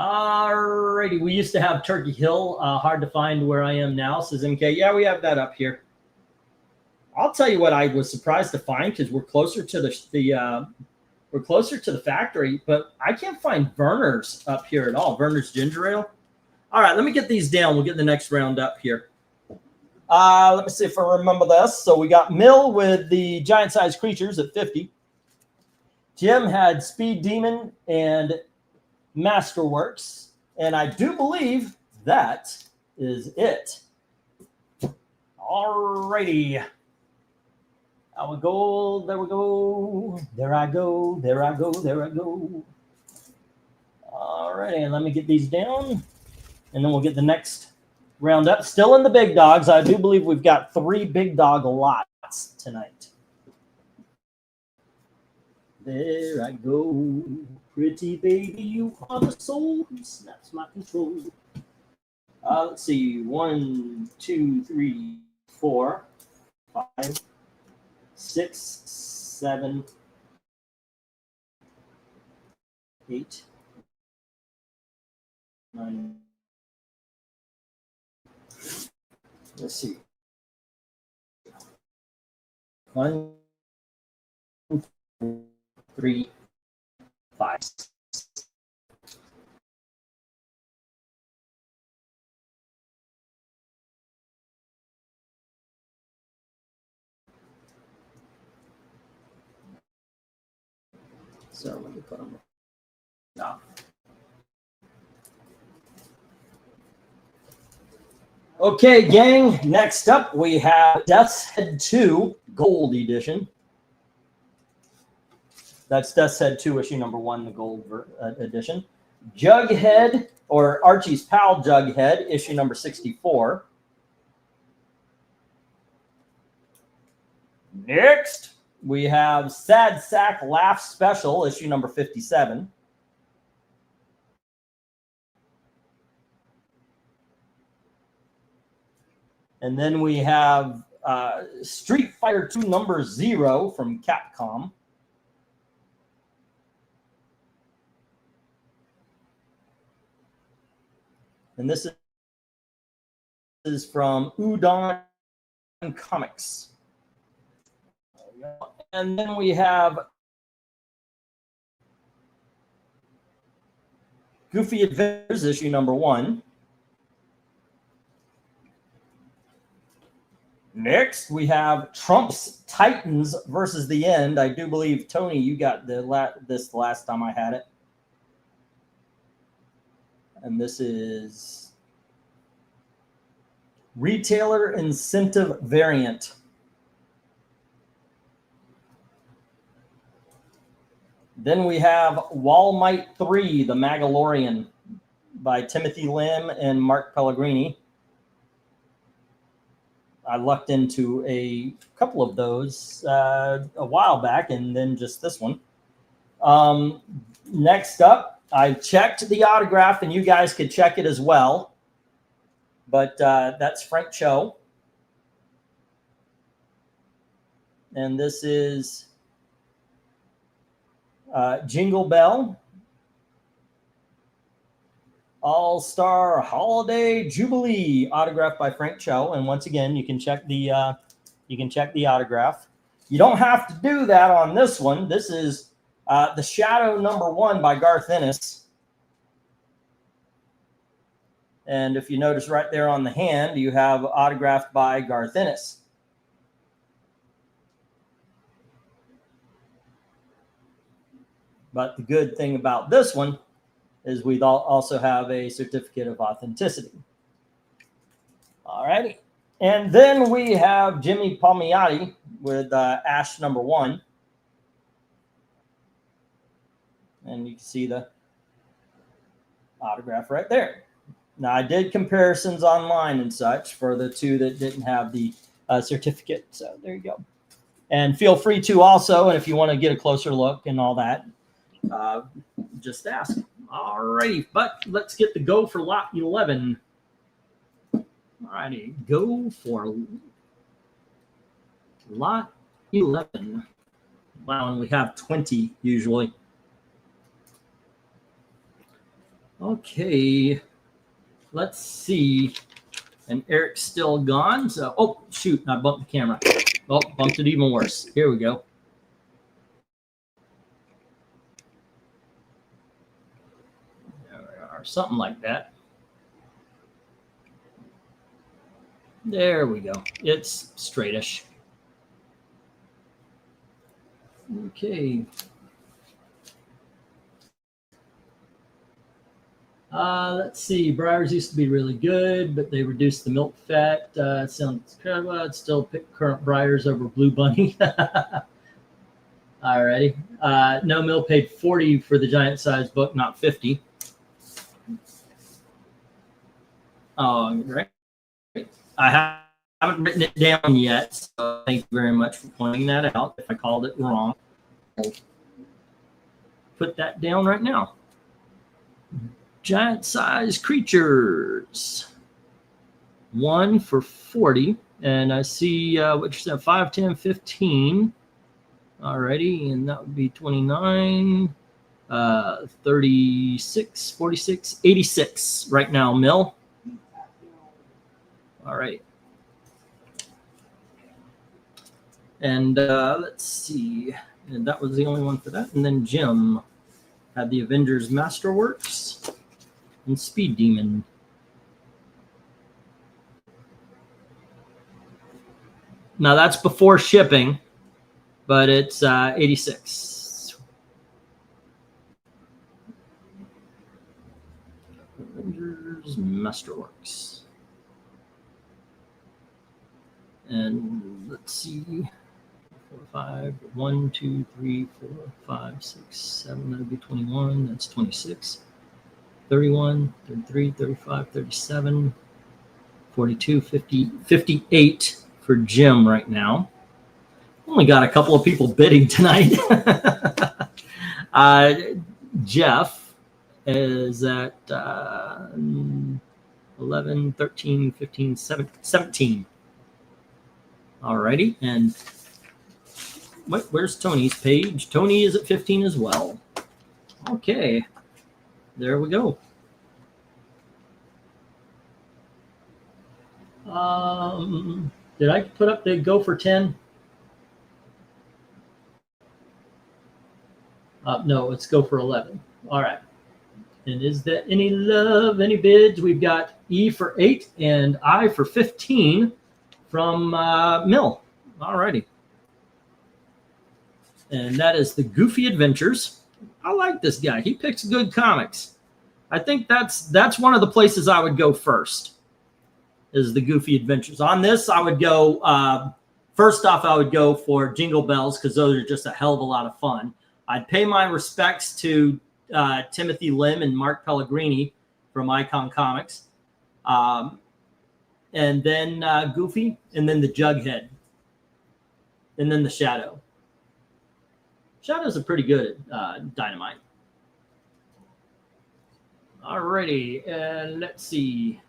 Alrighty, we used to have Turkey Hill. Hard to find where I am now, says MK. Yeah, we have that up here. I'll tell you what I was surprised to find, because we're closer to we're closer to the factory, but I can't find Werner's up here at all. Werner's ginger ale. All right, let me get these down. We'll get the next round up here. Let me see if I remember this. So we got Mill with the giant-sized creatures at 50. Jim had Speed Demon and Masterworks, and I do believe that is it. All righty. There we go. There we go. There I go. There I go. There I go. All righty. Let me get these down, and then we'll get the next round up. Still in the big dogs. I do believe we've got 3 big dog lots tonight. There I go. Pretty baby, you are the soul who snaps my control. Let's see. 1, 2, 3, 4, 5, 6, 7, 8, 9. Let's see. 1, 2, 3, 5. So let me put them down. Okay, gang. Next up, we have Death's Head 2 Gold Edition. That's Death's Head 2, issue number 1, the gold edition. Jughead, or Archie's Pal Jughead, issue number 64. Next, we have Sad Sack Laugh Special, issue number 57. And then we have Street Fighter 2 number 0 from Capcom. And this is from Udon Comics. And then we have Goofy Adventures, issue number 1. Next, we have Trump's Titans versus the End. I do believe, Tony, you got this the last time I had it. And this is Retailer Incentive Variant. Then we have Walmite 3, The Mandalorian by Timothy Lim and Mark Pellegrini. I lucked into a couple of those a while back, and then just this one. Next up, I checked the autograph, and you guys could check it as well. But that's Frank Cho. And this is Jingle Bell All-Star Holiday Jubilee, autographed by Frank Cho. And once again, you can check the autograph. You don't have to do that on this one. This is The Shadow number 1 by Garth Ennis. And if you notice right there on the hand, you have autographed by Garth Ennis. But the good thing about this one is we also have a certificate of authenticity. All righty. And then we have Jimmy Palmiotti with Ash number 1. And you can see the autograph right there. Now, I did comparisons online and such for the 2 that didn't have the certificate. So there you go. And feel free to also, and if you want to get a closer look and all that, just ask. All righty. But let's get the go for lot 11. All righty. Go for lot 11. Wow, and we have 20 usually. Okay, let's see. And Eric's still gone. So, oh, shoot, I bumped the camera. Oh, bumped it even worse. Here we go. There we are, something like that. There we go. It's straightish. Okay. Let's see. Breyers used to be really good, but they reduced the milk fat. Sounds incredible. I'd still pick current Breyers over Blue Bunny. Alrighty. No Mill paid 40 for the giant size book, not 50. Oh, great. I haven't written it down yet, so thank you very much for pointing that out. If I called it wrong, I'll put that down right now. Giant size creatures. 1 for 40. And I see what you said, 5, 10, 15. Alrighty, and that would be 29, 36, 46, 86 right now, Mill. All right. And let's see. And that was the only one for that. And then Jim had the Avengers Masterworks and Speed Demon. Now that's before shipping, but it's 86. Avengers Masterworks. And let's see. 4, 5, 1, 2, 3, 4, 5, 6, 7. That'd be 21. That's 26. 31, 33, 35, 37, 42, 50, 58 for Jim right now. Only got a couple of people bidding tonight. Jeff is at 11, 13, 15, 17. Alrighty, and where's Tony's page? Tony is at 15 as well. Okay, there we go. Did I put up the go for 10? No, let's go for 11. All right. And is there any love, any bids? We've got E for 8 and I for 15 from Mill. All righty. And that is the Goofy Adventures. I like this guy. He picks good comics. I think that's one of the places I would go first, is the Goofy Adventures. On this, I would go, first off, I would go for Jingle Bells, because those are just a hell of a lot of fun. I'd pay my respects to Timothy Lim and Mark Pellegrini from Icon Comics. And then Goofy, and then the Jughead, and then the Shadow. Shadows are pretty good at Dynamite. Alrighty, and let's see.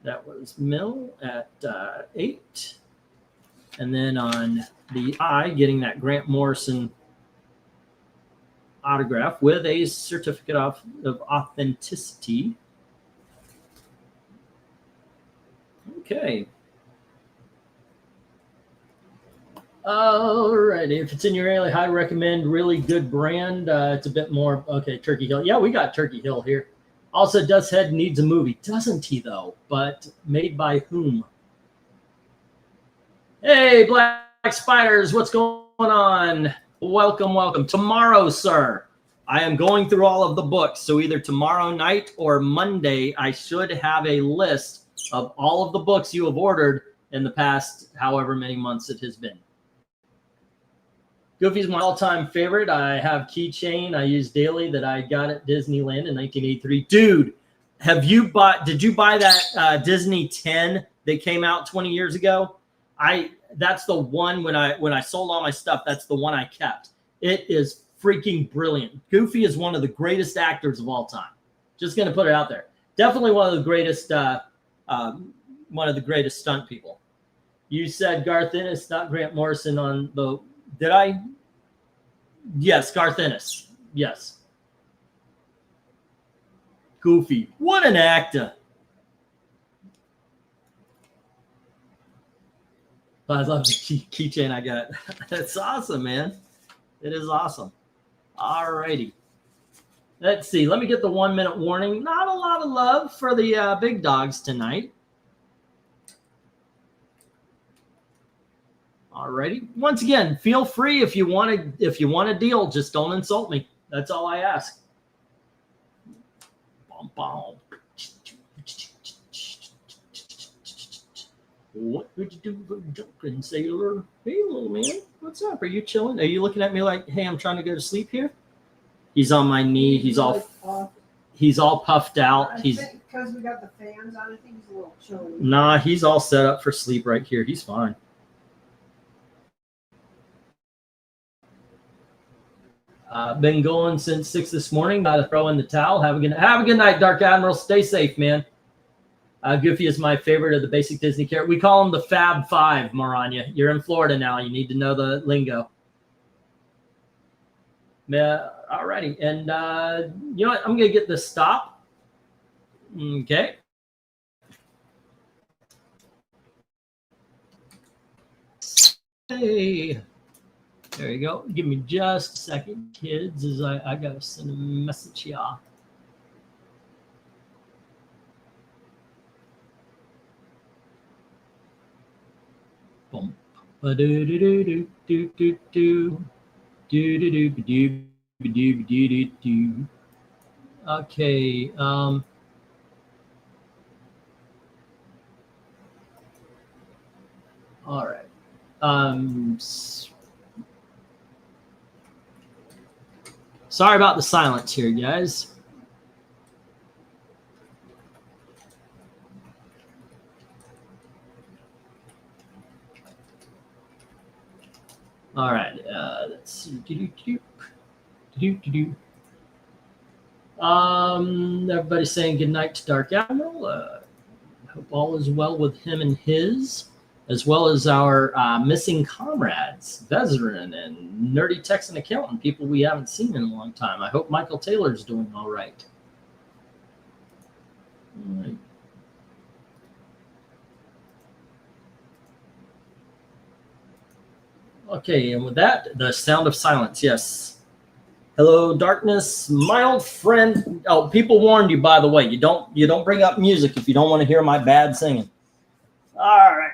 That was Mill at 8. And then on the I, getting that Grant Morrison autograph with a certificate of authenticity. Okay. Alrighty, if it's in your area, I recommend really good brand. It's a bit more, okay, Turkey Hill. Yeah, we got Turkey Hill here. Also, Dusthead needs a movie. Doesn't he, though? But made by whom? Hey, Black Spiders, what's going on? Welcome, welcome. Tomorrow, sir, I am going through all of the books. So either tomorrow night or Monday, I should have a list of all of the books you have ordered in the past however many months it has been. Goofy's my all-time favorite. I have keychain I use daily that I got at Disneyland in 1983. Dude, did you buy that Disney 10 that came out 20 years ago? That's the one when I sold all my stuff, that's the one I kept. It is freaking brilliant. Goofy is one of the greatest actors of all time. Just going to put it out there. Definitely one of the greatest stunt people. You said Garth Ennis, not Grant Morrison on the, did I? Yes, Garth Ennis. Yes. Goofy. What an actor. I love the keychain I got. That's awesome, man. It is awesome. All righty. Let's see. Let me get the 1 minute warning. Not a lot of love for the big dogs tonight. All righty. Once again, feel free if you want to deal, just don't insult me. That's all I ask. Bom, bom. What would you do for a drunken sailor? Hey, little man, what's up? Are you chilling? Are you looking at me like, hey, I'm trying to go to sleep here? He's on my knee. He's all puffed out. I think because we got the fans on, I think he's a little chilly. Nah, he's all set up for sleep right here. He's fine. Been going since 6 this morning. Got to throw in the towel. Have a good night, Dark Admiral. Stay safe, man. Goofy is my favorite of the basic Disney characters. We call him the Fab Five, Maranya. You're in Florida now. You need to know the lingo. All righty. And you know what? I'm going to get this stop. Okay. Hey. There you go. Give me just a second, kids, as I got to send a message here. Boom. Okay. All right. Sorry about the silence here, guys. All right. Let's see. Everybody's saying good night to Dark Admiral. Hope all is well with him and his, as well as our missing comrades, Veteran and Nerdy Texan Accountant, people we haven't seen in a long time. I hope Michael Taylor's doing all right. All right. Okay, and with that, the sound of silence, yes. Hello, darkness, my old friend. Oh, people warned you, by the way. You don't bring up music if you don't want to hear my bad singing. All right.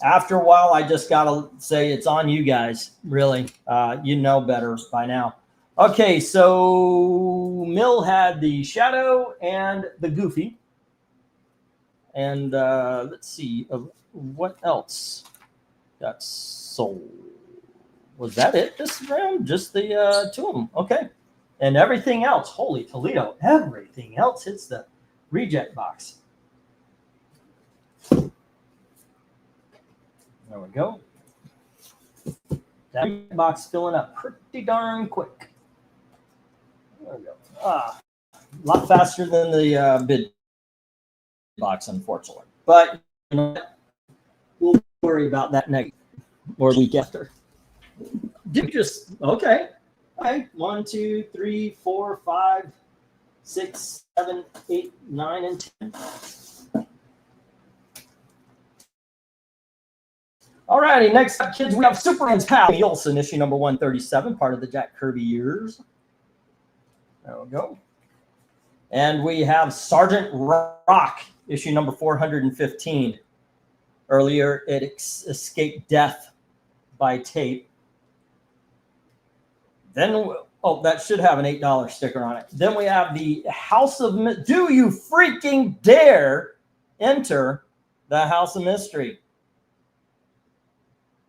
After a while, I just gotta say it's on you guys. Really, you know better by now. Okay, so Mill had the Shadow and the Goofy, and let's see, what else got sold? Was that it this round? Just the two of them. Okay. And everything else, holy Toledo, everything else hits the reject box. There we go. That box filling up pretty darn quick. There we go. A lot faster than the bid box, unfortunately. But you know what? We'll worry about that next or week after. Did you just okay? Okay. 1, 2, 3, 4, 5, 6, 7, 8, 9, and 10. All righty, next up, kids, we have Superman's Pal Olsen, issue number 137, part of the Jack Kirby years. There we go. And we have Sergeant Rock, issue number 415. Earlier, it escaped death by tape. Then, oh, that should have an $8 sticker on it. Then we have the House of Mystery. Do you freaking dare enter the House of Mystery?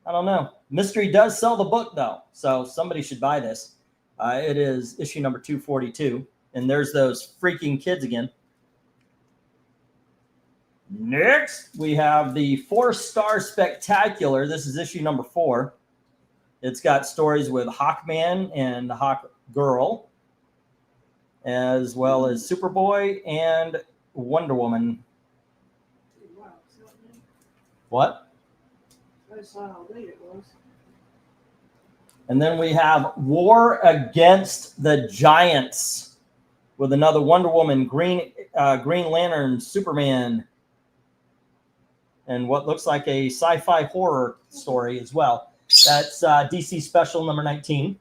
I don't know. Mystery does sell the book, though, so somebody should buy this. It is issue number 242, and there's those freaking kids again. Next, we have the 4-star Spectacular. This is issue number 4. It's got stories with Hawkman and Hawk Girl, as well as Superboy and Wonder Woman. Wow, What? I saw how late it was. And then we have War Against the Giants with another Wonder Woman, Green Lantern, Superman, and what looks like a sci-fi horror story as well. That's DC Special number 19.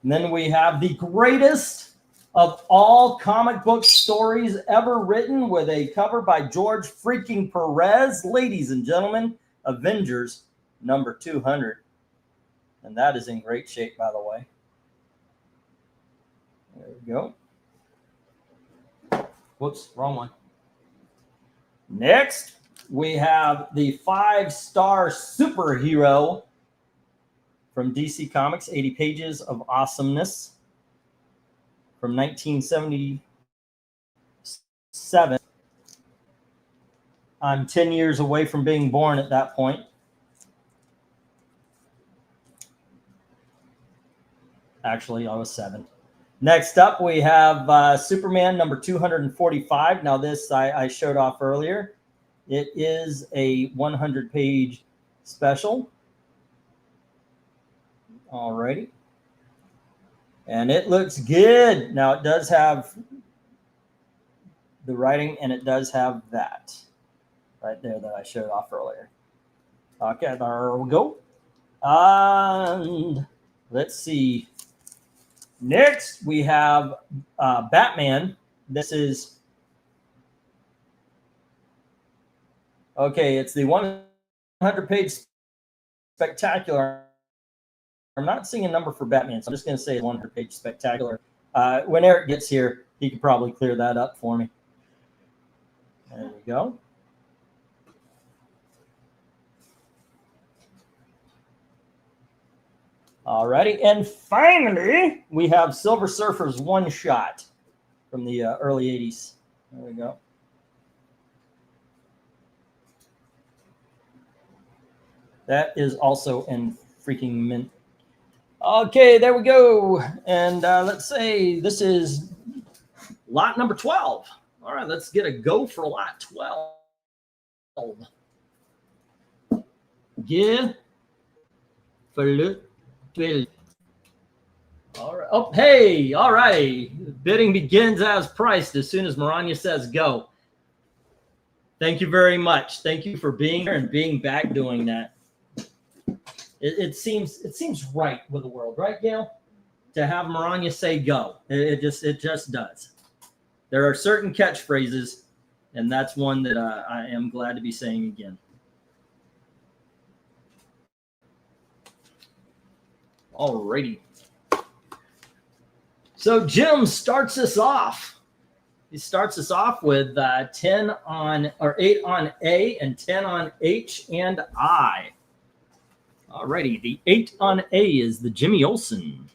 And then we have the greatest of all comic book stories ever written with a cover by George freaking Perez. Ladies and gentlemen, Avengers number 200. And that is in great shape, by the way. There we go. Whoops, wrong one. Next, we have the 5-star superhero from DC Comics, 80 pages of awesomeness from 1977. I'm 10 years away from being born at that point. Actually, I was 7. Next up, we have Superman number 245. Now, this I showed off earlier. It is a 100-page special. Alrighty. And it looks good. Now, it does have the writing, and it does have that right there that I showed off earlier. Okay, there we go. And let's see. Next, we have Batman. This is, okay, it's the 100-page spectacular. I'm not seeing a number for Batman, so I'm just going to say 100-page spectacular. When Eric gets here, he could probably clear that up for me. There we go. Alrighty, and finally, we have Silver Surfer's One Shot from the early 80s. There we go. That is also in freaking mint. Okay, there we go. And let's say this is lot number 12. All right, let's get a go for lot 12. Yeah. For look. All right. Oh, hey. All right. Bidding begins as priced as soon as Maranya says go. Thank you very much. Thank you for being here and being back doing that. It seems right with the world, right, Gail? To have Maranya say go. It just does. There are certain catchphrases, and that's one that I am glad to be saying again. Alrighty. So Jim starts us off. He starts us off with 8 on A and 10 on H and I. Alrighty, the 8 on A is the Jimmy Olsen.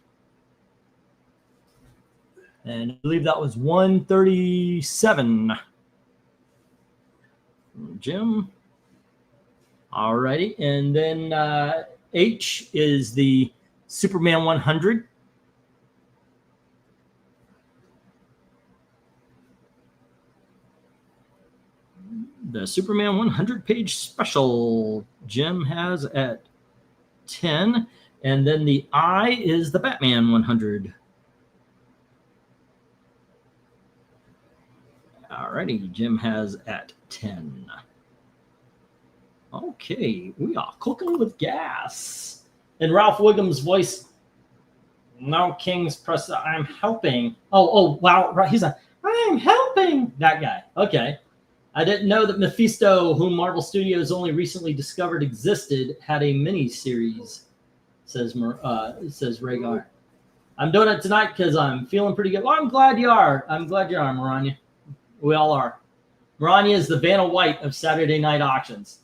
And I believe that was 137. Jim. Alrighty, and then H is the Superman 100. The Superman 100-page special Jim has at 10. And then the I is the Batman 100. Alrighty, Jim has at 10. Okay, we are cooking with gas. In Ralph Wiggum's voice, no king's press. I'm helping. Oh, wow. Right. He's like, I'm helping. That guy. Okay. I didn't know that Mephisto, whom Marvel Studios only recently discovered existed, had a mini-series, says Rhaegar. I'm doing it tonight because I'm feeling pretty good. Well, I'm glad you are. I'm glad you are, Maranya. We all are. Maranya is the Vanna White of Saturday Night Auctions.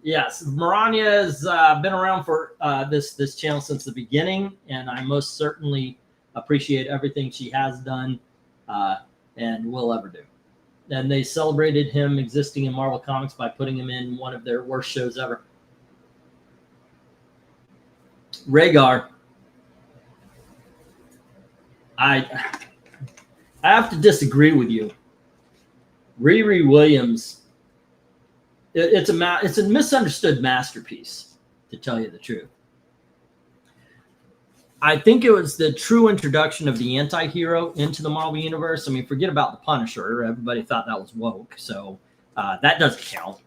Yes, Maranya has been around for this channel since the beginning, and I most certainly appreciate everything she has done and will ever do. And they celebrated him existing in Marvel Comics by putting him in one of their worst shows ever. Rhaegar, I have to disagree with you. Riri Williams. It's a misunderstood masterpiece, to tell you the truth. I think it was the true introduction of the anti-hero into the Marvel Universe. I mean, forget about the Punisher. Everybody thought that was woke, so that doesn't count.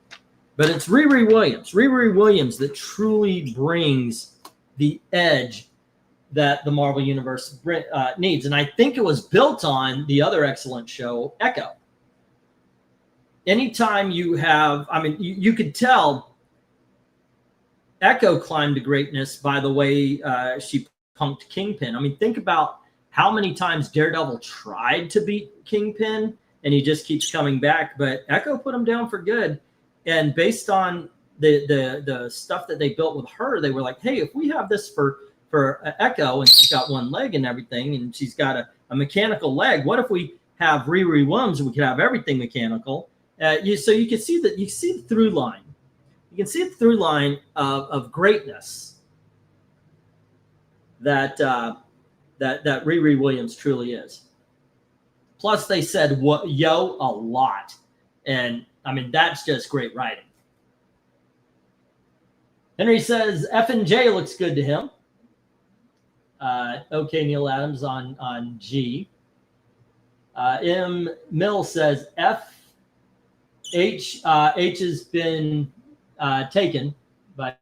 But it's Riri Williams that truly brings the edge that the Marvel Universe needs. And I think it was built on the other excellent show, Echo. Anytime you have, I mean, you could tell Echo climbed to greatness by the way she punked Kingpin. I mean, think about how many times Daredevil tried to beat Kingpin and he just keeps coming back, but Echo put him down for good. And based on the stuff that they built with her, they were like, hey, if we have this for Echo and she's got one leg and everything and she's got a mechanical leg, what if we have Riri Williams and we could have everything mechanical? So you can see that you see the through line. You can see the through line of greatness that Riri Williams truly is. Plus, they said yo a lot, and I mean that's just great writing. Henry says F and J looks good to him. Okay, Neil Adams on G. M Mill says H has been taken by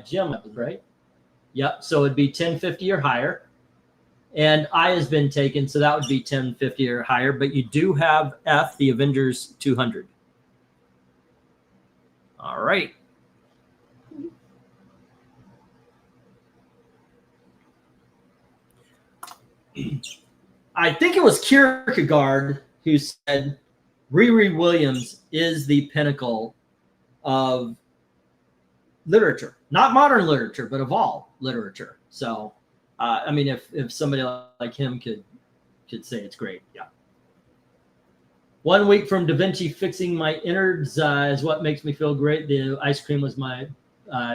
Jim, right? Yep. So it'd be 1050 or higher. And I has been taken, so that would be 1050 or higher. But you do have F, the Avengers 200. All right. I think it was Kierkegaard who said Riri Williams is the pinnacle of literature, not modern literature, but of all literature. So, I mean, if somebody like him could say it's great, yeah. 1 week from Da Vinci fixing my innards is what makes me feel great. The ice cream was my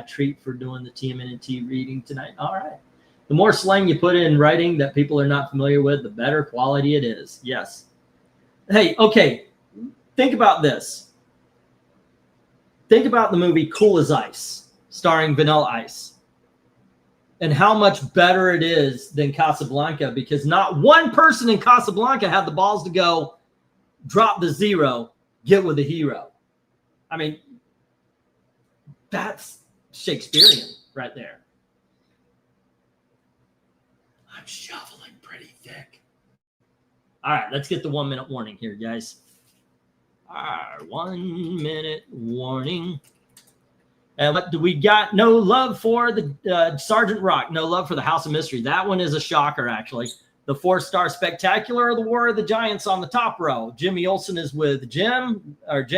treat for doing the TMNT reading tonight. All right. The more slang you put in writing that people are not familiar with, the better quality it is. Yes. Hey, okay. Think about this. Think about the movie Cool as Ice, starring Vanilla Ice, and how much better it is than Casablanca, because not one person in Casablanca had the balls to go drop the zero, get with the hero. I mean, that's Shakespearean right there. I'm shoveling pretty thick. All right, let's get the 1 minute warning here, guys. All right, 1 minute warning. And what do we got? No love for the Sergeant Rock. No love for the House of Mystery. That one is a shocker, actually. The 4-star Spectacular or the War of the Giants on the top row. Jimmy Olsen is with Jim. And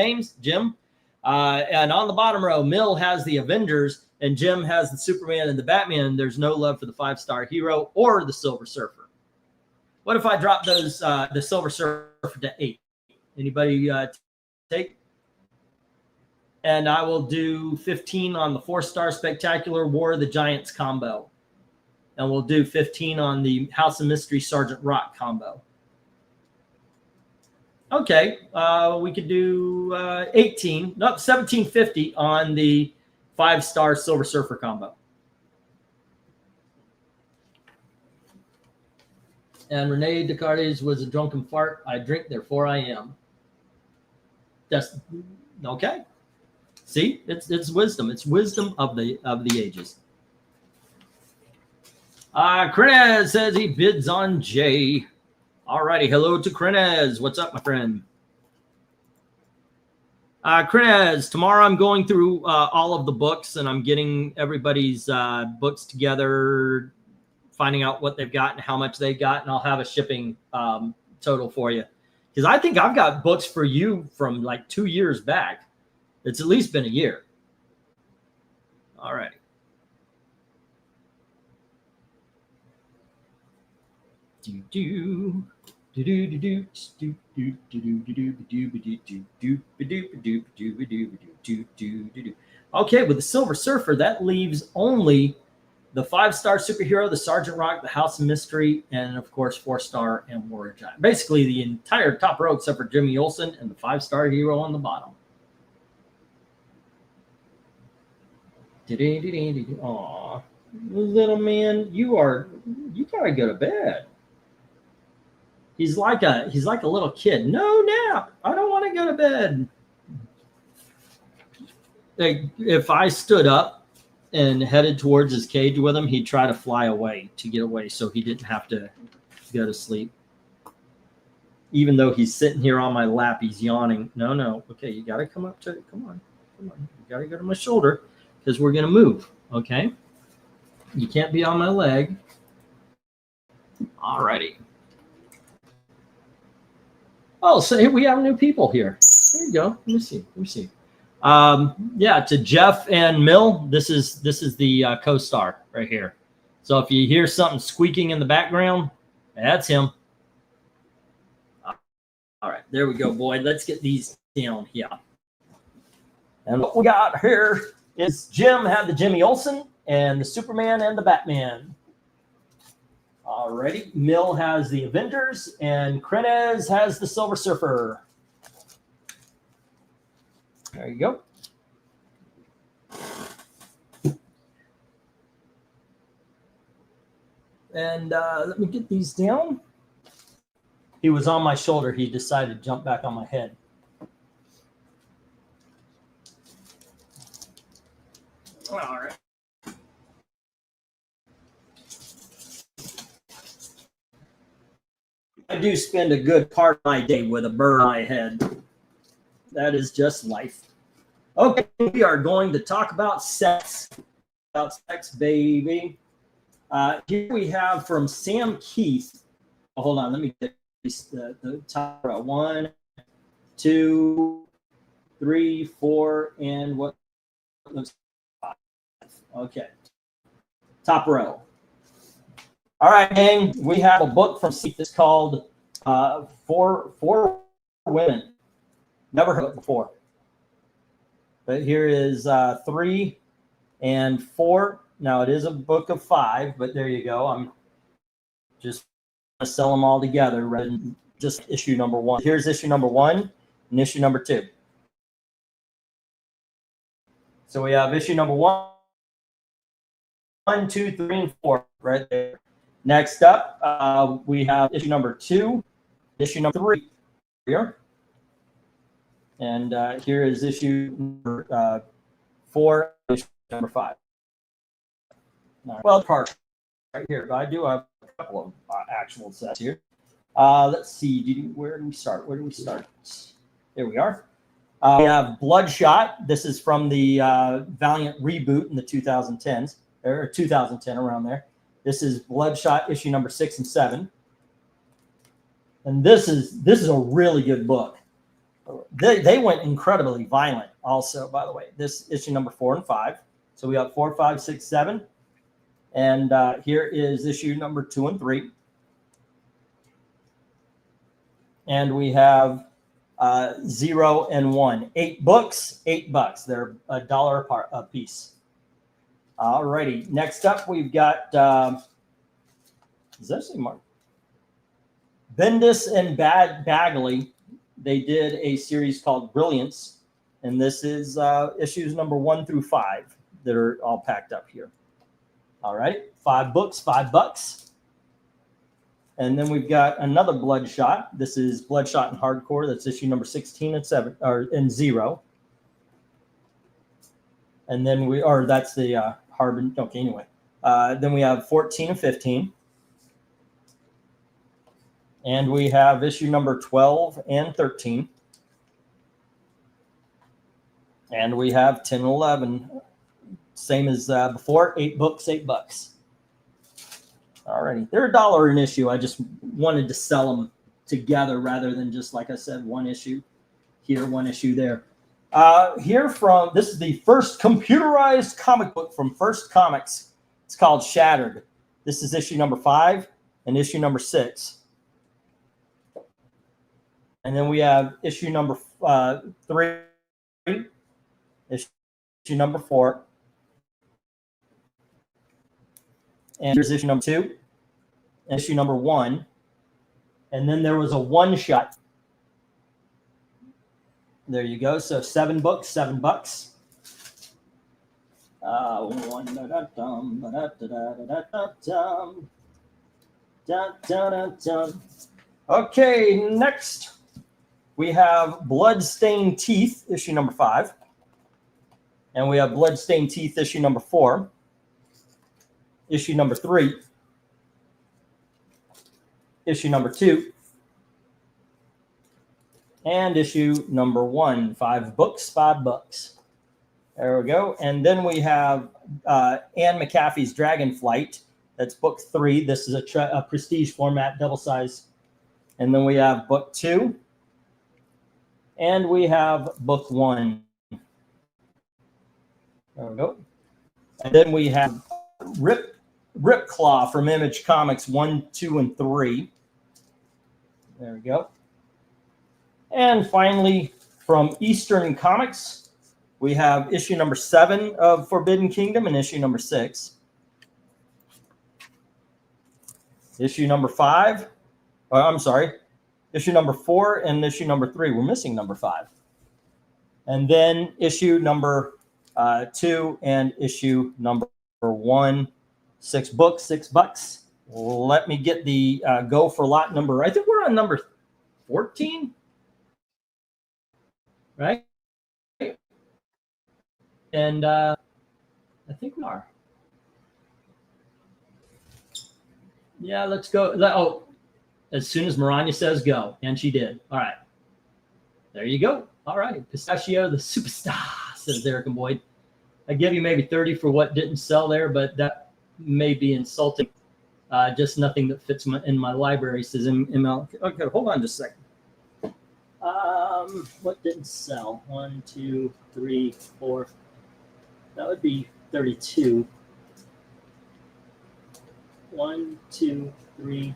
on the bottom row, Mill has the Avengers and Jim has the Superman and the Batman. There's no love for the 5-star hero or the Silver Surfer. What if I drop those the Silver Surfer to 8? Anybody take? And I will do 15 on the 4-star Spectacular War of the Giants combo. And we'll do 15 on the House of Mystery Sergeant Rock combo. Okay, we could do 1750 on the 5-star Silver Surfer combo. And Renee Descartes was a drunken fart. I drink, therefore I am. That's okay. See, it's wisdom. It's wisdom of the ages. Krenez says he bids on J. All righty. Hello to Krenez. What's up, my friend? Krenez, tomorrow I'm going through all of the books and I'm getting everybody's books together, finding out what they've got and how much they got, and I'll have a shipping total for you. Because I think I've got books for you from like 2 years back. It's at least been a year. All right. Okay, with the Silver Surfer, that leaves only the 5-star superhero, the Sergeant Rock, the House of Mystery, and of course 4-star and Warrior Giant. Basically, the entire top row except for Jimmy Olsen and the 5-star hero on the bottom. Aw, Little man, you gotta go to bed. He's like a little kid. No nap. I don't want to go to bed. Like, if I stood up and headed towards his cage with him, he'd try to fly away to get away so he didn't have to go to sleep. Even though he's sitting here on my lap, he's yawning. No. Okay, you got to come up to it. Come on. You got to go to my shoulder because we're going to move. Okay? You can't be on my leg. Alrighty. Oh, so we have new people here. There you go. Let me see. Yeah, to Jeff and Mill, this is the co-star right here. So if you hear something squeaking in the background, that's him. All right, there we go, boy. Let's get these down here. And what we got here is Jim had the Jimmy Olsen and the Superman and the Batman. Alrighty, Mill has the Avengers and Krenez has the Silver Surfer. There you go. And let me get these down. He was on my shoulder. He decided to jump back on my head. All right. I do spend a good part of my day with a bird on my head. That is just life. Okay, we are going to talk about sex. About sex, baby. Here we have from Sam Keith. Oh, hold on, let me get the top row. 1, 2, 3, 4, and what looks like 5. Okay. Top row. All right, gang. We have a book from Keith that's called For Women. Never heard of it before. But here is 3 and 4. Now, it is a book of 5, but there you go. I'm just going to sell them all together rather than just issue number 1. Here's issue number 1 and issue number 2. So we have issue number 1, 2, 3, and 4 right there. Next up, we have issue number 2, issue number 3 here. And here is issue number 4, issue number 5. Well, part right here, but I do have a couple of actual sets here. Let's see. Where do we start? There we are. We have Bloodshot. This is from the Valiant reboot in the 2010s, or 2010 around there. This is Bloodshot issue number 6 and 7, and this is a really good book. They went incredibly violent. Also, by the way, this issue number 4 and 5. So we have 4, 5, 6, 7. And here is issue number 2 and 3. And we have 0 and 1. 8 books, $8. They're $1 a piece. All righty. Next up, we've got is that Mark? Bendis and Bagley. They did a series called Brilliance, and this is issues number 1 through 5 that are all packed up here. All right, 5 books, $5. And then we've got another Bloodshot. This is Bloodshot in Hardcore. That's issue number 16 and 7, or in 0. And then that's the Harbin. Okay, anyway. Then we have 14 and 15. And we have issue number 12 and 13. And we have 10 and 11. Same as before, 8 books, $8. All righty. They're $1 an issue. I just wanted to sell them together rather than just, like I said, one issue here, one issue there. This is the first computerized comic book from First Comics. It's called Shattered. This is issue number 5 and issue number 6. And then we have issue number 3, issue number 4. And here's issue number 2, issue number 1. And then there was a one-shot. There you go. So 7 books, $7. Okay, next we have Bloodstained Teeth, issue number 5. And we have Bloodstained Teeth, issue number 4. Issue number 3. Issue number 2. And issue number 1. 5 books, $5. There we go. And then we have Anne McAfee's Dragonflight. That's book 3. This is a prestige format, double size. And then we have book 2. And we have book 1. There we go. And then we have Ripclaw from Image Comics 1, 2, and 3. There we go. And finally, from Eastern Comics, we have issue number 7 of Forbidden Kingdom and issue number 6. Issue number 5. I'm sorry. Issue number 4 and issue number 3. We're missing number 5. And then issue number 2 and issue number 1. 6 books, $6. Let me get the go for lot number. I think we're on number 14, right? And I think we are. Yeah, let's go. Oh, as soon as Maranya says go, and she did. All right. There you go. All right. Pistachio, the superstar, says Eric and Boyd. I give you maybe 30 for what didn't sell there, but that may be insulting. Just nothing that fits in my library, says ML. Okay, hold on just a second. What didn't sell? 1, 2, 3, 4. That would be 32. 1, 2, 3,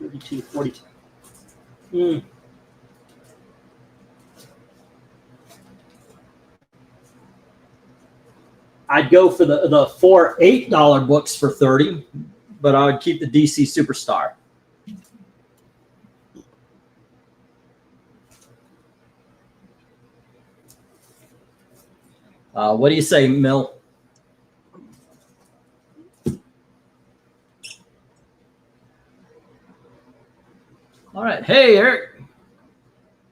32, 42. I'd go for the 4 $8 books for 30, but I would keep the DC Superstar. What do you say, Mill? All right. Hey, Eric.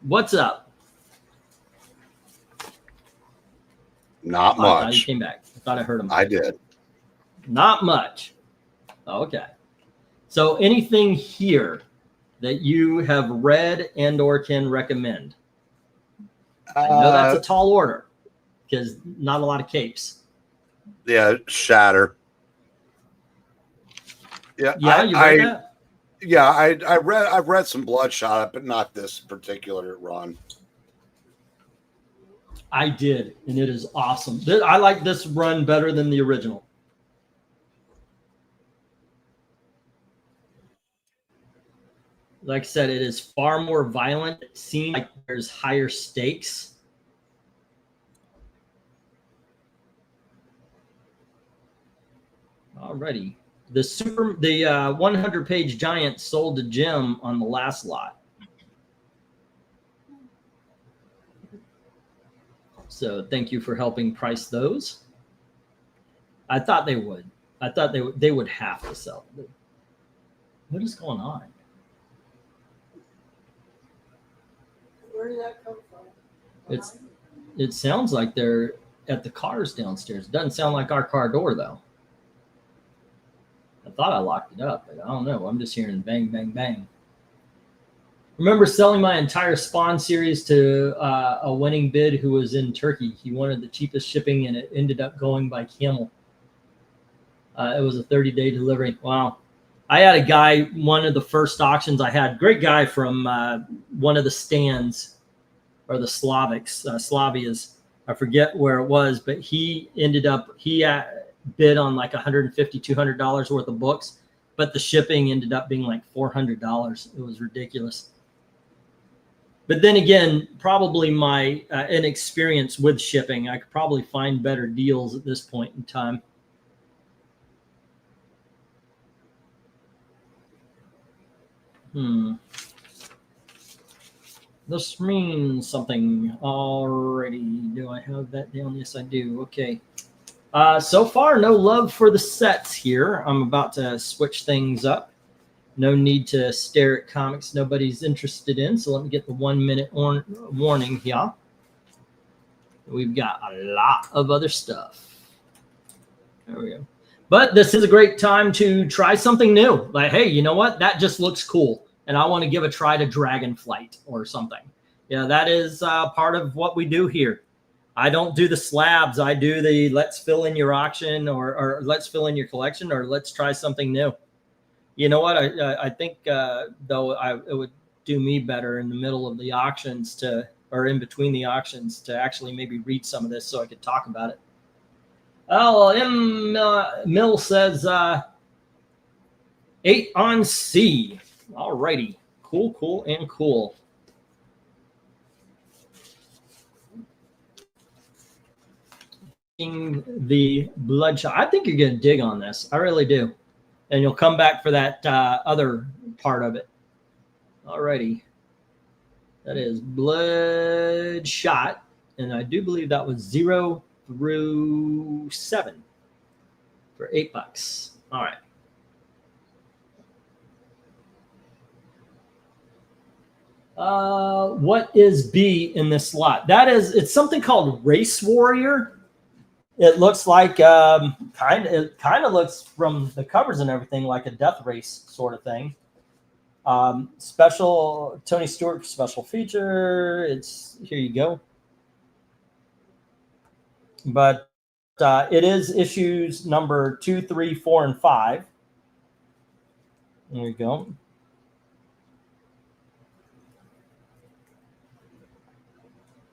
What's up? Not I thought much. he came back. I thought I heard him. I did. Not much. Okay. So anything here that you have read and or can recommend? I know that's a tall order because not a lot of capes. Yeah, Shatter. Yeah, Yeah, you read that? Yeah, I've read some Bloodshot, but not this particular run. I did, and it is awesome. I like this run better than the original. Like I said, it is far more violent. It seems like there's higher stakes. Alrighty. The 100-page giant sold to Jim on the last lot. So thank you for helping price those. I thought they would. I thought they would have to sell. What is going on? Where did that come from? It sounds like they're at the cars downstairs. It doesn't sound like our car door though. I thought I locked it up, but I don't know. I'm just hearing bang, bang, bang. Remember selling my entire Spawn series to a winning bid who was in Turkey. He wanted the cheapest shipping, and it ended up going by camel. It was a 30-day delivery. Wow. I had a guy, one of the first auctions I had, great guy from one of the stands, or the Slavias. I forget where it was, but he ended up, bid on like $150, $200 worth of books, but the shipping ended up being like $400. It was ridiculous. But then again, probably my inexperience with shipping, I could probably find better deals at this point in time. This means something already. Do I have that down? Yes, I do. Okay. So far, no love for the sets here. I'm about to switch things up. No need to stare at comics nobody's interested in. So let me get the 1 minute warning here. We've got a lot of other stuff. There we go. But this is a great time to try something new. Like, hey, you know what? That just looks cool. And I want to give a try to Dragonflight or something. Yeah, that is part of what we do here. I don't do the slabs. I do the let's fill in your auction or let's fill in your collection or let's try something new. You know what? I think, though, it would do me better in the middle of the auctions or in between the auctions to actually maybe read some of this so I could talk about it. Oh, Mill says 8 on C. All righty. Cool, cool, and cool. The Bloodshot. I think you're going to dig on this. I really do. And you'll come back for that other part of it. Alrighty. That is Bloodshot. And I do believe that was 0 through 7 for $8. All right. What is B in this slot? It's something called Race Warrior. It looks like it kind of looks from the covers and everything like a death race sort of thing. Special Tony Stewart special feature. It's here you go. But it is issues number 2, 3, 4, and 5. There you go.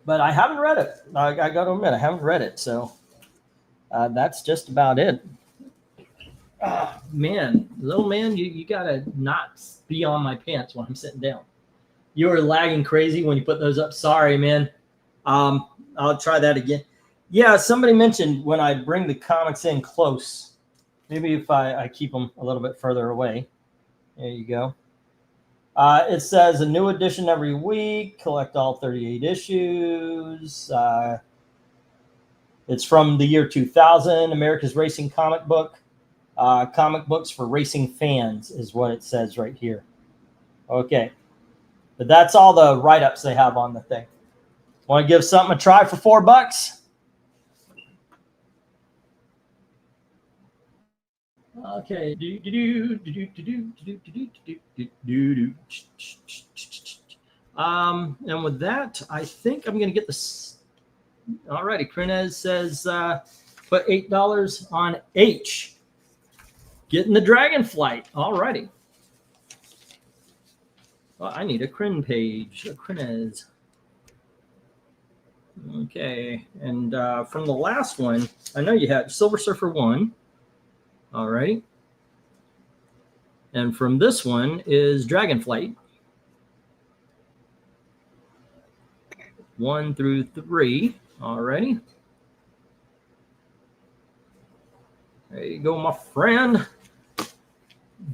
But I haven't read it. I got to admit, I haven't read it. So that's just about it. Man, little man, you got to not be on my pants when I'm sitting down. You were lagging crazy when you put those up. Sorry, man. I'll try that again. Yeah, somebody mentioned when I bring the comics in close, maybe if I keep them a little bit further away. There you go. It says a new edition every week. Collect all 38 issues. It's from the year 2000, America's Racing Comic Book. Comic books for racing fans is what it says right here. Okay. But that's all the write-ups they have on the thing. Want to give something a try for $4? Okay. And with that, I think I'm going to get this. All righty. Crenez says put $8 on H. Getting the Dragonflight. All righty. Well, I need a Crin page. A Crenez. Okay. And from the last one, I know you had Silver Surfer 1. All right. And from this one is Dragonflight. 1 through 3. All righty. There you go, my friend.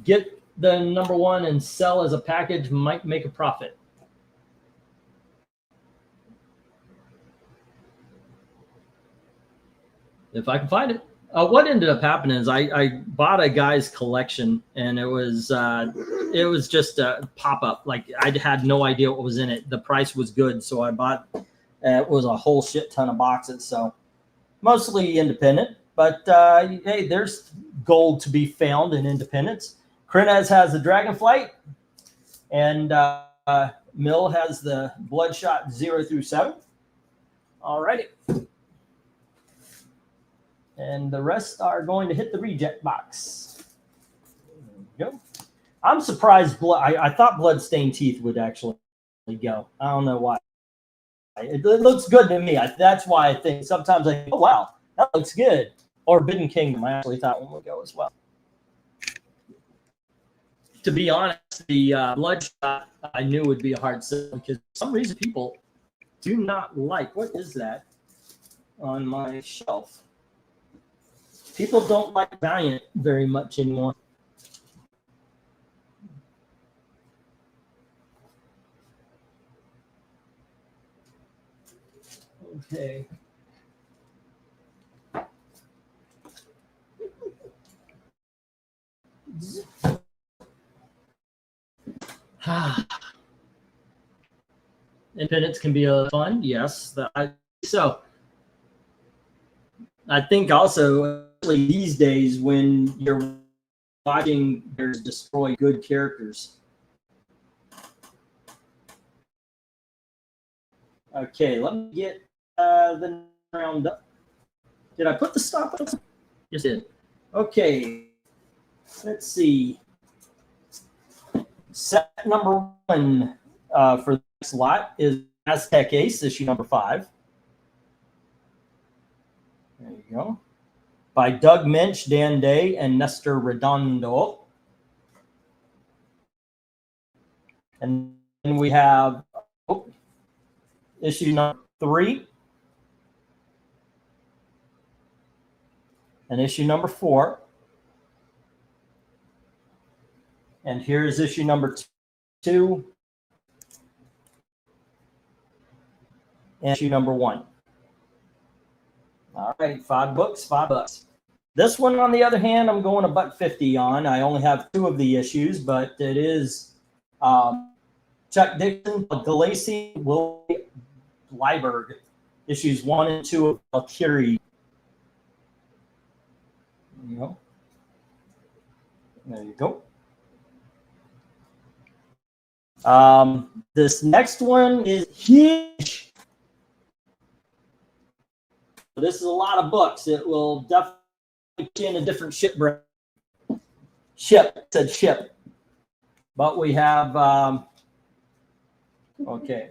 Get the number 1 and sell as a package. Might make a profit. If I can find it. What ended up happening is I bought a guy's collection, and it was just a pop-up. Like, I had no idea what was in it. The price was good, so I bought it was a whole shit ton of boxes. So mostly independent, but hey, there's gold to be found in independence. Crenez has the Dragonflight, and Mill has the Bloodshot 0 through 7. All righty. And the rest are going to hit the reject box. There we go. I'm surprised. I thought Bloodstained Teeth would actually go. I don't know why. It looks good to me. That's why I think sometimes I think, oh, wow, that looks good. Or Forbidden Kingdom, I actually thought one would go as well. To be honest, the Bloodshot I knew would be a hard sell because for some reason people do not like. What is that on my shelf? People don't like Valiant very much anymore. Okay. Independence can be fun. Yes, so. I think also these days when you're watching, there's destroy good characters. Okay, let me get the round up. Did I put the stop on? Yes, I did. Okay, let's see. Set number 1 for this lot is Aztec Ace, issue number 5. There you go. By Doug Minch, Dan Day, and Nestor Redondo. And then we have issue number 3 and issue number 4. And here's issue number 2 and issue number 1. All right, $5. This one, on the other hand, I'm going $1.50 on. I only have 2 of the issues, but it is Chuck Dixon, Galassi, Will Liburg, issues 1 and 2 of Valkyrie. There you go. There you go. This next one is huge. This is a lot of books. It will definitely put you in a different ship. Ship, it said ship. But we have, okay,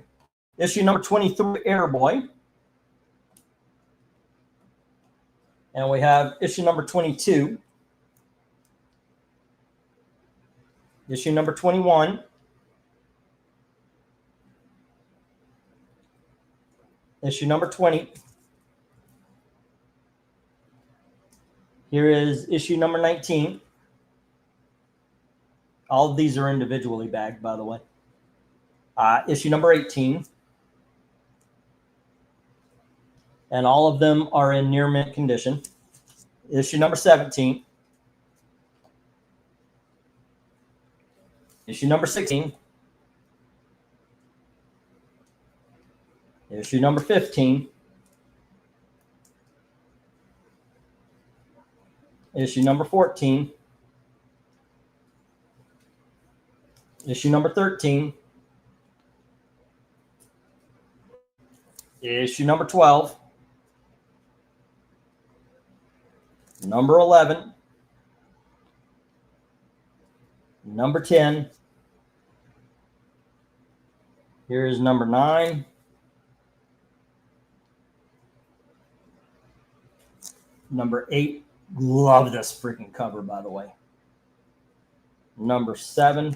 issue number 23, Airboy. And we have issue number 22. Issue number 21. Issue number 20. Here is issue number 19. All of these are individually bagged, by the way. Issue number 18. And all of them are in near mint condition. Issue number 17. Issue number 16. Issue number 15. Issue number 14. Issue number 13. Issue number 12. Number 11. Number 10. Here is number 9. Number 8. Love this freaking cover, by the way. Number 7.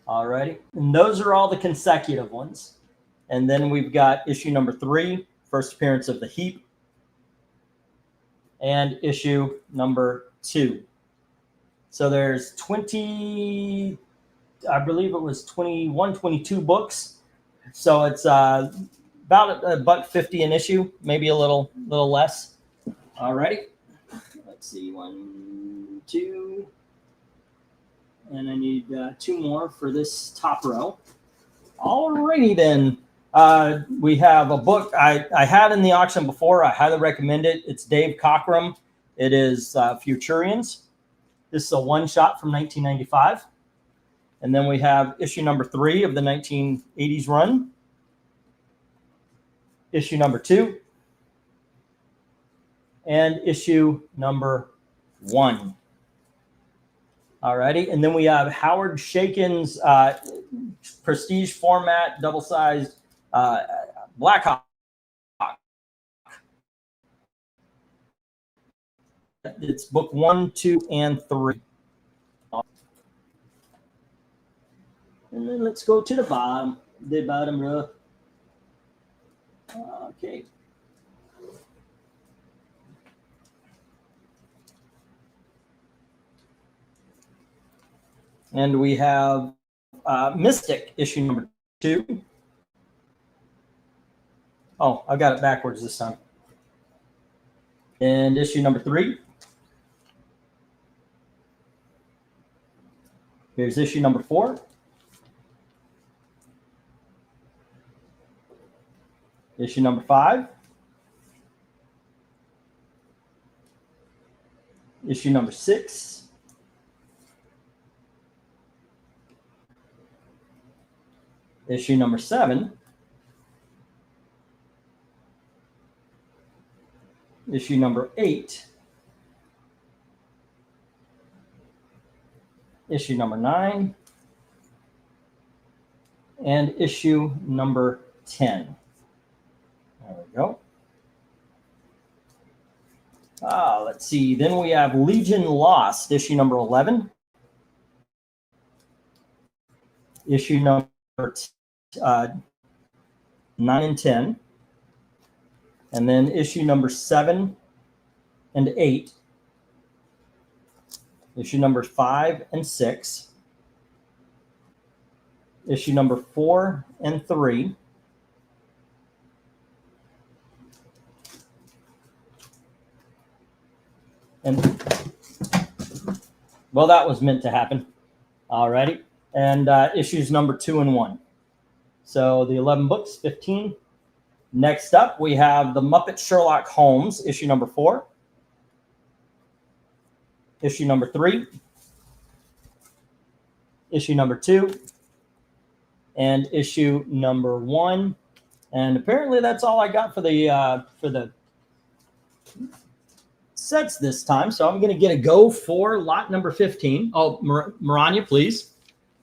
Alrighty. And those are all the consecutive ones. And then we've got issue number 3, first appearance of the Heap. And issue number 2. So there's 20, I believe it was 21, 22 books. So it's about $1.50 an issue, maybe a little less. Alrighty. Let's see, 1, 2. And I need 2 more for this top row. Alrighty then. We have a book I had in the auction before. I highly recommend it. It's Dave Cockrum. It is Futurians. This is a one-shot from 1995. And then we have issue number 3 of the 1980s run. Issue number 2. And issue number 1. Alrighty, and then we have Howard Shakin's prestige format, double-sized Black Hawk. It's book 1, 2, and 3. And then let's go to the bottom row. Okay. And we have Mystic, issue number 2. Oh, I got it backwards this time. And issue number 3. Here's issue number 4. Issue number 5. Issue number 6. Issue number 7. Issue number 8. Issue number 9. And issue number 10. There we go. Let's see. Then we have Legion Lost, issue number 11. Issue number 9 and 10. And then issue number 7 and 8. Issue number 5 and 6. Issue number 4 and 3. And well, that was meant to happen. Alrighty. And issues number 2 and 1. So the 11 books, 15. Next up, we have The Muppet Sherlock Holmes, issue number 4. Issue number 3. Issue number 2. And issue number 1. And apparently that's all I got for the sets this time. So I'm going to get a go for lot number 15. Oh, Maranya, please.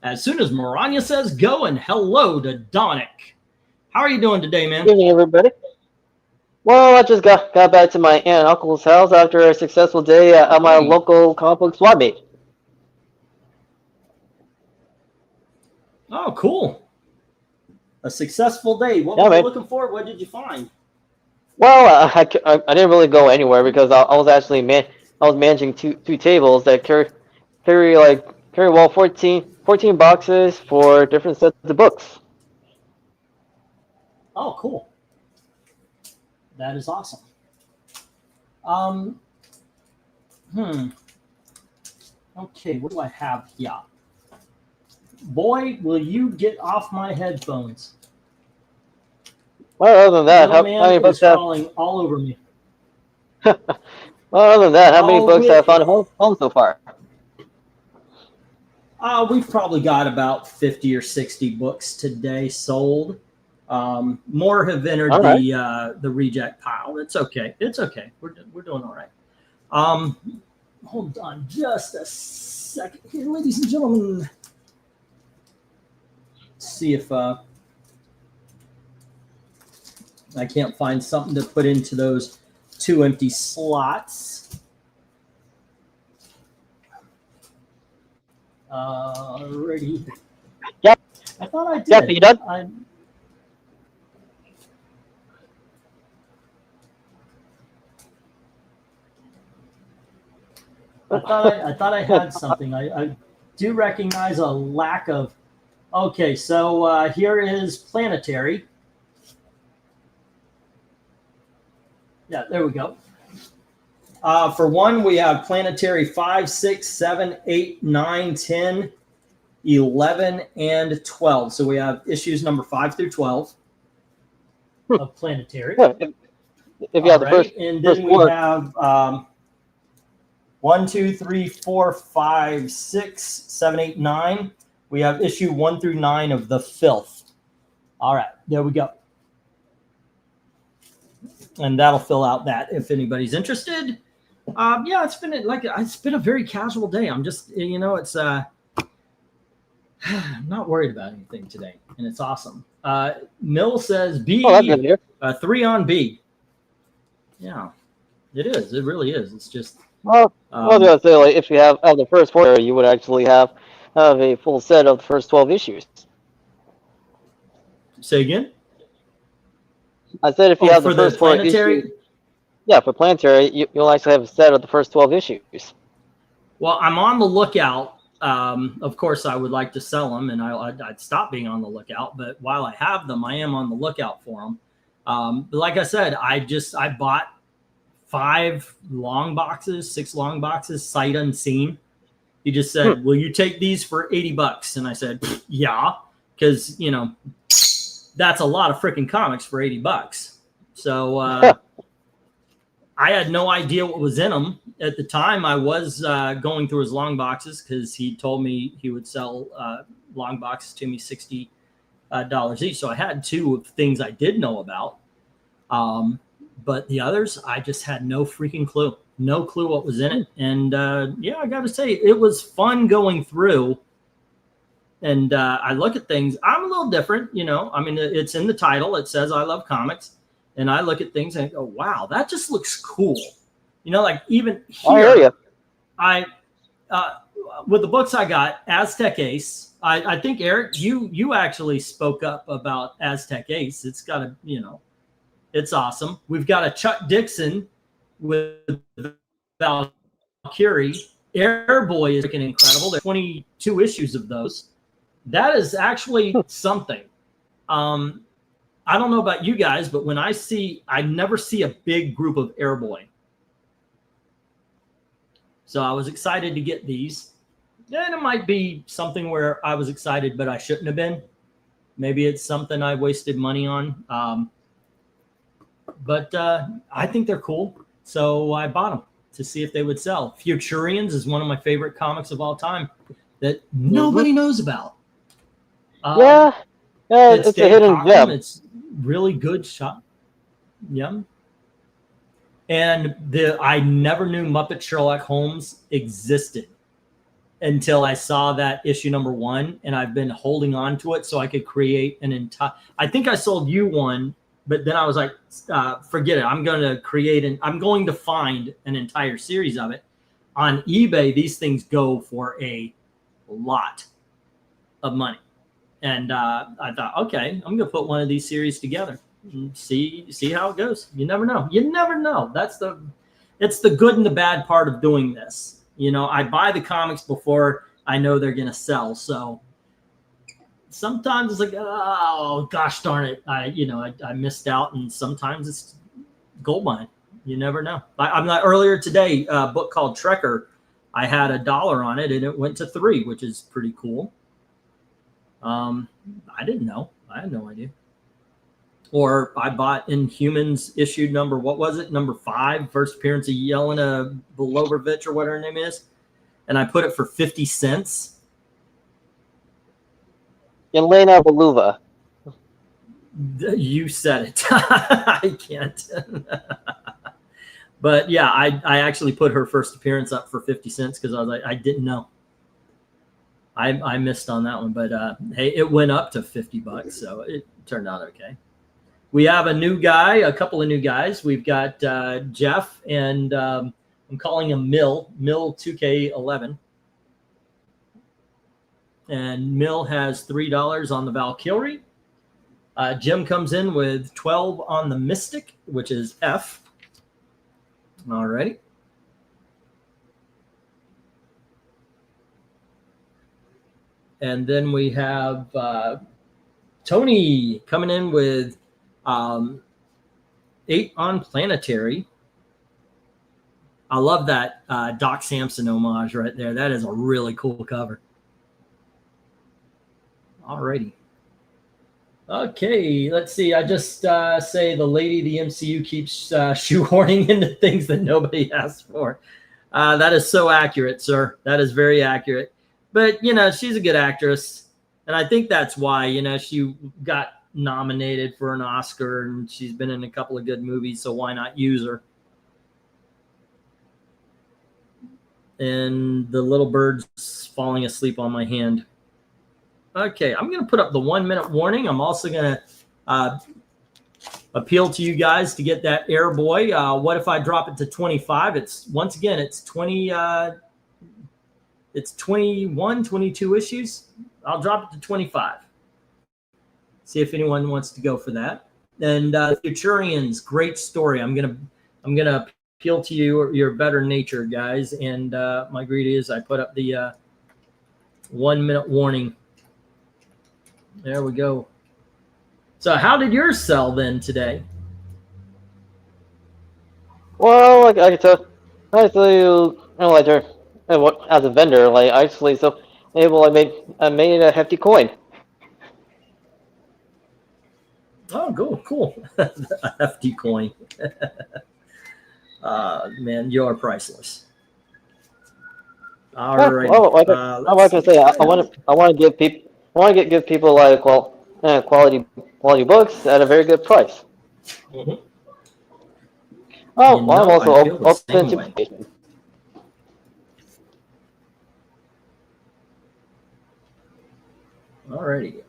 As soon as Maranya says go, and hello to Dominic. How are you doing today, man? Good evening, everybody. Well, I just got back to my aunt and uncle's house after a successful day at my local comic book swap meet. Oh, cool. A successful day. What Yeah, were you man. looking for? What did you find? Well, I didn't really go anywhere because I was actually I was managing two tables that carry 14 boxes for different sets of books. Oh, cool. That is awesome. Okay, what do I have here? Boy, will you get off my headphones. Well, other than that, Little how man many is books have? crawling all over me. Well, other than that, how many Oh, books have found home so far? We've probably got about 50 or 60 books today sold. More have entered All right. the reject pile. It's okay. It's okay. We're doing all right. Hold on just a second here, ladies and gentlemen. Let's see if I can't find something to put into those 2 empty slots. Alrighty. Yep. I thought I did. Jeff, are you done? I thought I had something. I do recognize a lack of. Okay, so here is Planetary. Yeah, there we go. For one, we have Planetary 5, 6, 7, 8, 9, 10, 11, and 12. So we have issues number 5 through 12 of Planetary. Yeah, if you have the first, and first then we four. have 1, 2, 3, 4, 5, 6, 7, 8, 9. We have issue 1 through 9 of The Filth. All right, there we go. And that'll fill out that if anybody's interested. Yeah, it's been a very casual day. I'm just, it's I'm not worried about anything today, and it's awesome. Mill says B, Oh, that's good to hear. 3 on B. Yeah, it is. It really is. It's just. Well, I was gonna say, like, if you have the first four, you would actually have a full set of the first 12 issues. Say again? I said if you have the for first the four Planetary? issues. Yeah, for Planetary, you'll actually have a set of the first 12 issues. Well, I'm on the lookout. Of course, I would like to sell them, and I'd stop being on the lookout. But while I have them, I am on the lookout for them. But like I said, I bought 5 long boxes, 6 long boxes, sight unseen. He just said, "Will you take these for $80?" And I said, "Yeah," because that's a lot of freaking comics for $80. So I had no idea what was in them at the time. I was going through his long boxes because he told me he would sell long boxes to me $60 each. So I had two of things I did know about, but the others I just had no freaking clue. No clue what was in it. And yeah, I got to say, it was fun going through. And I look at things. I'm a little different, I mean, it's in the title. It says I love comics. And I look at things and I go, wow, that just looks cool. Like even here, with the books I got, Aztec Ace, I think, Eric, you actually spoke up about Aztec Ace. It's got a, it's awesome. We've got a Chuck Dixon with Valkyrie. Airboy is freaking incredible. There's 22 issues of those. That is actually something. I don't know about you guys, but when I never see a big group of Airboy. So I was excited to get these. And it might be something where I was excited, but I shouldn't have been. Maybe it's something I wasted money on. But I think they're cool. So I bought them to see if they would sell. Futurians is one of my favorite comics of all time that nobody knows about. It's a hidden gem. It's really good shot. Yeah. And I never knew Muppet Sherlock Holmes existed until I saw that issue _1, and I've been holding on to it so I could create an entire. I think I sold you one, but then I was like, forget it. I'm going to find an entire series of it. On eBay, these things go for a lot of money. And I thought, okay, I'm going to put one of these series together and see how it goes. You never know. You never know. It's the good and the bad part of doing this. I buy the comics before I know they're going to sell. So sometimes it's like, oh, gosh darn it. I missed out. And sometimes it's gold mine. You never know. I'm not earlier today, a book called Trekker. I had $1 on it and it went to $3, which is pretty cool. I didn't know. I had no idea. Or I bought Inhumans issue number 5, first appearance of Yelena Belovovich or what her name is, and I put it for 50 cents. Yelena Belova. You said it. I can't. But yeah, I actually put her first appearance up for 50 cents because I was like, I didn't know. I missed on that one, but hey, it went up to $50, so it turned out okay. We have a couple of new guys. We've got Jeff, and I'm calling him Mill 2K11. And Mill has $3 on the Valkyrie. Jim comes in with 12 on the Mystic, which is F. All righty. And then we have Tony coming in with 8 on Planetary. I love that Doc Samson homage right there. That is a really cool cover. Alrighty. Okay, let's see. I just say the lady the MCU keeps shoehorning into things that nobody asked for. That is so accurate, sir. That is very accurate. But, she's a good actress. And I think that's why, she got nominated for an Oscar and she's been in a couple of good movies. So why not use her? And the little bird's falling asleep on my hand. Okay, I'm going to put up the 1-minute warning. I'm also going to appeal to you guys to get that Airboy. What if I drop it to 25? It's 20. It's 21, 22 issues. I'll drop it to 25. See if anyone wants to go for that. And Futurians, great story. I'm gonna appeal to your better nature, guys. And my greed is I put up the 1-minute warning. There we go. So how did yours sell then today? Well, I can tell you, my turn. what as a vendor, like actually, so able I made a hefty coin. Oh, cool. A hefty coin. Man, you are priceless. All right. Well, like I say, I want to give people like quality books at a very good price. Mhm. Oh, You well, I'm know, also I feel the open same to way. patients. Alrighty.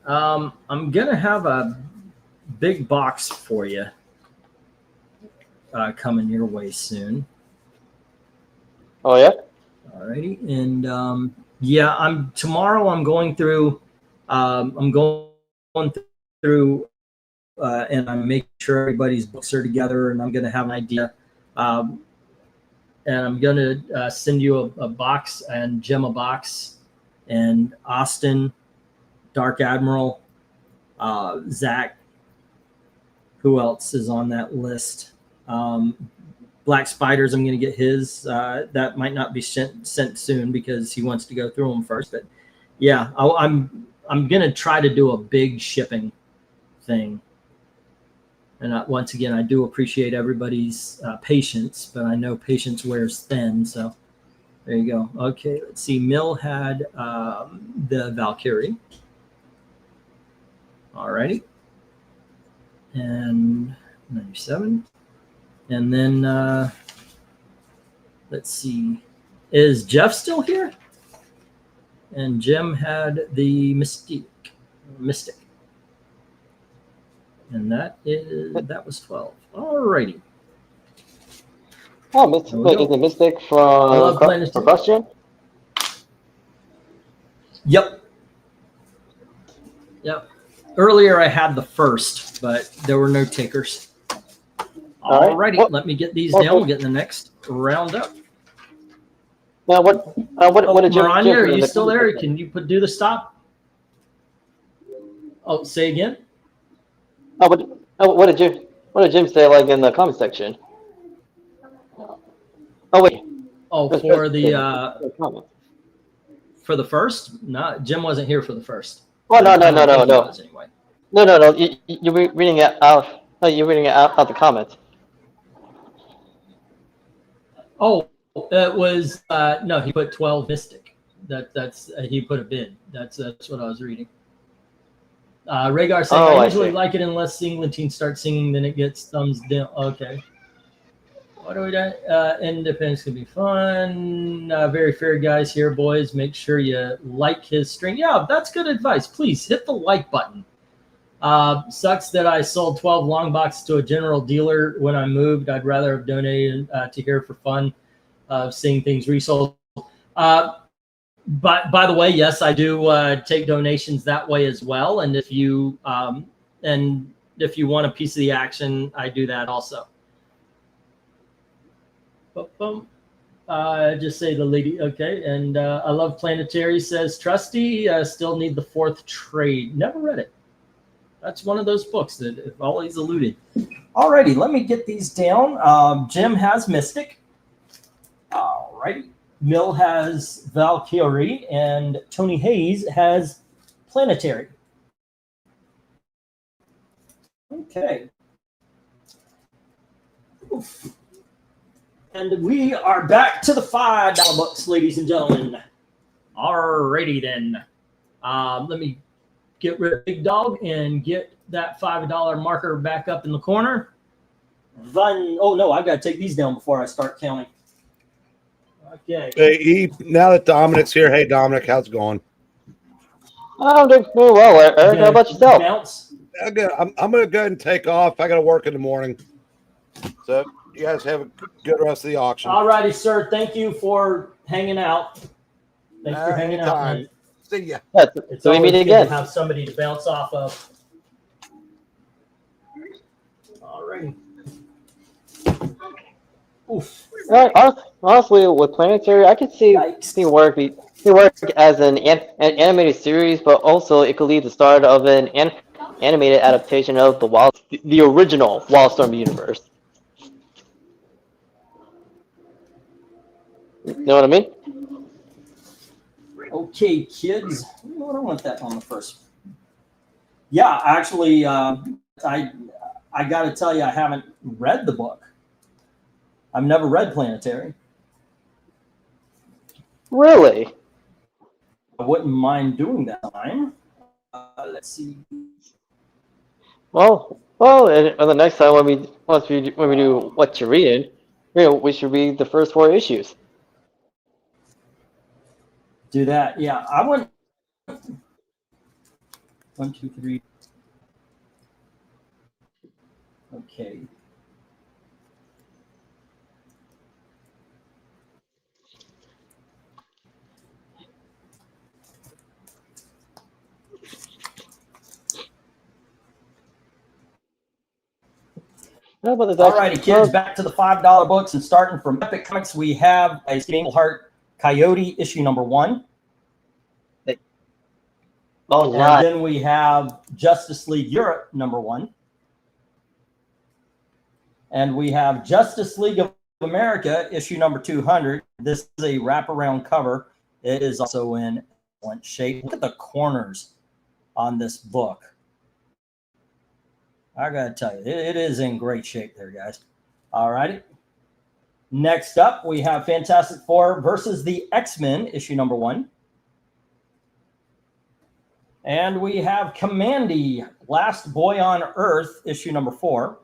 I'm gonna have a big box for you coming your way soon. Oh yeah. Alrighty, and yeah, tomorrow. I'm going through. I'm going through, and I'm making sure everybody's books are together, and I'm gonna have an idea. Um, and I'm gonna send you a box, and Jim a box, and Austin, Dark Admiral, Zach. Who else is on that list? Black Spiders, I'm going to get his. That might not be sent soon because he wants to go through them first. But yeah, I'm going to try to do a big shipping thing. And once again, I do appreciate everybody's patience, but I know patience wears thin. So there you go. Okay, let's see. Mill had the Valkyrie. All righty. And 97. And then let's see. Is Jeff still here? And Jim had the Mystic. And that was 12. All righty. Oh, is the Mystic from Question? Yep. Earlier I had the first, but there were no takers. All righty. Let me get these down. We'll get in the next round up. Now what did Jim? Maranya, are you still there? Can you do the stop? Oh, say again. What did Jim say like in the comment section? Oh wait. Oh, for the first? No, Jim wasn't here for the first. Oh no. Anyway. No. You're reading it out. No, you're reading it out the comments. Oh, it was no. He put 12 Mystic. That's he put a bid. That's what I was reading. Rhaegar saying, I usually like it unless England team starts singing, then it gets thumbs down. Okay. What do we do? Independence can be fun. Very fair guys here, boys. Make sure you like his string. Yeah, that's good advice. Please hit the like button. Sucks that I sold 12 long boxes to a general dealer when I moved. I'd rather have donated to here for fun of seeing things resold. But by the way, yes, I do take donations that way as well. And if you want a piece of the action, I do that also. Just say the lady. Okay. And I love Planetary, says Trusty. Still need the fourth trade. Never read it. That's one of those books that I've always eluded. Alrighty, let me get these down. Jim has Mystic. Alrighty. Mill has Valkyrie, and Tony Hayes has Planetary. Okay. Oof. And we are back to the $5 books, ladies and gentlemen. Alrighty then. Let me get rid of Big Dog and get that $5 marker back up in the corner. Oh no, I've got to take these down before I start counting. Okay. Hey, now that Dominic's here, hey Dominic, how's it going? I'm doing well, Eric. How about yourself? Bounce? I'm going to go ahead and take off. I got to work in the morning. So you guys have a good rest of the auction. All righty, sir. Thank you for hanging out. Thanks for hanging out, man. See ya. Yeah, It's so we always meet good again. to have somebody to bounce off of. All right. Oof. Honestly, with Planetary, I could see work as an animated series, but also it could lead to the start of an animated adaptation of the original Wildstorm universe. You know what I mean? Okay, kids. You know what? I want that on the first. Yeah, actually, I got to tell you, I haven't read the book. I've never read Planetary. Really? I wouldn't mind doing that time. Let's see. Well, and the next time when we do what you're reading, we should read the first 4 issues. Do that. Yeah, I want 1, 2, 3. Okay. How about All righty, kids, back to the $5 books, and starting from Epic Comics, we have a Steel Heart Coyote issue number 1. Oh, And nice. then we have Justice League Europe number 1. And we have Justice League of America issue number 200. This is a wraparound cover. It is also in excellent shape. Look at the corners on this book. I got to tell you, it is in great shape there, guys. All righty. Next up, we have Fantastic Four versus the X-Men issue number 1. And we have Commandy, Last Boy on Earth, issue number 4.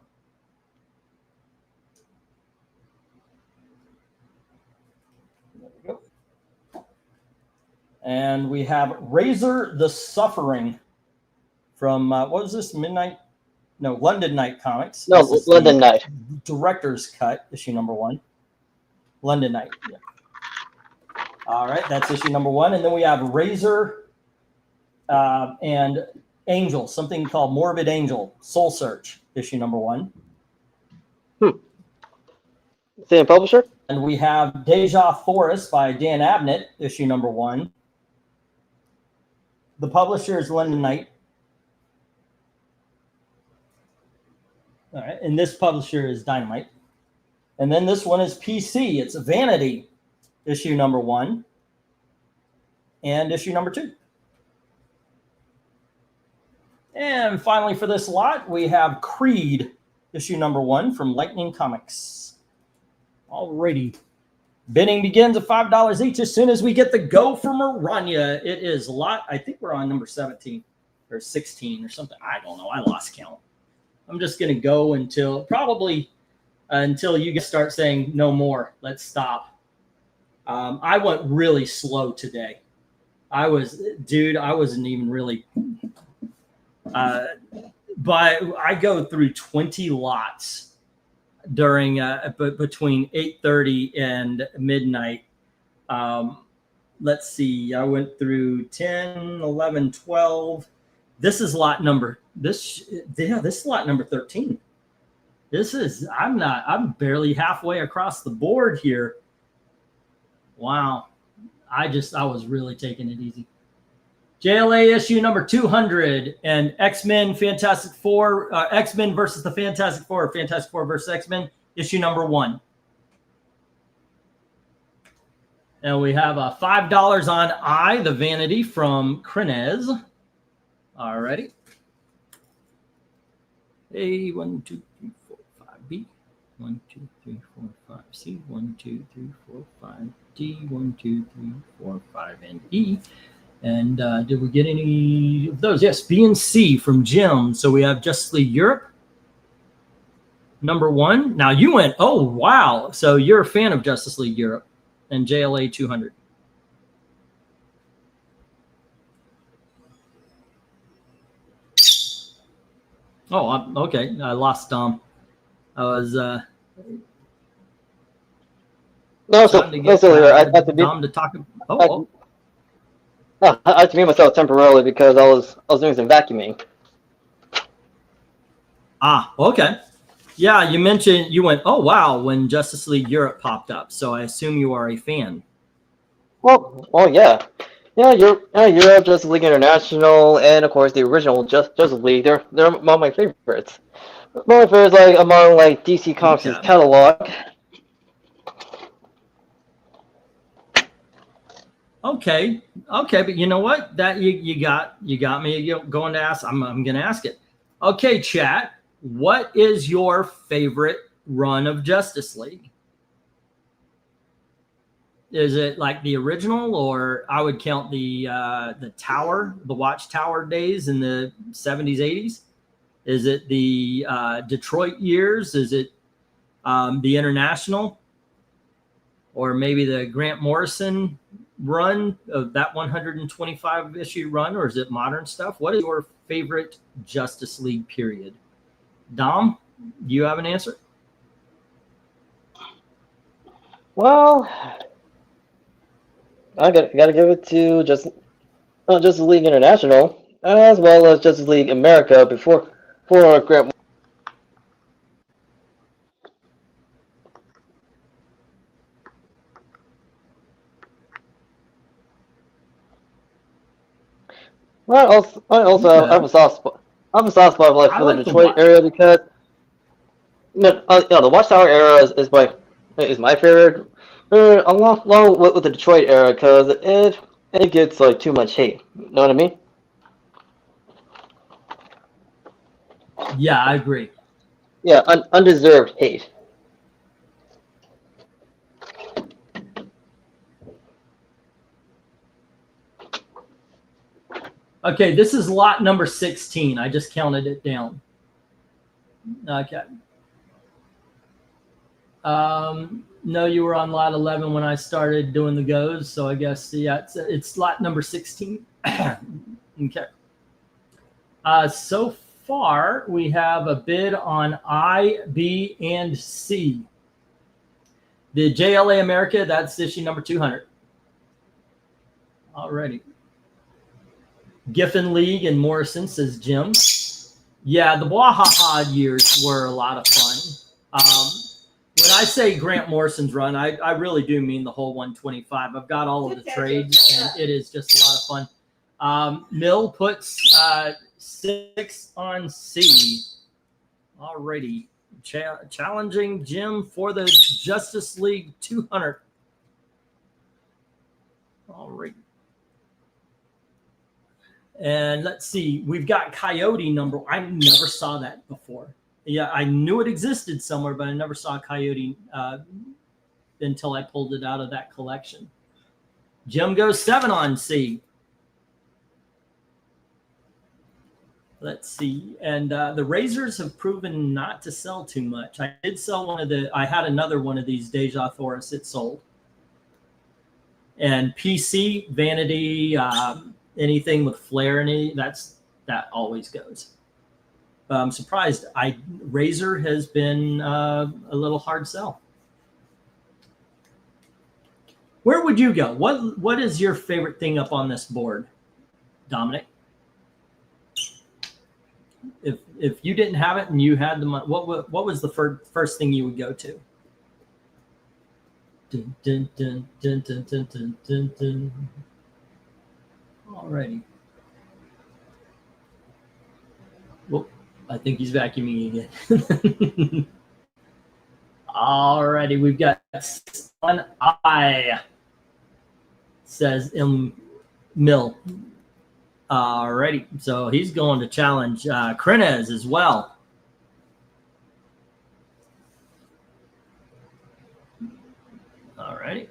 There we go. And we have Razor the Suffering from, what was this, London Night Comics. No, London Night. Director's Cut, issue number 1. London Night, yeah. All right, that's issue number 1. And then we have Razor and Angel, something called Morbid Angel, Soul Search, issue number 1. Same publisher? And we have Deja Forest by Dan Abnett, issue number 1. The publisher is London Night. All right, and this publisher is Dynamite. And then this one is PC. It's Vanity, issue number 1, and issue number 2. And finally, for this lot, we have Creed, issue number 1 from Lightning Comics. Alrighty. Bidding begins at $5 each as soon as we get the go from Aranya. It is lot, I think we're on number 17 or 16 or something. I don't know. I lost count. I'm just going to go until you guys start saying no more. Let's stop. I went really slow today. I wasn't even really. But I go through 20 lots during between 8:30 and midnight. Let's see. I went through 10, 11, 12. This is lot number. This is lot number 13. I'm barely halfway across the board here. Wow. I was really taking it easy. JLA issue number 200 and X-Men Fantastic Four, X-Men versus the Fantastic Four, Fantastic Four versus X-Men, issue number 1. And we have $5 on the Vanity from Crenez. All righty. A 1, 2, 3, 4, 5 B. 1, 2, 3, 4, 5 C. 1, 2, 3, 4, 5 D. 1, 2, 3, 4, 5 and E. And did we get any of those? Yes, B and C from Jim. So we have Justice League Europe, number 1. Now you went, oh, wow. So you're a fan of Justice League Europe and JLA 200. Oh, okay. I lost Dom. I was No, so I had to Dom to talk. I had to mute myself temporarily because I was doing some vacuuming. Ah, okay. Yeah, you mentioned you went, oh wow, when Justice League Europe popped up. So I assume you are a fan. Well, yeah. Yeah, Europe, Justice League International, and of course the original Justice League. They're among my favorites. My favorites, among DC Comics' catalog. Okay, but you know what? That you got me going to ask. I'm going to ask it. Okay, chat. What is your favorite run of Justice League? Is it like the original, or I would count the Watchtower days in the 70s, 80s? Is it the Detroit years? Is it the International? Or maybe the Grant Morrison run of that 125 issue run, or is it modern stuff? What is your favorite Justice League period? Dom, do you have an answer? Well, I gotta give it to Justice League International as well as Justice League America before Grant. I also have a soft spot. I have a soft spot like for the Detroit area because the Watchtower era is my favorite, along with the Detroit era because it gets like too much hate. You know what I mean? Yeah, I agree. Yeah, undeserved hate. Okay, this is lot number 16. I just counted it down. Okay. No, you were on lot 11 when I started doing the goes, so I guess yeah, it's lot number 16. Okay. So far we have a bid on I, B, and C. The JLA America, that's issue number 200. Alrighty. Giffen League and Morrison, says Jim. Yeah, the Wahaha years were a lot of fun. When I say Grant Morrison's run, I really do mean the whole 125. I've got all of the trades, and it is just a lot of fun. Mill puts 6 on C. Alrighty. Challenging Jim for the Justice League 200. All right. And let's see, we've got Coyote number. I never saw that before. Yeah, I knew it existed somewhere, but I never saw Coyote until I pulled it out of that collection. Jim goes 7 on C. Let's see. And the razors have proven not to sell too much. I did sell I had another one of these Deja Thoris. It sold. And PC, Vanity, anything with flare in it, that always goes. But I'm surprised. Razor has been a little hard sell. Where would you go? What is your favorite thing up on this board, Dominic? If you didn't have it and you had the money, what was the first thing you would go to? Dun, dun, dun, dun, dun, dun, dun, dun, dun. Alrighty. Well, I think he's vacuuming again. Alrighty, we've got one I, says Mill. Alrighty, so he's going to challenge Krenez as well. Alrighty.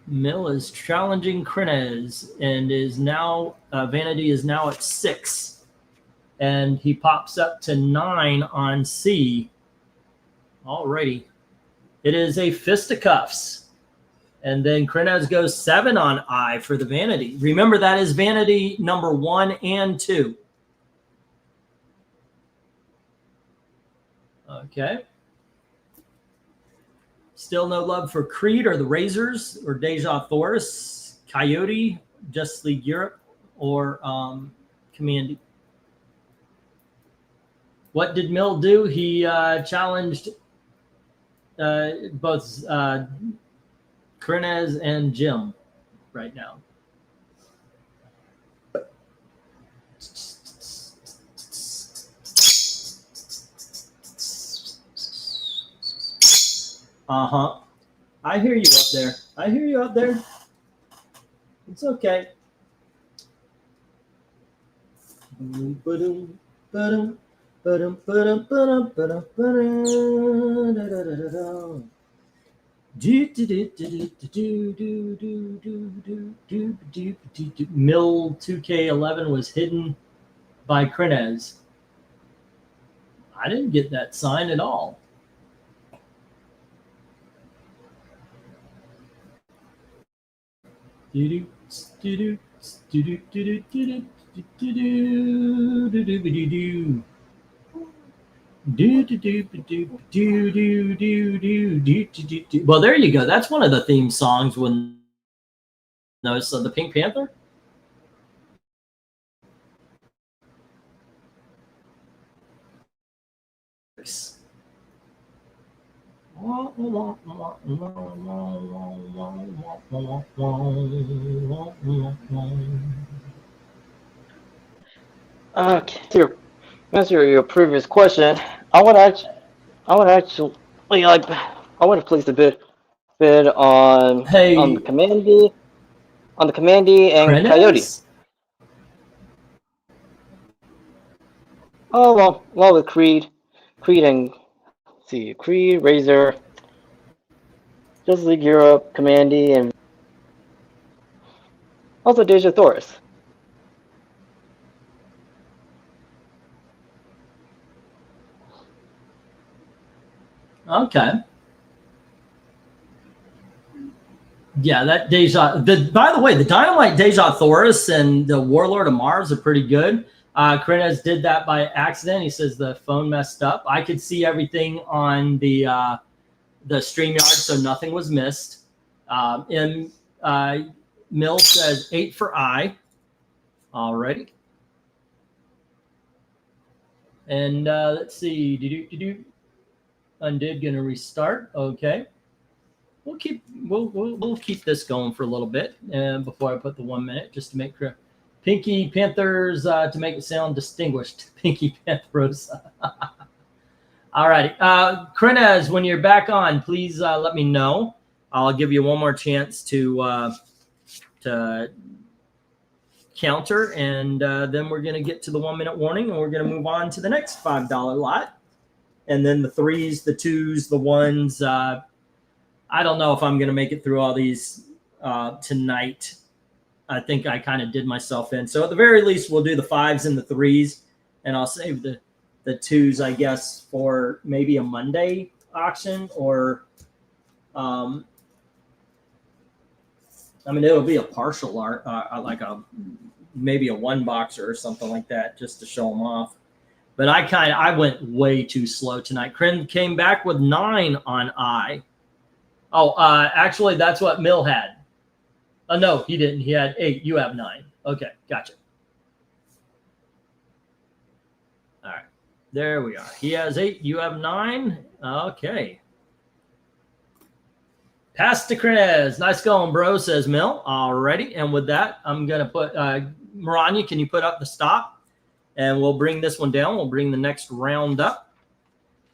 Mill is challenging Krenez and is now, Vanity is now at 6. And he pops up to 9 on C. Alrighty. It is a fisticuffs. And then Krenez goes 7 on I for the Vanity. Remember, that is Vanity number 1 and 2. Okay. Still no love for Creed or the Razors or Deja Thoris, Coyote, Justice League Europe, or Commandy. What did Mill do? He challenged both Krenez and Jim right now. Uh-huh. I hear you up there. I hear you up there. It's okay. Mill 2K11 was hidden by Krenez. I didn't get that sign at all. Well, there you go. That's one of the theme songs when so the Pink Panther. Okay, to answer your previous question, I would actually like, I would have placed a bid on Hey, the Commandy and Coyote. Krenez? Oh, along with Creed and Creed, Razor, Justice League Europe, Commandy, and also Deja Thoris. Okay. Yeah, that Deja. By the way, the Dynamite Deja Thoris and the Warlord of Mars are pretty good. Krenez did that by accident. He says the phone messed up. I could see everything on the StreamYard, so nothing was missed. And Mill says 8 for I. Alrighty. And let's see. Undid gonna restart. Okay. We'll keep this going for a little bit, and before I put the 1 minute, just to make Pinky Panthers to make it sound distinguished. Pinky Panthers. All righty. Krenez, when you're back on, please let me know. I'll give you one more chance to counter, and then we're going to get to the 1 minute warning, and we're going to move on to the next $5 lot. And then the 3s, the 2s, the 1s. I don't know if I'm going to make it through all these tonight. I think I kind of did myself in. So at the very least, we'll do the 5s and the 3s, and I'll save the 2s, I guess, for maybe a Monday auction, or I mean, it'll be a partial art, like maybe a 1 boxer or something like that, just to show them off. But I went way too slow tonight. Kren came back with 9 on I. Oh, actually, that's what Mill had. No, he didn't. He had 8. You have 9. Okay, gotcha. All right, there we are. He has 8. You have 9. Okay. Pass to Krenez. Nice going, bro, says Mill. Alrighty, and with that, I'm going to put Maranya, can you put up the stop? And we'll bring this one down. We'll bring the next round up.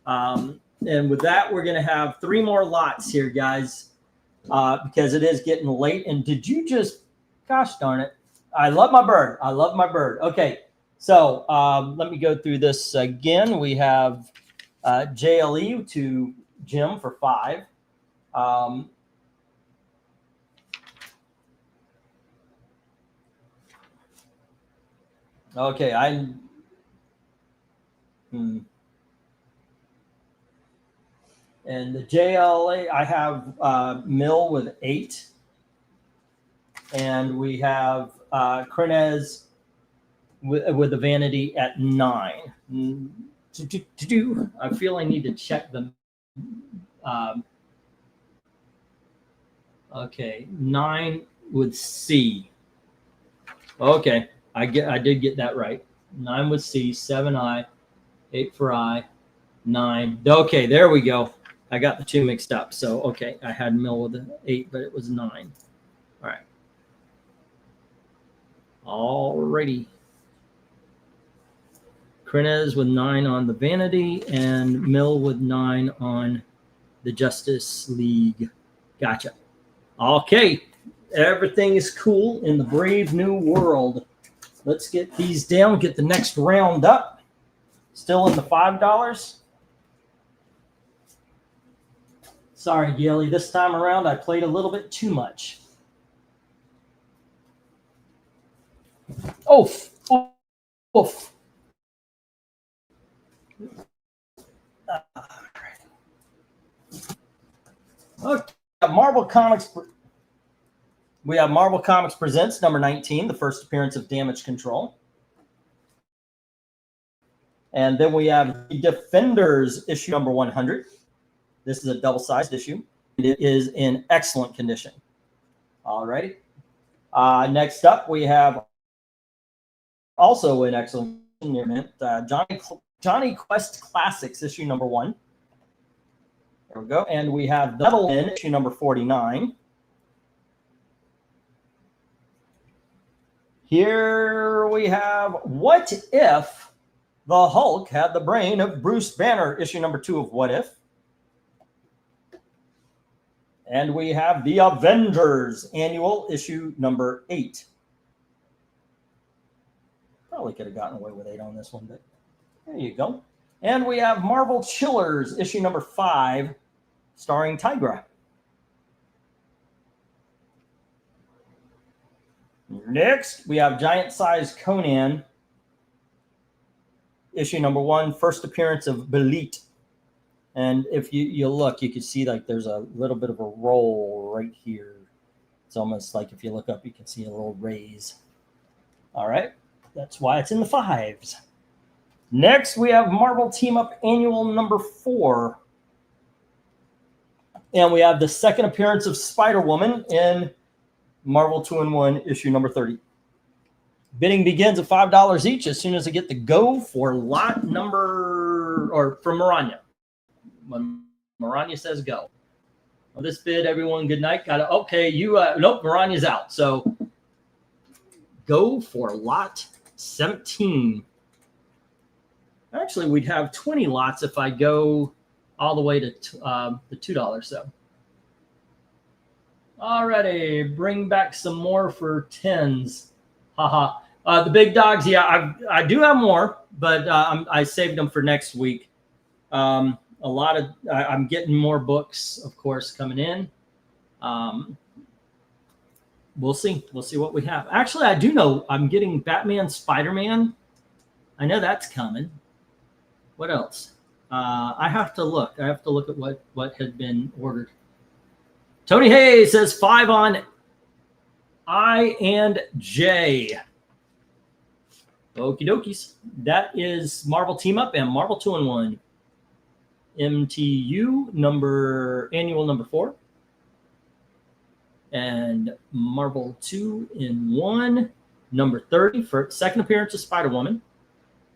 And with that, we're going to have 3 more lots here, guys, because it is getting late. And did you just, gosh darn it. I love my bird. I love my bird. Okay, so let me go through this again. We have JLE to Jim for 5. Okay, and the JLA, I have Mill with 8. And we have Krenez with the Vanity at 9. I feel I need to check them. Okay, 9 with C. Okay, I did get that right. 9 with C, 7 I, 8 for I, 9. Okay, there we go. I got the 2 mixed up. So, okay, I had Mill with an 8, but it was 9. All right. Alrighty. Krenez with 9 on the Vanity and Mill with 9 on the Justice League. Gotcha. Okay. Everything is cool in the brave new world. Let's get these down, get the next round up. Still in the $5. Sorry, Gilly. This time around, I played a little bit too much. Oof. Oof. Okay. Marvel Comics. We have Marvel Comics Presents number 19, the first appearance of Damage Control. And then we have Defenders issue number 100. This is a double-sized issue. It is in excellent condition. All righty. Next up, we have also in excellent condition, Johnny Quest Classics issue number 1. There we go. And we have The Metal Men issue number 49. Here we have What If the Hulk Had the Brain of Bruce Banner, issue number 2 of What If. And we have The Avengers Annual, issue number 8. Probably could have gotten away with 8 on this one, but there you go. And we have Marvel Chillers, issue number 5, starring Tigra. Next, we have Giant Size Conan, issue number 1, first appearance of Belit. And if you look, you can see like there's a little bit of a roll right here. It's almost like if you look up, you can see a little raise. All right, that's why it's in the 5s. Next, we have Marvel Team Up Annual number 4. And we have the second appearance of Spider-Woman in Marvel 2-in-1 issue number 30. Bidding begins at $5 each as soon as I get the go for lot number, or from Maranya. When Maranya says go. Well, this bid, everyone, good night. Got it. Okay, nope, Maranya's out. So go for lot 17. Actually, we'd have 20 lots if I go all the way to the $2 sub. Alrighty, bring back some more for 10s. Haha. The big dogs, yeah, I do have more, but I saved them for next week. I'm getting more books, of course, coming in. We'll see. We'll see what we have. Actually, I do know I'm getting Batman, Spider-Man. I know that's coming. What else? I have to look. I have to look at what had been ordered. Tony Hayes says 5 on I and J. Okie dokies. That is Marvel Team Up and Marvel 2-in-1. MTU annual number 4. And Marvel 2-in-1 number 30 for second appearance of Spider-Woman.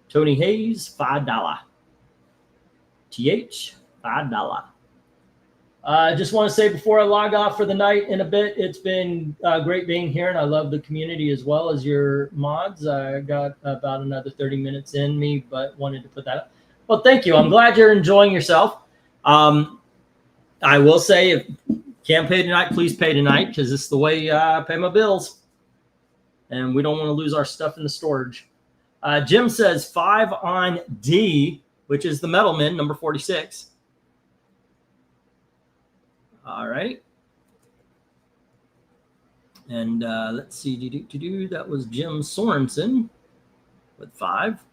Tony Hayes, $5. TH, $5. I just want to say before I log off for the night in a bit, it's been great being here, and I love the community as well as your mods. I got about another 30 minutes in me, but wanted to put that up. Well, thank you. I'm glad you're enjoying yourself. I will say, if you can't pay tonight, please pay tonight, because it's the way I pay my bills, and we don't want to lose our stuff in the storage. Jim says 5 on D, which is the Metal Men, number 46. All right. And let's see. That was Jim Sorensen with 5.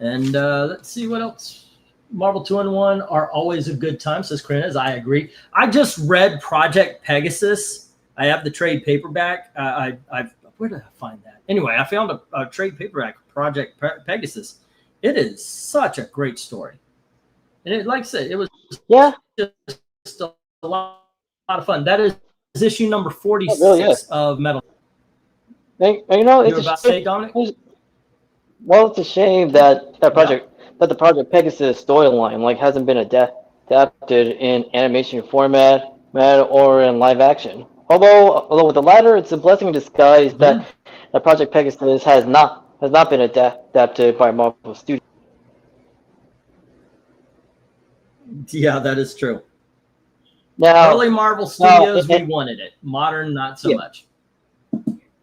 And let's see what else. Marvel 2-in-1 are always a good time, says Krenez. I agree. I just read Project Pegasus. I have the trade paperback. Where did I find that? Anyway, I found a trade paperback, Project Pegasus. It is such a great story. And it, like I said, it was just a lot of fun. That is issue number 46 of Metal. You know, You were about to say, Dominic? Well, it's a shame that the Project Pegasus storyline hasn't been adapted in animation format or in live action. Although with the latter, it's a blessing in disguise that Project Pegasus has not been adapted by Marvel Studios. Yeah, that is true. Now, Early Marvel Studios, we wanted it. Modern, not so much.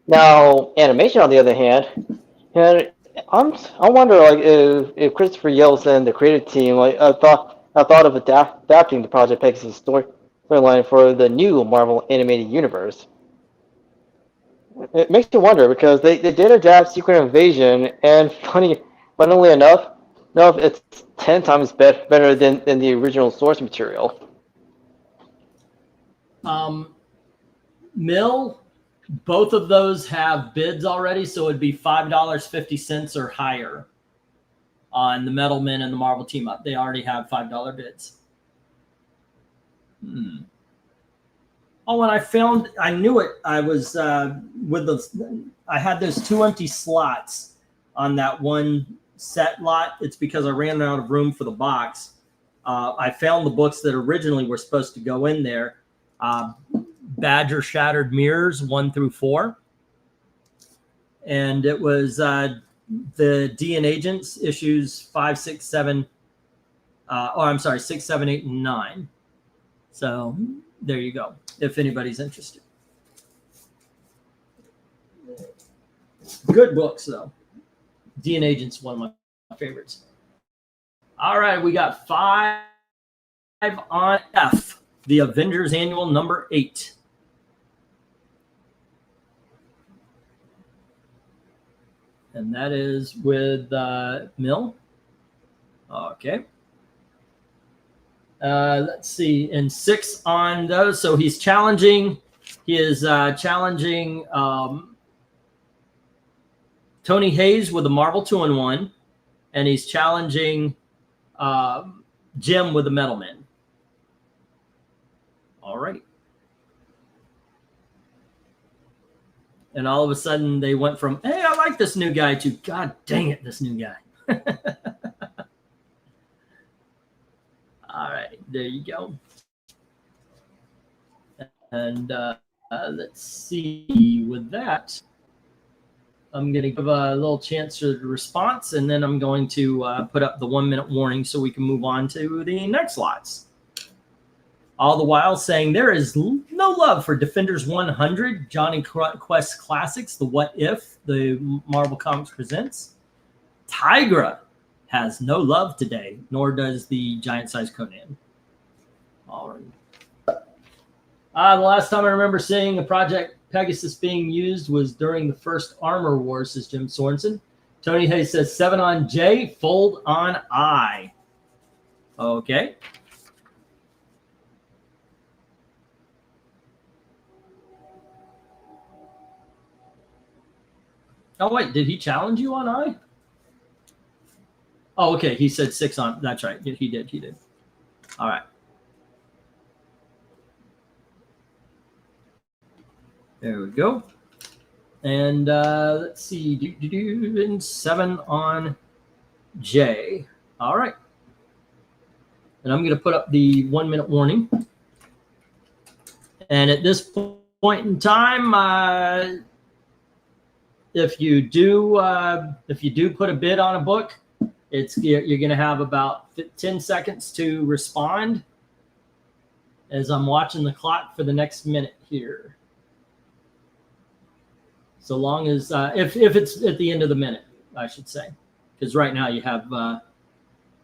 Now, animation, on the other hand, and I wonder like if Christopher Yeltsin and the creative team like thought of adapting the Project Pegasus storyline for the new Marvel animated universe. It makes you wonder because they did adapt Secret Invasion, and funnily enough, it's 10 times better than the original source material. Mill, both of those have bids already, so it'd be $5.50 or higher on the Metal Men and the Marvel Team Up. They already have $5 bids. Oh, and I knew it. I was I had those 2 empty slots on that one set lot. It's because I ran out of room for the box. I found the books that originally were supposed to go in there. Badger Shattered Mirrors 1 through 4. And it was the DN Agents issues 5, 6, 7. I'm sorry, 6, 7, 8, and 9. So there you go, if anybody's interested. Good books, though. DN Agent's one of my favorites. All right, we got 5 on F, the Avengers Annual number 8. And that is with Mill. Okay. Let's see. And 6 on those. So he's challenging. He is challenging Tony Hayes with the Marvel 2-in-1. And he's challenging Jim with the Metal Men. All right. And all of a sudden they went from, hey, I like this new guy, to, God dang it, this new guy. All right, there you go. And let's see, with that, I'm going to give a little chance for the response, and then I'm going to put up the 1-minute warning so we can move on to the next lots. All the while saying there is no love for Defenders 100, Johnny Quest Classics, the What If, the Marvel Comics presents. Tigra has no love today, nor does the Giant Size Conan. All right. The last time I remember seeing a Project Pegasus being used was during the first Armor Wars, says Jim Sorensen. Tony Hayes says 7 on J, fold on I. Okay. Oh, wait, did he challenge you on I? Oh, okay, he said 6 on. That's right. He did. All right. There we go. And let's see. And 7 on J. All right. And I'm going to put up the 1-minute warning. And at this point in time, if you do put a bid on a book, you're going to have about 10 seconds to respond. As I'm watching the clock for the next minute here. So long as if it's at the end of the minute, I should say, because right now you have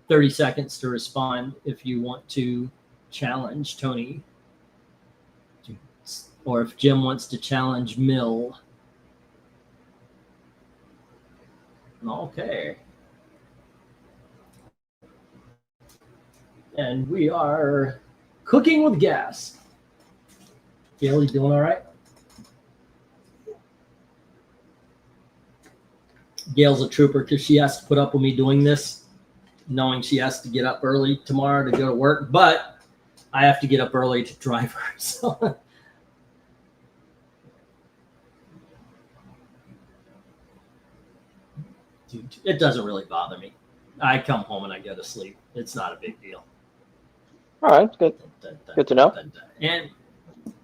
30 seconds to respond if you want to challenge Tony, or if Jim wants to challenge Mill. Okay. And we are cooking with gas. Gail, you doing all right? Gail's a trooper because she has to put up with me doing this, knowing she has to get up early tomorrow to go to work, but I have to get up early to drive her. So dude, it doesn't really bother me. I come home and I go to sleep. It's not a big deal. All right, good. Good to know. And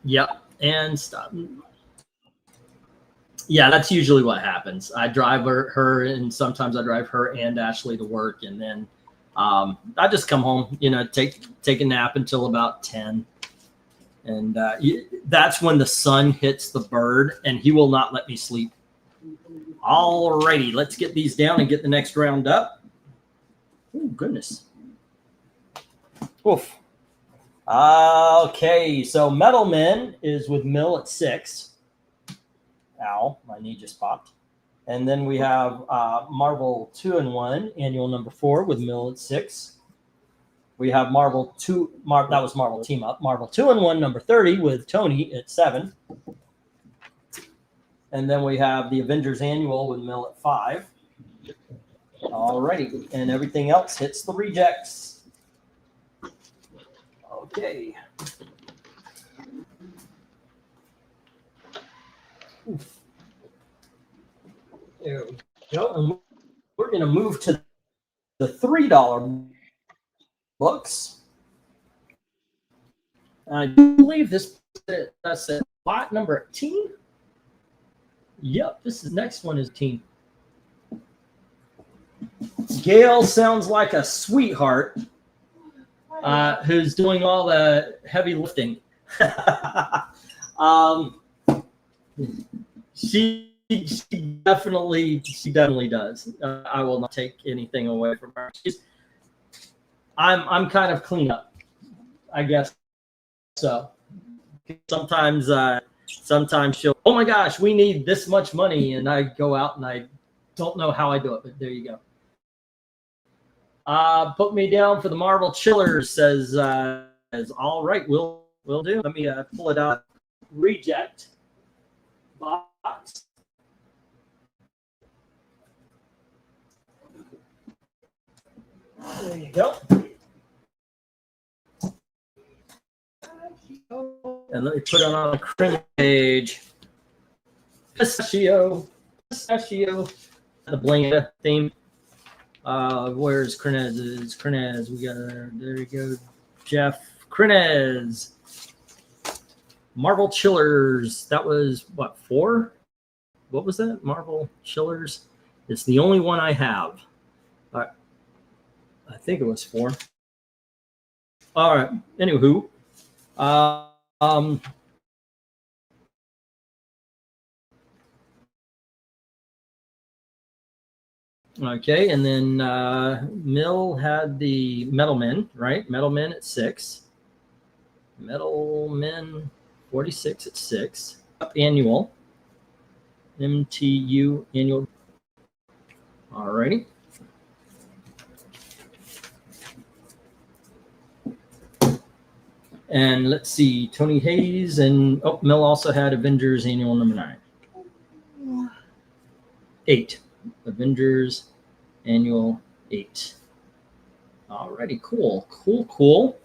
yep, and stop. Yeah, that's usually what happens. I drive her, and sometimes I drive her and Ashley to work, and then I just come home, take a nap until about 10, And that's when the sun hits the bird, and he will not let me sleep. All righty, let's get these down and get the next round up. Oh, goodness. Oof. Okay, so Metal Men is with Mill at 6. Ow, my knee just popped. And then we have Marvel 2-in-1, annual number 4 with Mill at 6. We have Marvel 2, that was Marvel Team Up. Marvel 2-in-1, number 30 with Tony at 7. And then we have the Avengers Annual with Mill at 5. Alrighty, and everything else hits the rejects. Okay. Oof. There we go. And we're going to move to the $3 books. I believe that's at lot number 18. Yep, this is next one is 18. Gail sounds like a sweetheart who's doing all the heavy lifting. She definitely does. I will not take anything away from her. I'm kind of clean up, I guess. So sometimes she'll, oh my gosh, we need this much money, and I go out and I don't know how I do it, but there you go. Put me down for the Marvel Chillers, says all right, we'll do. Let me pull it out. Reject box. There you go. And let me put it on the cringe page. Pistachio. The Blanca theme. Where's Crenez? Crenez. We got there you go. Jeff Crenez. Marvel Chillers. That was what, 4? What was that? Marvel Chillers. It's the only one I have. I think it was 4. All right. Anywho. Okay, and then Mill had the Metal Men, right? Metal Men at 6. Metal Men 46 at 6. Up annual. MTU annual. All righty. And let's see, Tony Hayes and Mill also had Avengers Annual number 9. 8. Avengers Annual 8. Alrighty, cool.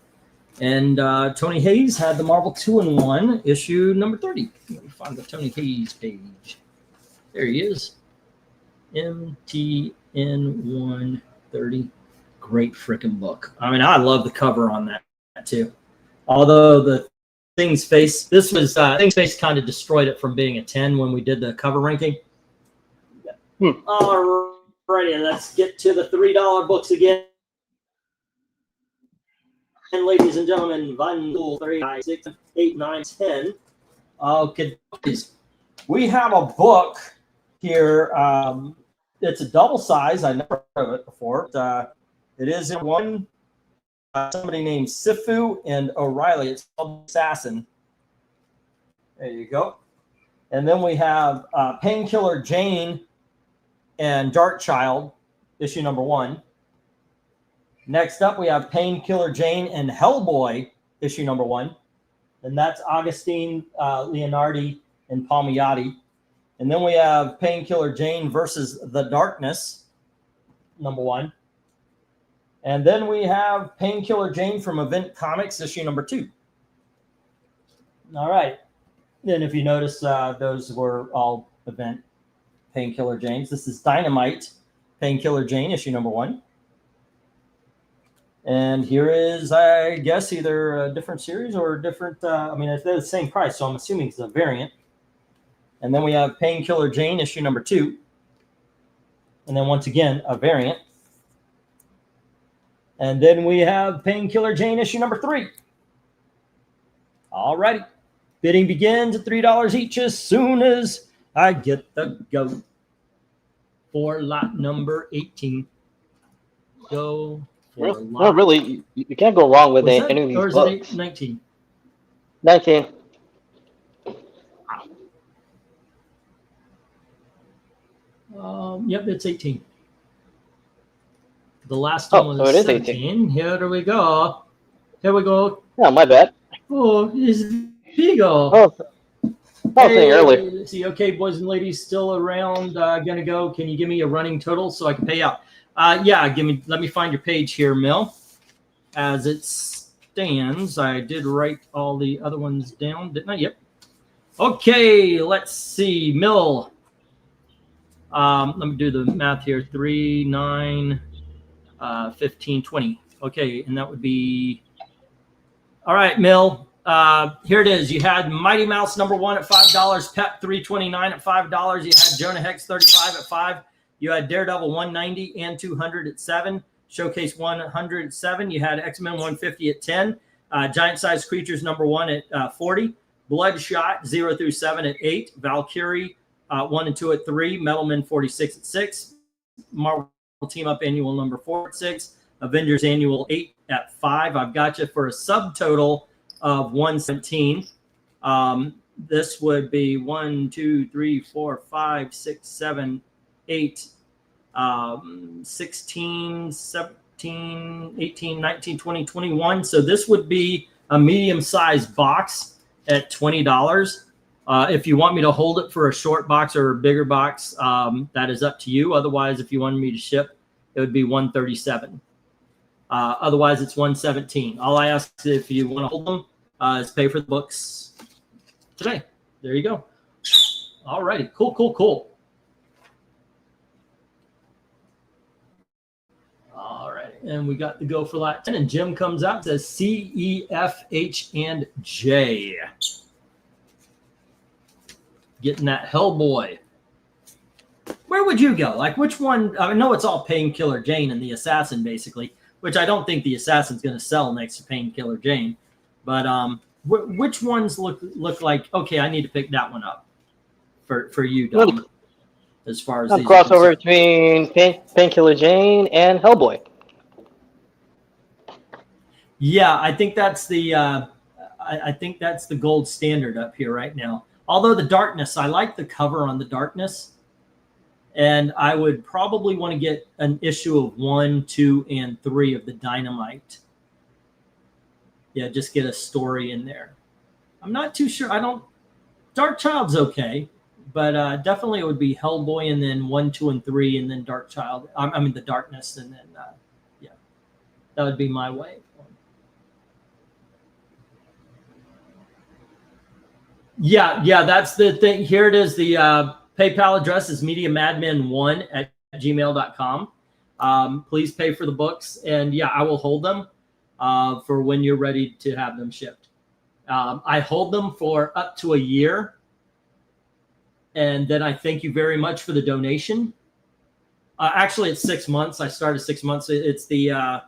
And Tony Hayes had the Marvel 2-in-1 issue number 30. Let me find the Tony Hayes page. There he is. MTN 130. Great freaking book. I mean, I love the cover on that too. Although the Thing's Face, this was Thing's Face kind of destroyed it from being a 10 when we did the cover ranking. All righty, let's get to the $3 books again. And ladies and gentlemen, 1, 2, 3, 5, 6, 8, 9, 10. Okay, we have a book here. It's a double size. I never heard of it before. It is in one. Somebody named Sifu and O'Reilly. It's called Assassin. There you go. And then we have Painkiller Jane and Dark Child, issue number 1. Next up, we have Painkiller Jane and Hellboy, issue number 1. And that's Augustine Leonardi and Palmiotti. And then we have Painkiller Jane versus the Darkness, number 1. And then we have Painkiller Jane from Event Comics, issue number 2. All right. Then if you notice, those were all Event Painkiller Janes. This is Dynamite Painkiller Jane, issue number 1. And here is, I guess, either a different series or a different, I mean, they're the same price, so I'm assuming it's a variant. And then we have Painkiller Jane, issue number 2. And then once again, a variant. And then we have Painkiller Jane, issue number 3. All righty. Bidding begins at $3 each as soon as I get the go for lot number 18. Go for lot. No, really, you can't go wrong with Was any of that, these or is books. it 19? 19. Yep, it's 18. The last one was so it is 17. 18. Here we go. Here we go. Yeah, my bad. Oh, it's Vigo. Oh, I was saying earlier. Let's see. Okay, boys and ladies, still around. Gonna go. Can you give me a running total so I can pay out? Yeah, let me find your page here, Mill. As it stands, I did write all the other ones down, didn't I? Yep. Okay, let's see. Mill. Let me do the math here. 3, 9, 15, 20. Okay, and that would be. All right, Mill. Here it is. You had Mighty Mouse #1 at $5, Pep 329 at $5. You had Jonah Hex 35 at $5. You had Daredevil 190 and 200 at $7. Showcase 100 at $7. You had X-Men 150 at $10. Giant Size Creatures #1 at $40. Bloodshot 0 through 7 at $8. Valkyrie 1 and 2 at $3. Metalman 46 at $6. Marvel Team Up Annual #4 at $6. Avengers Annual 8 at $5. I've got you for a subtotal of 117. This would be 1, 2, 3, 4, 5, 6, 7, 8, 16, 17, 18, 19, 20, 21. So this would be a medium-sized box at $20. If you want me to hold it for a short box or a bigger box, that is up to you. Otherwise, if you wanted me to ship, it would be $137. Otherwise, it's $117. All I ask is if you want to hold them, is pay for the books today. There you go. All righty. Cool, cool, cool. All right. And we got the go for lot 10. And Jim comes out and says C, E, F, H, and J. Getting that Hellboy. Where would you go? Like, which one? I know it's all Painkiller Jane and the Assassin, basically, which I don't think the Assassin's going to sell next to Painkiller Jane. But which ones look like, okay, I need to pick that one up for you, Dom, as far as a crossover between Painkiller Jane and Hellboy. Yeah, I think that's the I think that's the gold standard up here right now. Although the Darkness, I like the cover on the Darkness, and I would probably want to get an issue of 1, 2, and 3 of the Dynamite. Yeah, just get a story in there. I'm not too sure. Dark Child's okay, but definitely it would be Hellboy and then 1, 2, and 3, and then Dark Child. I mean the Darkness, and then yeah, that would be my way. Yeah, that's the thing. Here it is. The PayPal address is mediamadmen1@gmail.com. Please pay for the books, and yeah, I will hold them for when you're ready to have them shipped. I hold them for up to a year, and then I thank you very much for the donation. Actually, it's 6 months. I started 6 months. It's the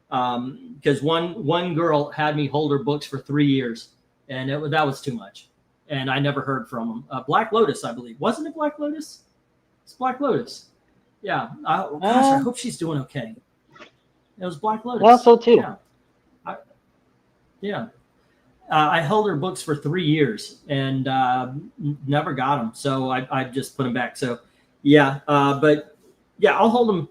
because one girl had me hold her books for 3 years, and that was too much, and I never heard from them. Black Lotus, I believe, wasn't it Black Lotus? It's Black Lotus. Yeah. Gosh, I hope she's doing okay. It was Black Lotus. Well, so too. Yeah. I held her books for 3 years and never got them. So I just put them back. So, yeah. But, yeah, I'll hold them.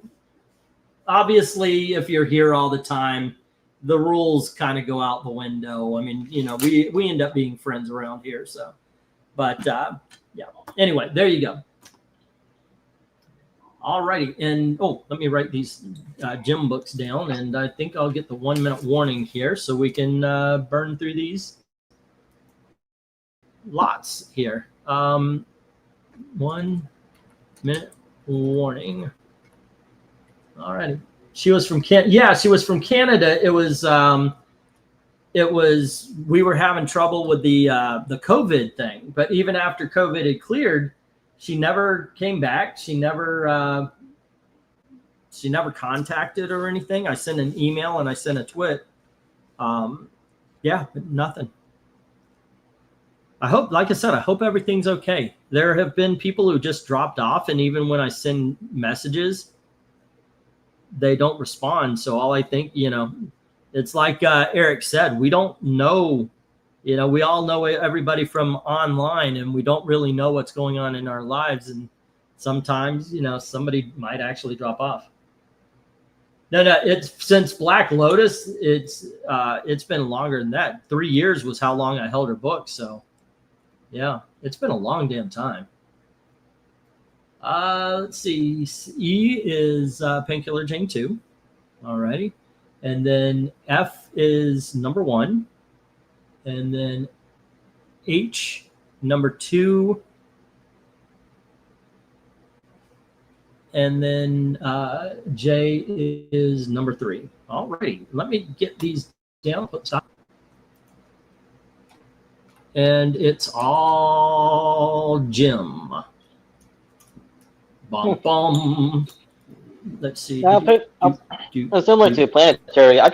Obviously, if you're here all the time, the rules kind of go out the window. I mean, we end up being friends around here. So, but, yeah. Anyway, there you go. All righty. And, let me write these Jim books down. And I think I'll get the 1 minute warning here so we can burn through these lots here. 1 minute warning. All righty. She was from Canada. Yeah, she was from Canada. It was we were having trouble with the COVID thing. But even after COVID had cleared, she never came back. She never contacted or anything. I sent an email and I sent a tweet. Yeah, but nothing. I hope, like I said, I hope everything's okay. There have been people who just dropped off, and even when I send messages, they don't respond. So all I think, it's like Eric said, we don't know. We all know everybody from online, and we don't really know what's going on in our lives. And sometimes, somebody might actually drop off. No, it's since Black Lotus, it's been longer than that. 3 years was how long I held her book. So yeah, it's been a long damn time. Let's see. E is Painkiller Jane 2. Alrighty. And then F is number 1. And then H, number 2. And then J is number 3. Alrighty. Let me get these down. Stop. And it's all Jim. Bum, bum. Let's see. Similar to Planetary, I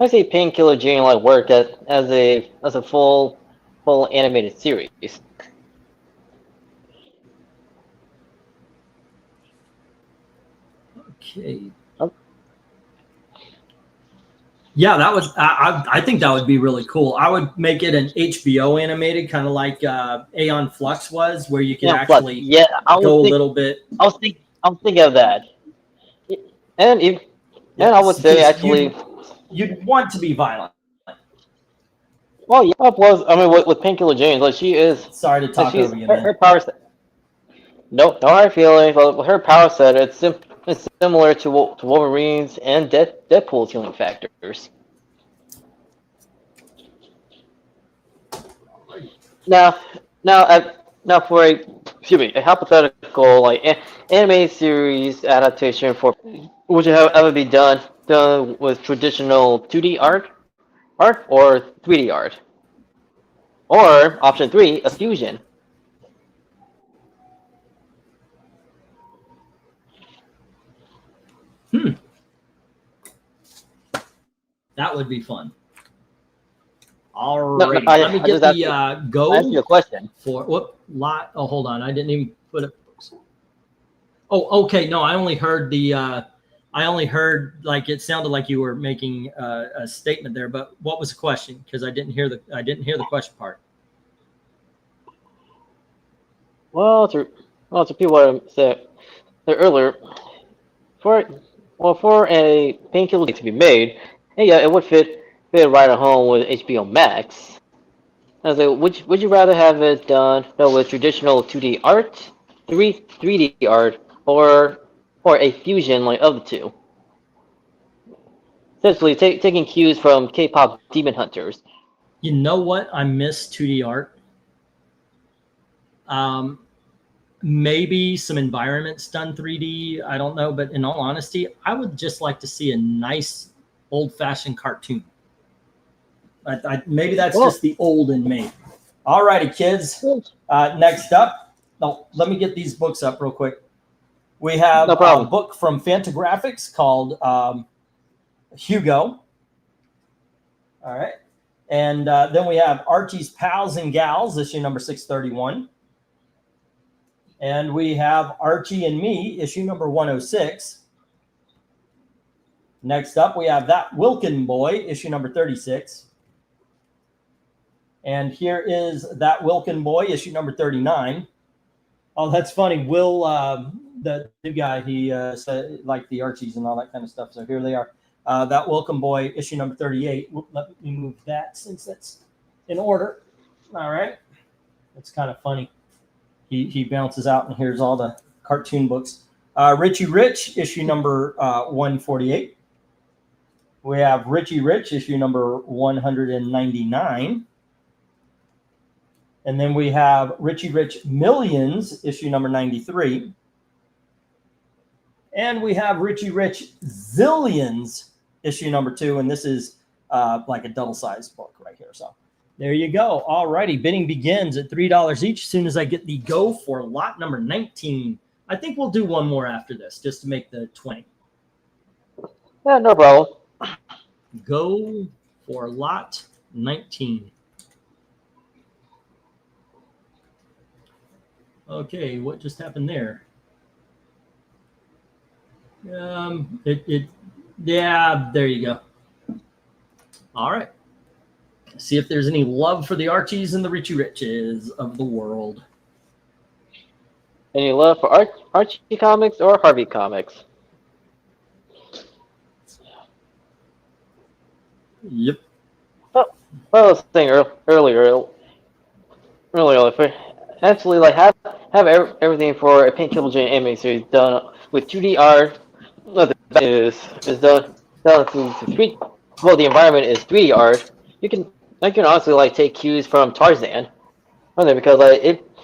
see Painkiller Jane like work as a full animated series. Okay. Yeah, that was. I think that would be really cool. I would make it an HBO animated, kind of like Aeon Flux was, where you can actually go a little bit. I was thinking of that, and I would say actually, you'd want to be violent. Well, yeah, plus I mean with Painkiller Jane, like she is. Sorry to talk over you, man. Her power set. No hard feelings. But her power set, it's similar to Wolverine's and Deadpool's healing factors. Now for a hypothetical like anime series adaptation for would you ever be done with traditional 2D art or 3D art, or option 3, a fusion? That would be fun. All right, let me get the go. I asked you a question. Oh, hold on. I didn't even put it. Oh, okay. No, I only heard like it sounded like you were making a statement there. But what was the question? Because I didn't hear the question part. Well, to repeat what I said earlier, for a Painkiller to be made, yeah, it would fit right at home with HBO Max. I was like, would you rather have it done with traditional 2D art, 3D art, or a fusion like of the two? Essentially, taking cues from K-pop Demon Hunters. You know what? I miss 2D art. Maybe some environments done 3D. I don't know, but in all honesty, I would just like to see a nice old-fashioned cartoon. Maybe that's just the old in me. All righty, kids. Next up, let me get these books up real quick. We have a book from Fantagraphics called Hugo. All right. And then we have Archie's Pals and Gals, issue number 631. And we have Archie and Me, issue number 106. Next up, we have That Wilkin Boy, issue number 36. And here is That Wilkin Boy, issue number 39. Oh, that's funny. Will, the new guy, he said like the Archies and all that kind of stuff. So here they are. That Wilkin Boy, issue number 38. Let me move that since that's in order. All right. It's kind of funny. He bounces out, and here's all the cartoon books. Richie Rich, issue number 148. We have Richie Rich, issue number 199. And then we have Richie Rich Millions, issue number 93. And we have Richie Rich Zillions, issue number 2. And this is like a double-sized book right here. So there you go. All righty. Bidding begins at $3 each as soon as I get the go for lot number 19. I think we'll do one more after this just to make the 20. Yeah, no problem. Go for lot 19. Okay, what just happened there? Yeah, there you go. All right. See if there's any love for the Archies and the Richie Riches of the world. Any love for Archie comics or Harvey comics? Yep. Well, I was saying earlier, actually, like have everything for a Paint Triple J anime series done with 2D art. No, the is done through three. Well, the environment is 3D art. You can honestly like take cues from Tarzan, because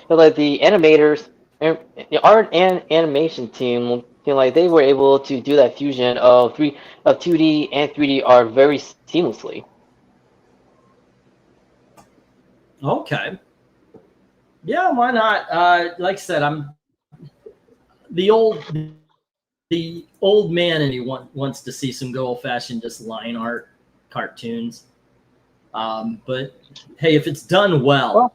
like the animators, the art and animation team, like they were able to do that fusion of 2D and 3D art very seamlessly. Okay. Yeah, why not? Like I said, I'm the old man, and he wants to see some good old fashioned just line art cartoons. But hey, if it's done well,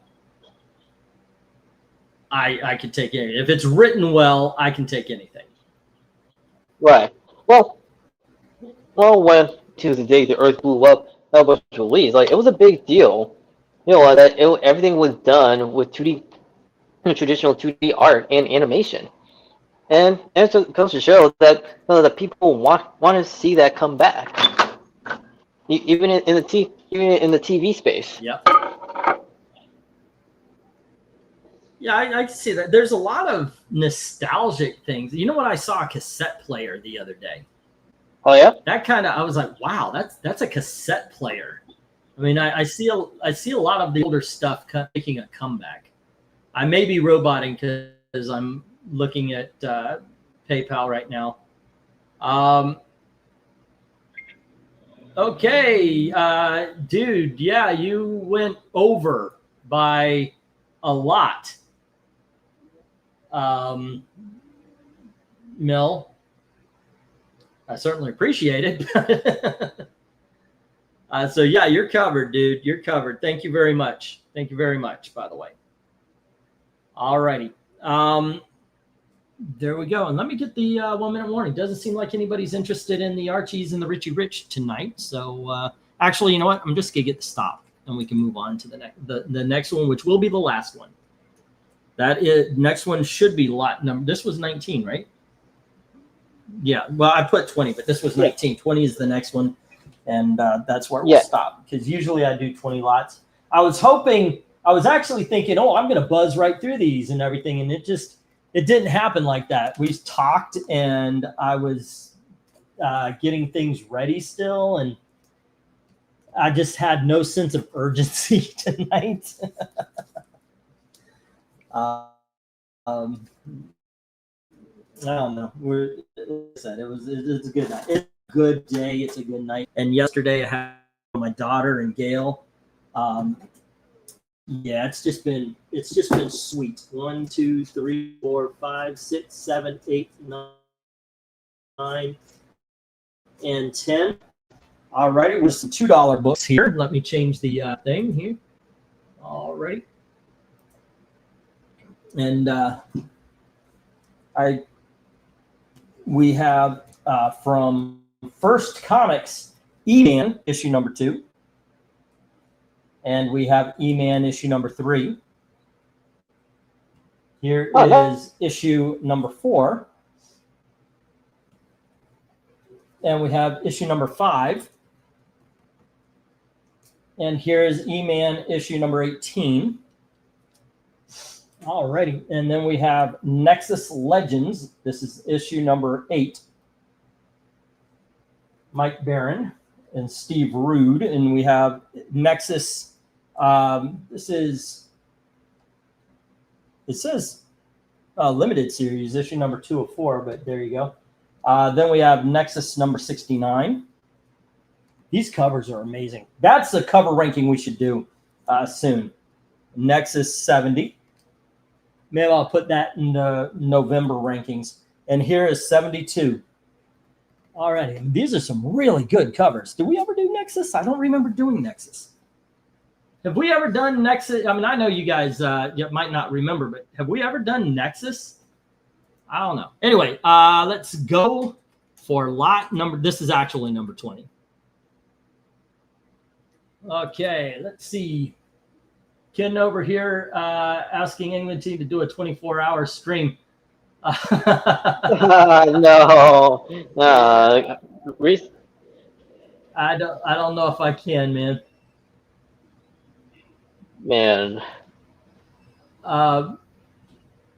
I can take anything. If it's written well, I can take anything. Right. Well, when Tuesday the Earth blew up, that was released. Like it was a big deal. Everything was done with 2D, traditional 2D art and animation, and so it goes to show that that people want to see that come back, even even in the TV space. Yep. Yeah, I can see that. There's a lot of nostalgic things. You know what? I saw a cassette player the other day. Oh yeah. That kind of, I was like, wow, that's a cassette player. I mean, I see a lot of the older stuff making a comeback. I may be roboting because I'm looking at PayPal right now. Okay, dude, yeah, you went over by a lot. Mill, I certainly appreciate it. So yeah, you're covered, dude. You're covered. Thank you very much. Thank you very much, by the way. All righty. There we go. And let me get the 1 minute warning. Doesn't seem like anybody's interested in the Archies and the Richie Rich tonight. So actually, you know what? I'm just gonna get the stop, and we can move on to the next one, which will be the last one. That is, next one should be lot number. This was 19, right? Yeah. Well, I put 20, but this was 19. 20 is the next one, and that's where we'll stop, because usually I do 20 lots. I was actually thinking, oh, I'm going to buzz right through these and everything, and it didn't happen like that. We talked, and I was getting things ready still, and I just had no sense of urgency tonight. I don't know. It's a good night. It's a good day. It's a good night. And yesterday I had my daughter and Gail. Yeah, it's just been sweet. 1, 2, 3, 4, 5, 6, 7, 8, 9, and 10. All righty, with some $2 books here. Let me change the thing here. All right. And we have from First Comics, E-Man issue number 2, and we have E-Man issue number 3. Here is issue number 4, and we have issue number 5, and here is E-Man issue number 18. Alrighty, and then we have Nexus Legends. This is issue number 8. Mike Barron and Steve Rude, and we have Nexus. It says limited series, issue number 2 of 4, but there you go. Then we have Nexus number 69. These covers are amazing. That's a cover ranking we should do soon. Nexus 70. Maybe I'll put that in the November rankings. And here is 72. All right. These are some really good covers. Did we ever do Nexus? I don't remember doing Nexus. Have we ever done Nexus? I mean, I know you guys you might not remember, but have we ever done Nexus? I don't know. Anyway, let's go for lot number. This is actually number 20. Okay, let's see. Ken over here asking England team to do a 24-hour stream. No. Reese? I don't know if I can, man. Man.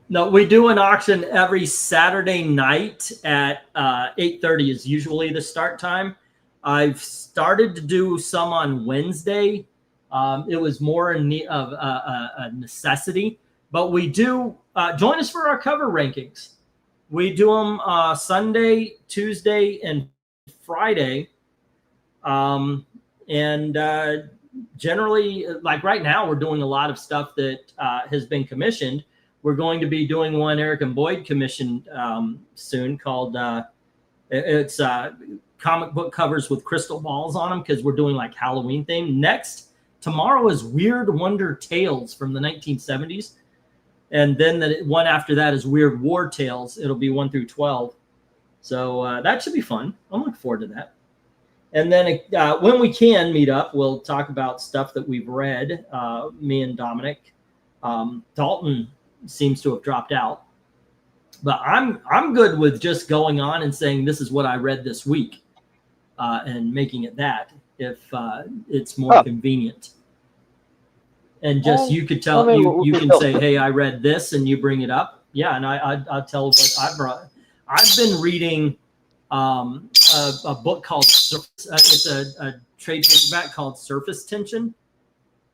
No, we do an auction every Saturday night at 8:30 is usually the start time. I've started to do some on Wednesday. It was more in need of a necessity, but we do join us for our cover rankings. We do them Sunday, Tuesday, and Friday. Generally, like right now, we're doing a lot of stuff that has been commissioned. We're going to be doing one Eric and Boyd commissioned soon called it's comic book covers with crystal balls on them because we're doing like Halloween theme. Next, tomorrow is Weird Wonder Tales from the 1970s. And then the one after that is Weird War Tales. It'll be 1 through 12. So that should be fun. I'm looking forward to that. And then when we can meet up, we'll talk about stuff that we've read, me and Dominic. Dalton seems to have dropped out. But I'm good with just going on and saying this is what I read this week and making it that if it's more convenient. And just you could tell you can say, hey, I read this, and you bring it up. Yeah, and I'll tell what I brought. I've been reading a book called it's a trade paperback called Surface Tension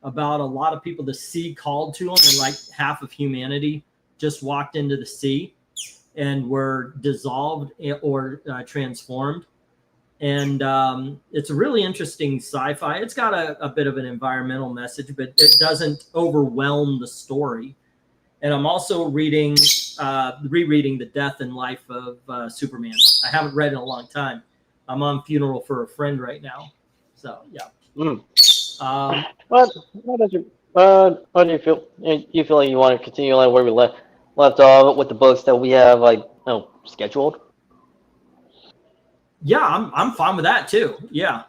about a lot of people. The sea called to them, and like half of humanity just walked into the sea and were dissolved or transformed. And it's a really interesting sci-fi. It's got a bit of an environmental message, but it doesn't overwhelm the story. And I'm also rereading The Death and Life of Superman. I haven't read in a long time. I'm on Funeral for a Friend right now. So, yeah. What do you feel? You feel like you want to continue like where we left off with the books that we have scheduled? Yeah, I'm fine with that too. Yeah.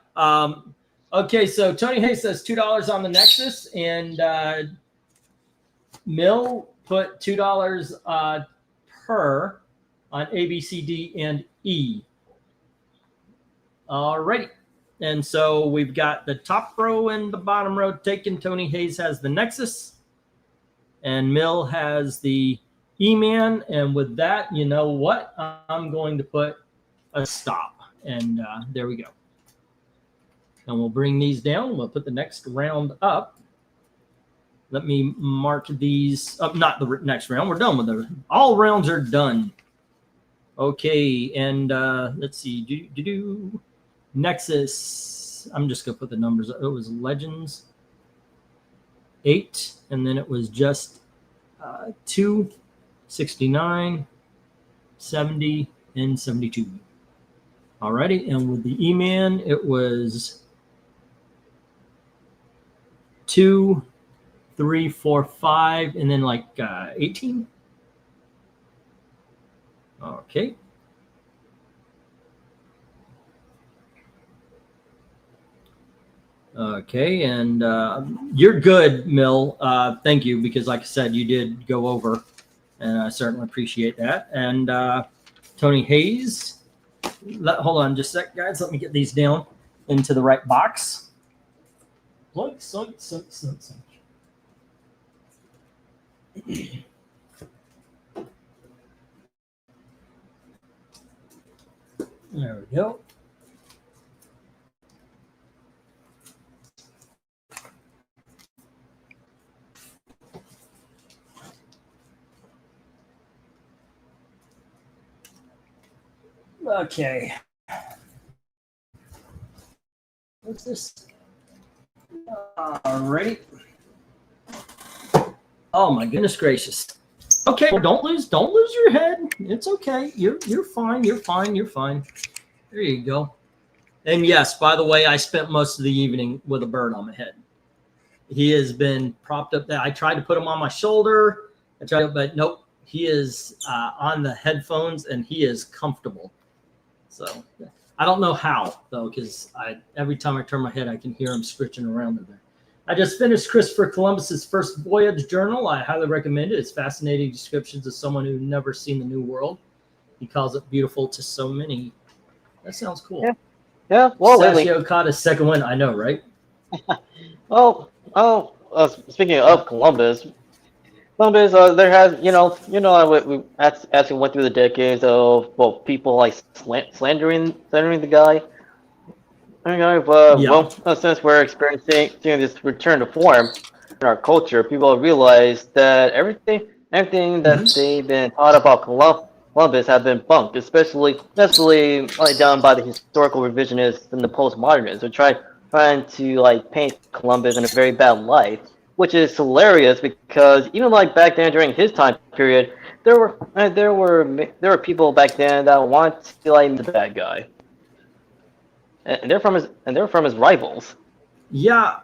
Okay, so Tony Hayes says $2 on the Nexus, and Mill put $2 per on A, B, C, D, and E. All right. And so we've got the top row and the bottom row taken. Tony Hayes has the Nexus, and Mill has the E-Man. And with that, you know what? I'm going to put a stop. And there we go. And we'll bring these down. We'll put the next round up. Let me mark these up. Not the next round. We're done with them. All rounds are done. Okay. And let's see. Nexus. I'm just going to put the numbers. It was Legends 8. And then it was just 2, 69, 70, and 72. Alrighty, and with the E-Man, it was 2, 3, 4, 5, and then like 18. Okay. Okay, and you're good, Mill. Thank you, because like I said, you did go over, and I certainly appreciate that. And Tony Hayes. Hold on just a sec, guys. Let me get these down into the right box. There we go. Okay. What's this? All right. Oh my goodness gracious. Okay, well, don't lose your head. It's okay. You're fine. You're fine. You're fine. There you go. And yes, by the way, I spent most of the evening with a bird on my head. He has been propped up there. I tried to put him on my shoulder. But nope. He is on the headphones and he is comfortable. So I don't know how though, because every time I turn my head, I can hear him scritching around in there. I just finished Christopher Columbus's First Voyage journal. I highly recommend it. It's fascinating descriptions of someone who never seen the New World. He calls it beautiful to so many. That sounds cool. Yeah. Well, lately. Sashio caught his second win. I know, right? Speaking of Columbus, there has, as we went through the decades of people like slandering the guy. Since we're experiencing this return to form in our culture, people realize that everything that they've been taught about Columbus have been bunked, especially done by the historical revisionists and the postmodernists. They're trying to paint Columbus in a very bad light, which is hilarious because even back then during his time period, there were people back then that want to like the bad guy. And they're from his rivals. Yeah.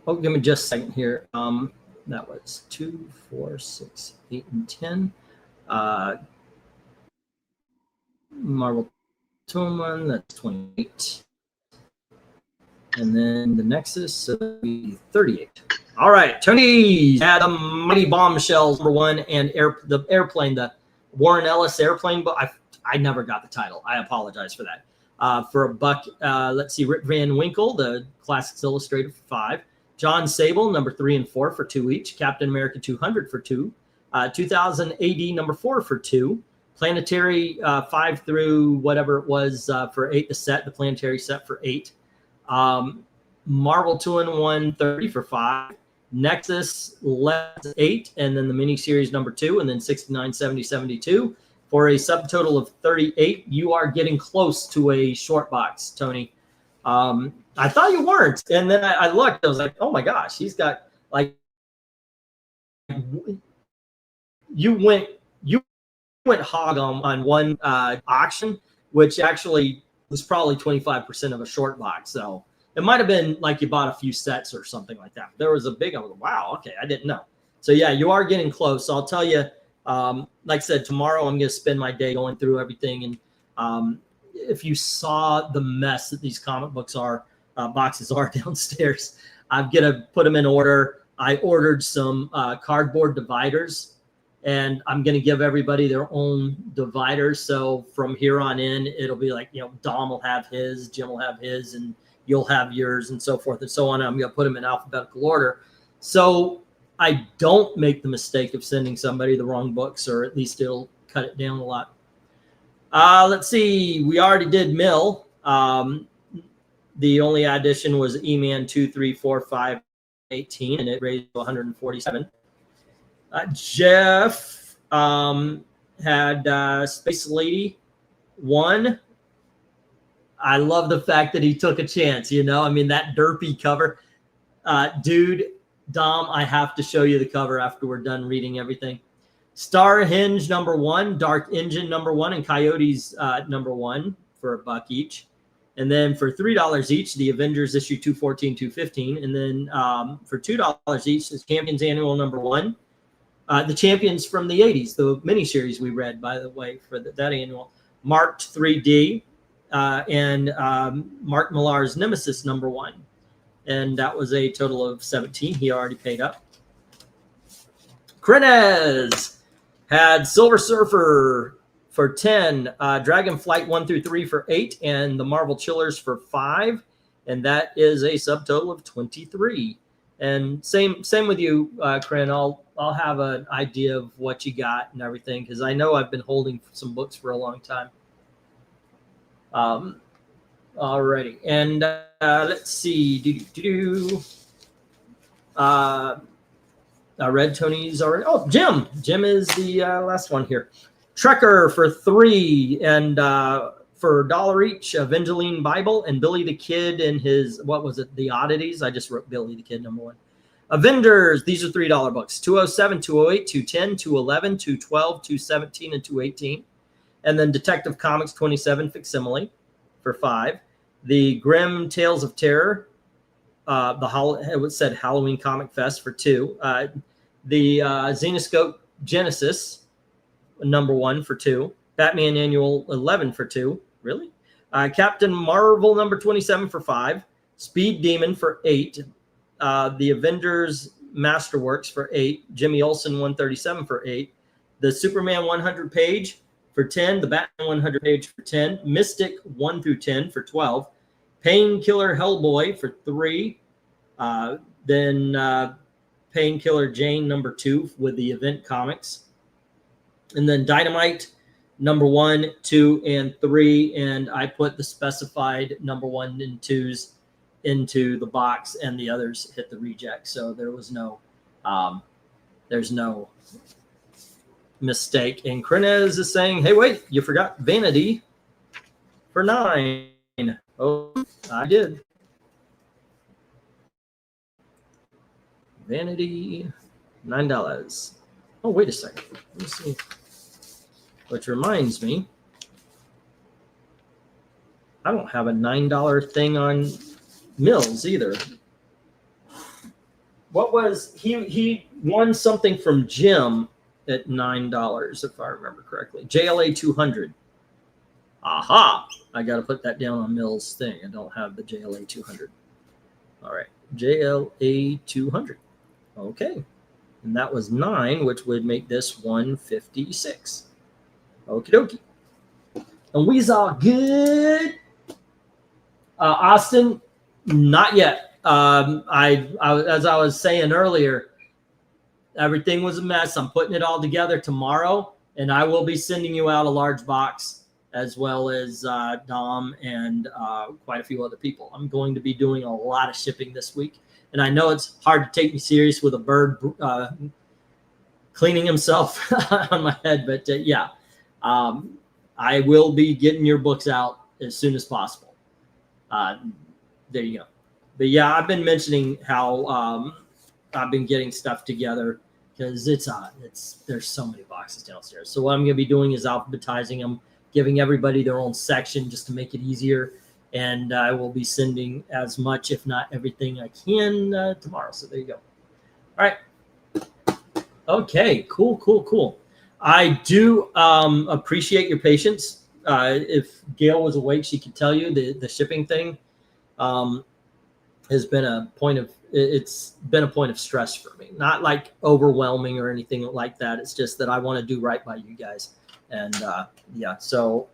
Oh, give me just a second here. That was 2, 4, 6, 8, and 10. Marvel Tillman, that's 28. And then the Nexus will be 38. All right, Tony had a Mighty Bombshells #1 and the airplane, the Warren Ellis airplane, but I never got the title. I apologize for that. For $1, let's see, Rip Van Winkle, the Classics Illustrated for $5. John Sable, number 3 and 4 for $2 each. Captain America 200 for $2. 2000 AD, number 4 for $2. Planetary 5 through whatever it was for $8. The Planetary set for $8. Marvel 2-in-1 30 for $5. Nexus 8, and then the miniseries number 2, and then 69, 70, 72. For a subtotal of 38, you are getting close to a short box, Tony. I thought you weren't, and then I looked. I was like, oh my gosh, he's got you went hog on one auction, which actually was probably 25% of a short box. So it might have been like you bought a few sets or something like that. There was a big. I was like, wow, okay, I didn't know. So yeah, you are getting close. So I'll tell you. Like I said, tomorrow I'm going to spend my day going through everything. And if you saw the mess that these comic books boxes are downstairs, I'm going to put them in order. I ordered some cardboard dividers, and I'm going to give everybody their own dividers. So from here on in, it'll be like, Dom will have his, Jim will have his, and you'll have yours, and so forth and so on. I'm going to put them in alphabetical order. So I don't make the mistake of sending somebody the wrong books, or at least it'll cut it down a lot. Let's see. We already did Mill. The only addition was E-Man 2, 3, 4, 5, 18, and it raised to 147. Jeff had Space Lady 1. I love the fact that he took a chance, that derpy cover. Dude, Dom, I have to show you the cover after we're done reading everything. Star Hinge #1, Dark Engine #1, and Coyotes #1 for $1 each. And then for $3 each, the Avengers issue 214, 215. And then for $2 each, the Champions Annual #1. The Champions from the 80s, the miniseries we read, by the way, for that annual. Marked 3D and Mark Millar's Nemesis #1. And that was a total of 17. He already paid up. Krenez had Silver Surfer for 10, Dragonflight 1 through 3 for 8, and the Marvel Chillers for 5. And that is a subtotal of 23. And same with you, Kren. I'll have an idea of what you got and everything, because I know I've been holding some books for a long time. Alrighty, and let's see. I read Tony's already. Oh, Jim. Jim is the last one here. Trekker for 3, and for $1 each, Evangeline Bible, and Billy the Kid and his, what was it, The Oddities? I just wrote Billy the Kid #1. Avengers, these are $3 books. 207, 208, 210, 211, 212, 217, and 218. And then Detective Comics 27 facsimile for $5. The Grim Tales of Terror it said Halloween Comic Fest for 2. The Xenoscope Genesis #1 for 2. Batman Annual 11 for 2. Really? Captain Marvel #27 for 5. Speed Demon for 8. The Avengers Masterworks for 8. Jimmy Olsen 137 for 8. The Superman 100 page for 10. The Batman 100 page for 10. Mystic 1 through 10 for 12. Painkiller Hellboy for 3. Then Painkiller Jane #2 with the event comics. And then Dynamite #1, 2, and 3. And I put the specified #1 and 2s into the box, and the others hit the reject. So there was there's no mistake. And Crenez is saying, hey, wait, you forgot Vanity for 9. Oh, I did. Vanity, $9. Oh, wait a second. Let me see. Which reminds me, I don't have a $9 thing on Mills either. What was he won something from Jim at $9, if I remember correctly. JLA 200. Aha! I got to put that down on Mills' thing. I don't have the JLA 200. All right, JLA 200. Okay, and that was 9, which would make this 156. Okie dokie. And we's all good. Austin, not yet. I as I was saying earlier, everything was a mess. I'm putting it all together tomorrow, and I will be sending you out a large box, as well as Dom and quite a few other people. I'm going to be doing a lot of shipping this week. And I know it's hard to take me serious with a bird cleaning himself on my head, but yeah, I will be getting your books out as soon as possible. There you go. But yeah, I've been mentioning how I've been getting stuff together because there's so many boxes downstairs. So what I'm going to be doing is alphabetizing them, giving everybody their own section just to make it easier. And I will be sending as much, if not everything I can tomorrow. So there you go. All right. Okay, cool. I do appreciate your patience. If Gail was awake, she could tell you the shipping thing has been a point of stress for me. Not like overwhelming or anything like that. It's just that I want to do right by you guys. And yeah, so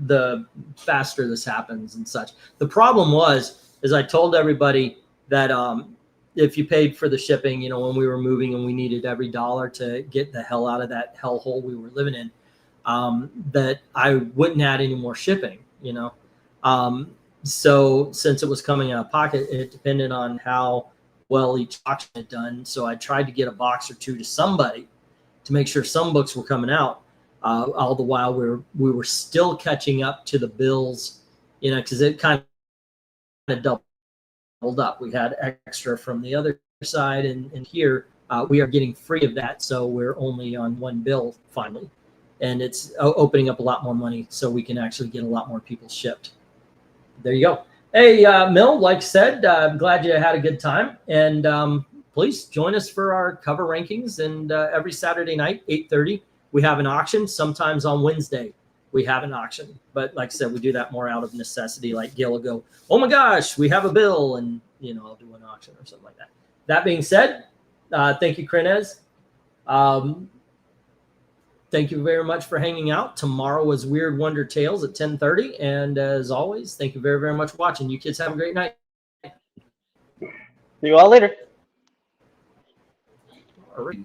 the faster this happens and such. The problem is I told everybody that if you paid for the shipping, when we were moving and we needed every dollar to get the hell out of that hellhole we were living in, that I wouldn't add any more shipping, So since it was coming out of pocket, it depended on how well each auction had done. So I tried to get a box or two to somebody to make sure some books were coming out. All the while we were still catching up to the bills, because it kind of doubled up. We had extra from the other side, and here we are getting free of that, so we're only on one bill finally, and it's opening up a lot more money, so we can actually get a lot more people shipped. There you go. Hey, Mill, like I said, I'm glad you had a good time, and please join us for our cover rankings, and every Saturday night, 8:30. We have an auction. Sometimes on Wednesday, we have an auction. But like I said, we do that more out of necessity. Like Gail will go, oh my gosh, we have a bill. And, I'll do an auction or something like that. That being said, thank you, Crenez. Thank you very much for hanging out. Tomorrow is Weird Wonder Tales at 10:30. And as always, thank you very, very much for watching. You kids have a great night. See you all later. All right.